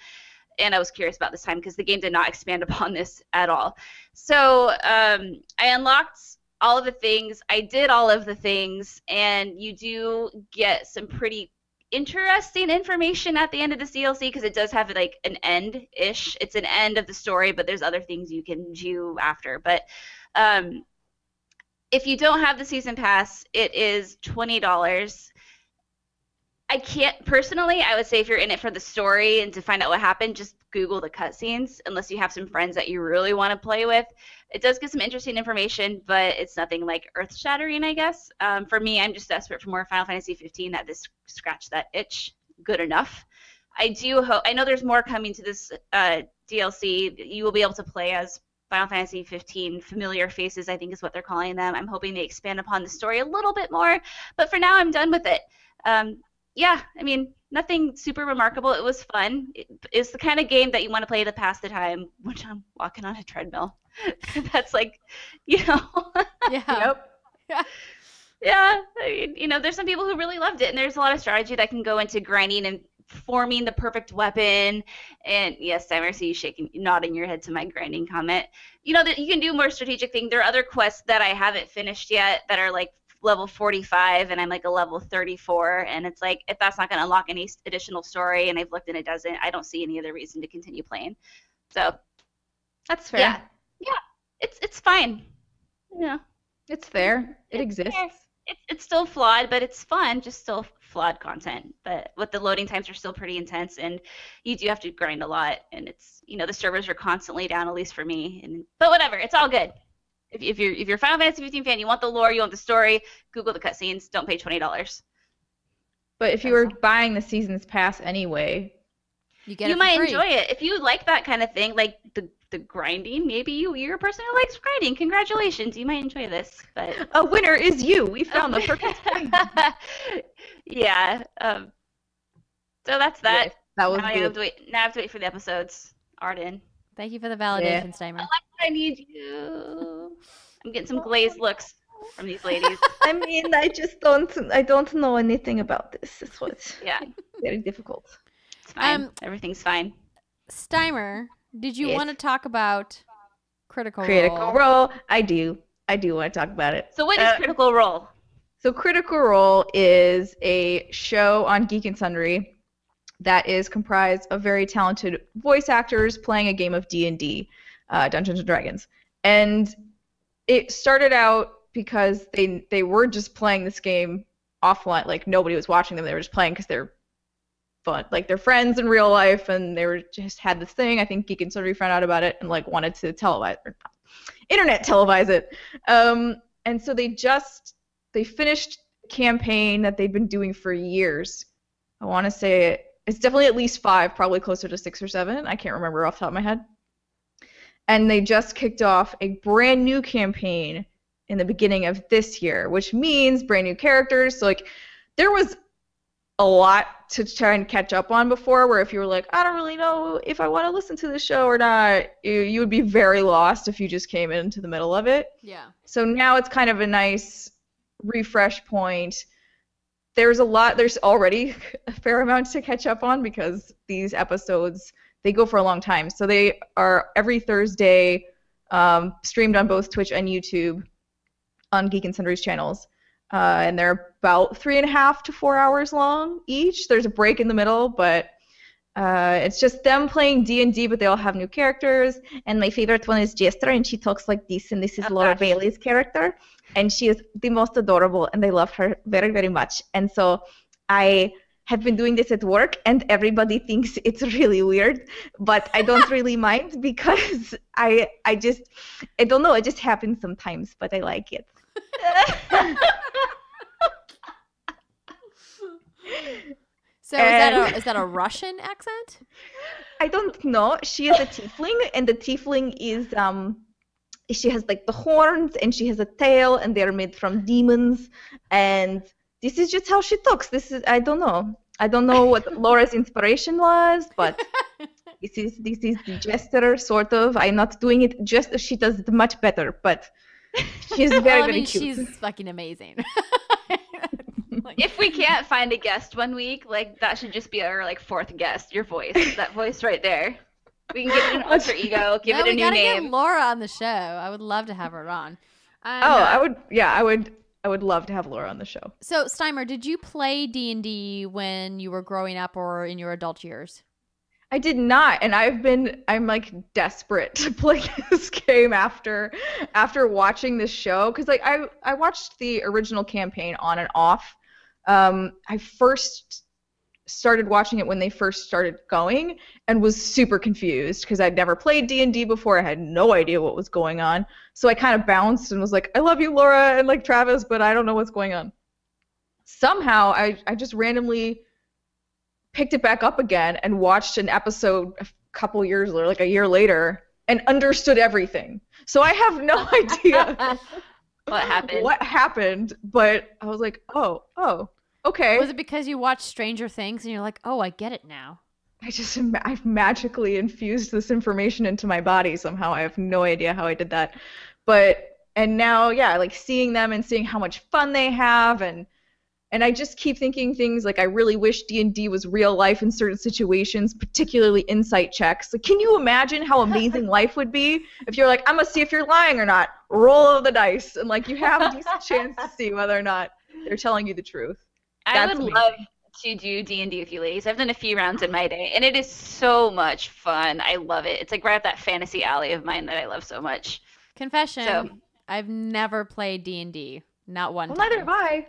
And I was curious about this time because the game did not expand upon this at all. So I unlocked all of the things. I did all of the things, and you do get some pretty interesting information at the end of this DLC because it does have like an end-ish. It's an end of the story, but there's other things you can do after. But if you don't have the season pass, it is $20. I can't personally. I would say if you're in it for the story and to find out what happened, just Google the cutscenes. Unless you have some friends that you really want to play with, it does get some interesting information, but it's nothing like earth-shattering, I guess. For me, I'm just desperate for more Final Fantasy 15. That this scratch that itch good enough. I do hope. I know there's more coming to this DLC. You will be able to play as Final Fantasy 15 familiar faces, I think is what they're calling them. I'm hoping they expand upon the story a little bit more, but for now, I'm done with it. Yeah, I mean, nothing super remarkable. It was fun. It's the kind of game that you want to play to pass the time when I'm walking on a treadmill. That's like, Yeah. Yep. Yeah. Yeah. I mean, there's some people who really loved it, and there's a lot of strategy that can go into grinding and forming the perfect weapon. And yes, Steimer, I see you nodding your head to my grinding comment. That you can do more strategic things. There are other quests that I haven't finished yet that are like level 45 and I'm like a level 34, and it's like if that's not going to unlock any additional story and I've looked and it doesn't, I don't see any other reason to continue playing. So that's fair. Yeah, it's fine. It's there. It exists. It's still flawed, but it's fun. Just still flawed content, but with the loading times are still pretty intense, and you do have to grind a lot, and it's the servers are constantly down, at least for me. But whatever, it's all good. If you're a Final Fantasy 15 fan, you want the lore, you want the story, Google the cutscenes. Don't pay $20. But if you were buying the season's pass anyway, you might enjoy it. If you like that kind of thing, like the grinding, maybe you're a person who likes grinding. Congratulations, you might enjoy this. But a winner is you. We found the perfect thing. Yeah. So that's that. Yeah, that was now I have to wait for the episodes. Arden. Thank you for the validation, Steimer. I need you. I'm getting some glazed looks from these ladies. I mean, I don't know anything about this. It's what's very difficult. It's fine. Everything's fine. Steimer, did you want to talk about Critical Role? Critical Role. I do want to talk about it. So what is Critical Role? So Critical Role is a show on Geek and Sundry that is comprised of very talented voice actors playing a game of D&D, Dungeons & Dragons. And it started out because they were just playing this game offline. Like, nobody was watching them. They were just playing because they're fun. Like, they're friends in real life, and they just had this thing. I think Geek and Sundry found out about it and, like, wanted to internet televise it. And so they finished a campaign that they'd been doing for years. I want to say It's definitely at least 5, probably closer to 6 or 7. I can't remember off the top of my head. And they just kicked off a brand new campaign in the beginning of this year, which means brand new characters. So like there was a lot to try and catch up on before, where if you were like, I don't really know if I want to listen to this show or not, you would be very lost if you just came into the middle of it. Yeah. So now it's kind of a nice refresh point. There's already a fair amount to catch up on because these episodes, they go for a long time. So they are every Thursday, streamed on both Twitch and YouTube on Geek and Sundry's channels. And they're about 3.5 to 4 hours long each. There's a break in the middle, but it's just them playing D&D, but they all have new characters. And my favorite one is Jester, and she talks like this, and this is Laura Bailey's character. And she is the most adorable, and I love her very, very much. And so I have been doing this at work, and everybody thinks it's really weird, but I don't really mind because I don't know, it just happens sometimes, but I like it. So is that a Russian accent? I don't know. She is a tiefling, and the tiefling is she has like the horns, and she has a tail, and they're made from demons, and this is just how she talks. I don't know what Laura's inspiration was, but this is the Jester, sort of. I'm not doing it just as she does it much better, but she's very cute. She's fucking amazing. If we can't find a guest one week, like that should just be our like 4th guest. Your voice, that voice right there. We can give it an alter ego, give it a new name. We gotta get Laura on the show. I would love to have her on. I would love to have Laura on the show. So Steimer, did you play D&D when you were growing up or in your adult years? I did not, and I'm like desperate to play this game after watching this show, because like I watched the original campaign on and off. I first started watching it when they first started going and was super confused because I'd never played D&D before. I had no idea what was going on. So I kind of bounced and was like, I love you, Laura, and like Travis, but I don't know what's going on. Somehow I just randomly picked it back up again and watched an episode a couple years later, like a year later, and understood everything. So I have no idea what happened, but I was like, oh, okay. Was it because you watched Stranger Things and you're like, oh, I get it now? I've magically infused this information into my body somehow. I have no idea how I did that. And now, yeah, like seeing them and seeing how much fun they have, and I just keep thinking things like I really wish D&D was real life in certain situations, particularly insight checks. Like, can you imagine how amazing life would be if you're like, I'm gonna see if you're lying or not. Roll the dice, and like you have a decent chance to see whether or not they're telling you the truth. I would love to do D&D with you ladies. I've done a few rounds in my day, and it is so much fun. I love it. It's like right up that fantasy alley of mine that I love so much. Confession, So, I've never played D&D. Not one time. Neither have I.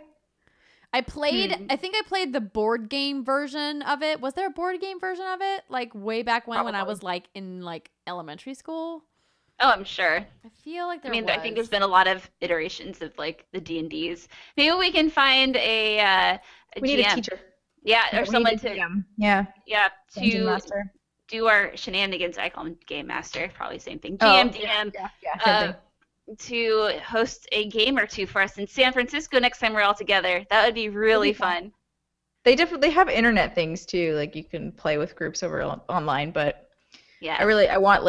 I think I played the board game version of it. Was there a board game version of it? Like way back when I was like in like elementary school? Oh, I'm sure. I feel like there was. I think there's been a lot of iterations of like the D&Ds. Maybe we can find a we GM. need a teacher. Yeah, or someone to yeah to master. Do our shenanigans. I call him Game Master. Probably same thing. Oh, DM. Same thing. To host a game or two for us in San Francisco next time we're all together. That would be really fun. They have internet things too, like you can play with groups over online, but yeah, I want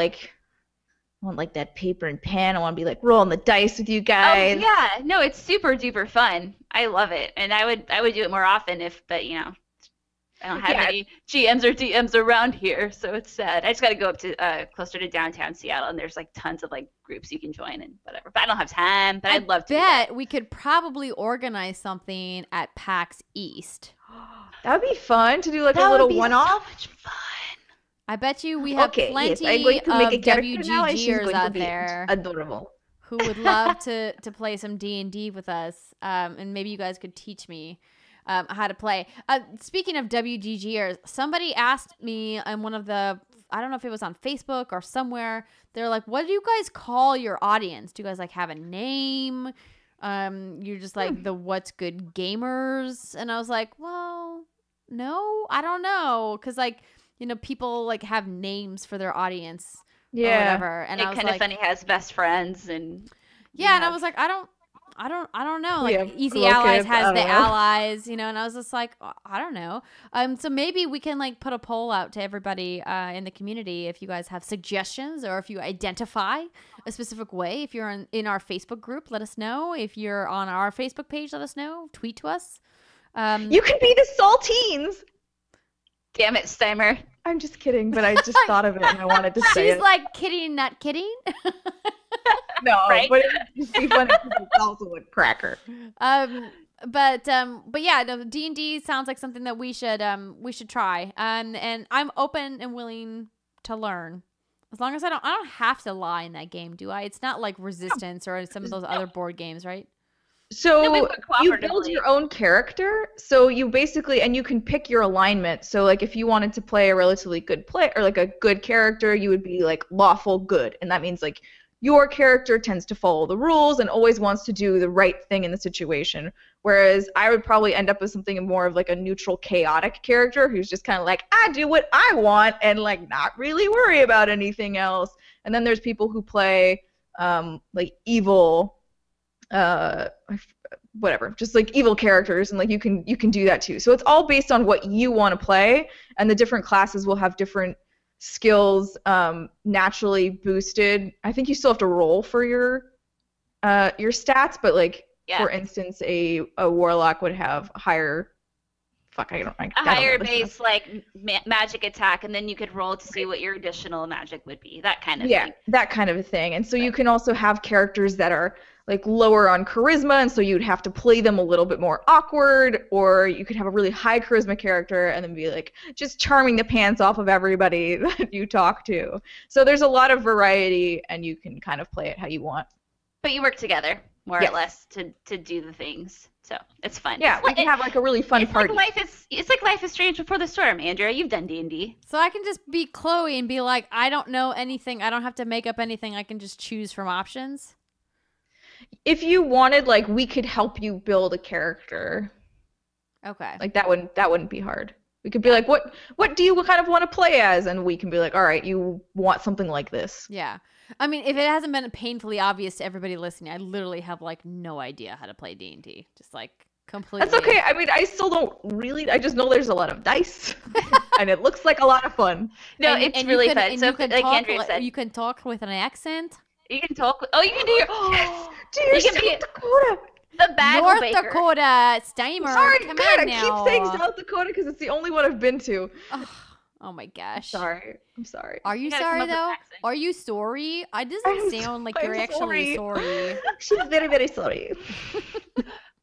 that paper and pen. I want to be like rolling the dice with you guys. Oh yeah, no, it's super duper fun. I love it, and I would do it more often but you know, I don't have any GMs or DMs around here, so it's sad. I just got to go up to closer to downtown Seattle, and there's like tons of like groups you can join and whatever. But I don't have time. But I'd love to. I bet we could probably organize something at PAX East. That would be fun to do like a little one-off. So much fun. I bet you we have plenty I'm going to make a WGGers out there. Adorable. Who would love to play some D&D with us, and maybe you guys could teach me how to play. Speaking of WGGers, somebody asked me on one of the, I don't know if it was on Facebook or somewhere, they're like, what do you guys call your audience? Do you guys like have a name? You're just like the What's Good Gamers? And I was like, well, know. I don't know. Because, like, you know, people, like, have names for their audience or Yeah. whatever. And I was Kind of like, funny has best friends and yeah, and I was like, I don't know. We Like have Easy little Allies kids, I has don't the know. allies, you know, and I was just like, I don't know. So maybe we can like put a poll out to everybody in the community if you guys have suggestions or if you identify a specific way. If you're in our Facebook group, let us know. If you're on our Facebook page, let us know. Tweet to us. You can be the Saltines. damn it, Steimer. I'm just kidding, but I just thought of it and I wanted to say She's it. like kidding, not kidding. No, Right? but it would just be funny because it's also a cracker. But yeah, no, D&D sounds like something that we should try. And I'm open and willing to learn. As long as I don't have to lie in that game, do I? It's not like Resistance or some of those other board games, right? So No, we work you build cooperatively. your own character. So you basically, and you can pick your alignment. So like if you wanted to play a relatively good play or like a good character, you would be like lawful good. And that means like your character tends to follow the rules and always wants to do the right thing in the situation. Whereas I would probably end up with something more of like a neutral, chaotic character who's just kind of like, I do what I want and like not really worry about anything else. And then there's people who play like evil, whatever, just like evil characters, and like you can do that too. So it's all based on what you want to play, and the different classes will have different skills naturally boosted. I think you still have to roll for your stats, but like for instance, a warlock would have higher. I don't higher know base stuff. like magic attack, and then you could roll to see what your additional magic would be. That kind of thing. That kind of a thing. And so you can also have characters that are like lower on charisma, and so you'd have to play them a little bit more awkward, or you could have a really high charisma character and then be like just charming the pants off of everybody that you talk to. So there's a lot of variety, and you can kind of play it how you want. But you work together more or less to do the things. So it's fun. Yeah, we can have like a really fun party. It's like Life is Strange Before the Storm, Andrea. You've done D&D. So I can just be Chloe and be like, I don't know anything. I don't have to make up anything. I can just choose from options. If you wanted, like, we could help you build a character. Okay. Like that wouldn't be hard. We could be like, what do you kind of want to play as? And we can be like, all right, you want something like this. Yeah. I mean, if it hasn't been painfully obvious to everybody listening, I literally have like no idea how to play D&D. Just like completely. That's okay. I mean, I still don't really. I just know there's a lot of dice, and it looks like a lot of fun. No, it's really fun. So, like Andrea said, you can talk with an accent. You can talk. Oh, you can do your. Yes, do your South Dakota. The bag North baker. Dakota, Steimer. Sorry, come God, on I now. keep saying South Dakota because it's the only one I've been to. Oh my gosh. I'm sorry. Are you You gotta sorry come up with though? an accent. Are you sorry? It doesn't sound like you're actually sorry. She's very, very sorry.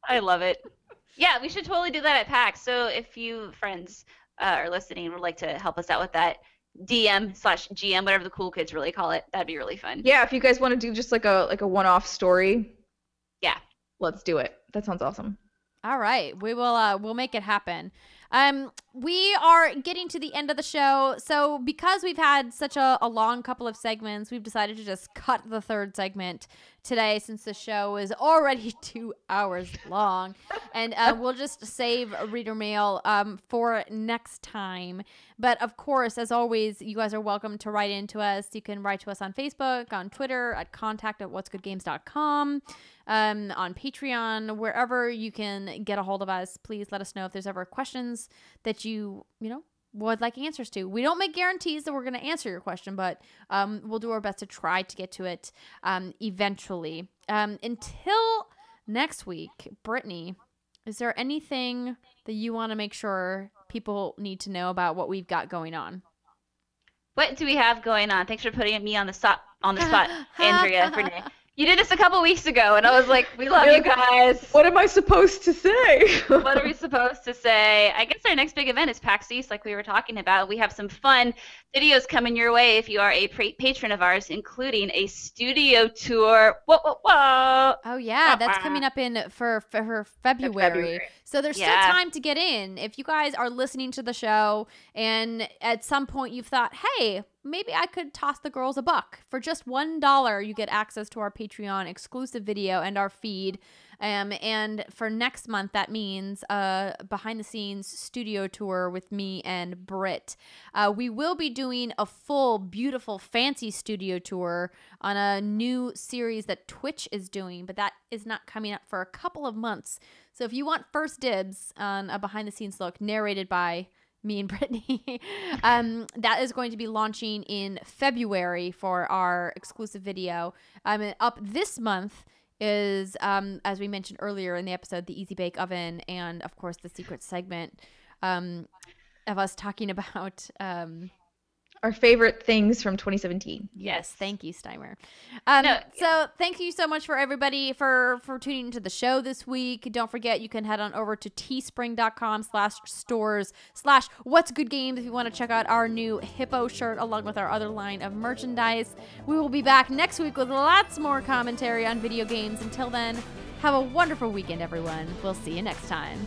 I love it. Yeah, we should totally do that at PAX. So if you friends are listening and would like to help us out with that, DM/GM, whatever the cool kids really call it, that'd be really fun. Yeah, if you guys want to do just like a one-off story, Yeah. let's do it. That sounds awesome. All right, we will. We'll make it happen. We are getting to the end of the show, so because we've had such a long couple of segments, we've decided to just cut the third segment today since the show is already 2 hours long, and we'll just save reader mail for next time. But of course, as always, you guys are welcome to write into us. You can write to us on Facebook, on Twitter, at contact@whatsgoodgames.com. On Patreon, wherever you can get a hold of us. Please let us know if there's ever questions that you would like answers to. We don't make guarantees that we're going to answer your question, but we'll do our best to try to get to it eventually. Until next week, Brittney, is there anything that you want to make sure people need to know about what we've got going on? What do we have going on? Thanks for putting me on the spot, Andrea. Brittney. You did this a couple weeks ago, and I was like, we love you guys. What am I supposed to say? What are we supposed to say? I guess our next big event is PAX East, like we were talking about. We have some fun videos coming your way if you are a patron of ours, including a studio tour. Whoa, whoa, whoa. Oh, yeah, that's coming up for February. So there's still time to get in. If you guys are listening to the show and at some point you've thought, hey, maybe I could toss the girls a buck. For just $1, you get access to our Patreon exclusive video and our feed. And for next month, that means behind the scenes studio tour with me and Britt. We will be doing a full, beautiful, fancy studio tour on a new series that Twitch is doing, but that is not coming up for a couple of months. So if you want first dibs on a behind the scenes look narrated by me and Brittney, that is going to be launching in February for our exclusive video. Up this month is, as we mentioned earlier in the episode, the Easy Bake Oven, and of course the secret segment of us talking about our favorite things from 2017. Yes, thank you, Steimer. No, so thank you so much for everybody for tuning into the show this week. Don't forget, you can head on over to teespring.com/stores/WhatsGoodGamers if you want to check out our new Hippo shirt along with our other line of merchandise. We will be back next week with lots more commentary on video games. Until then, have a wonderful weekend, everyone. We'll see you next time.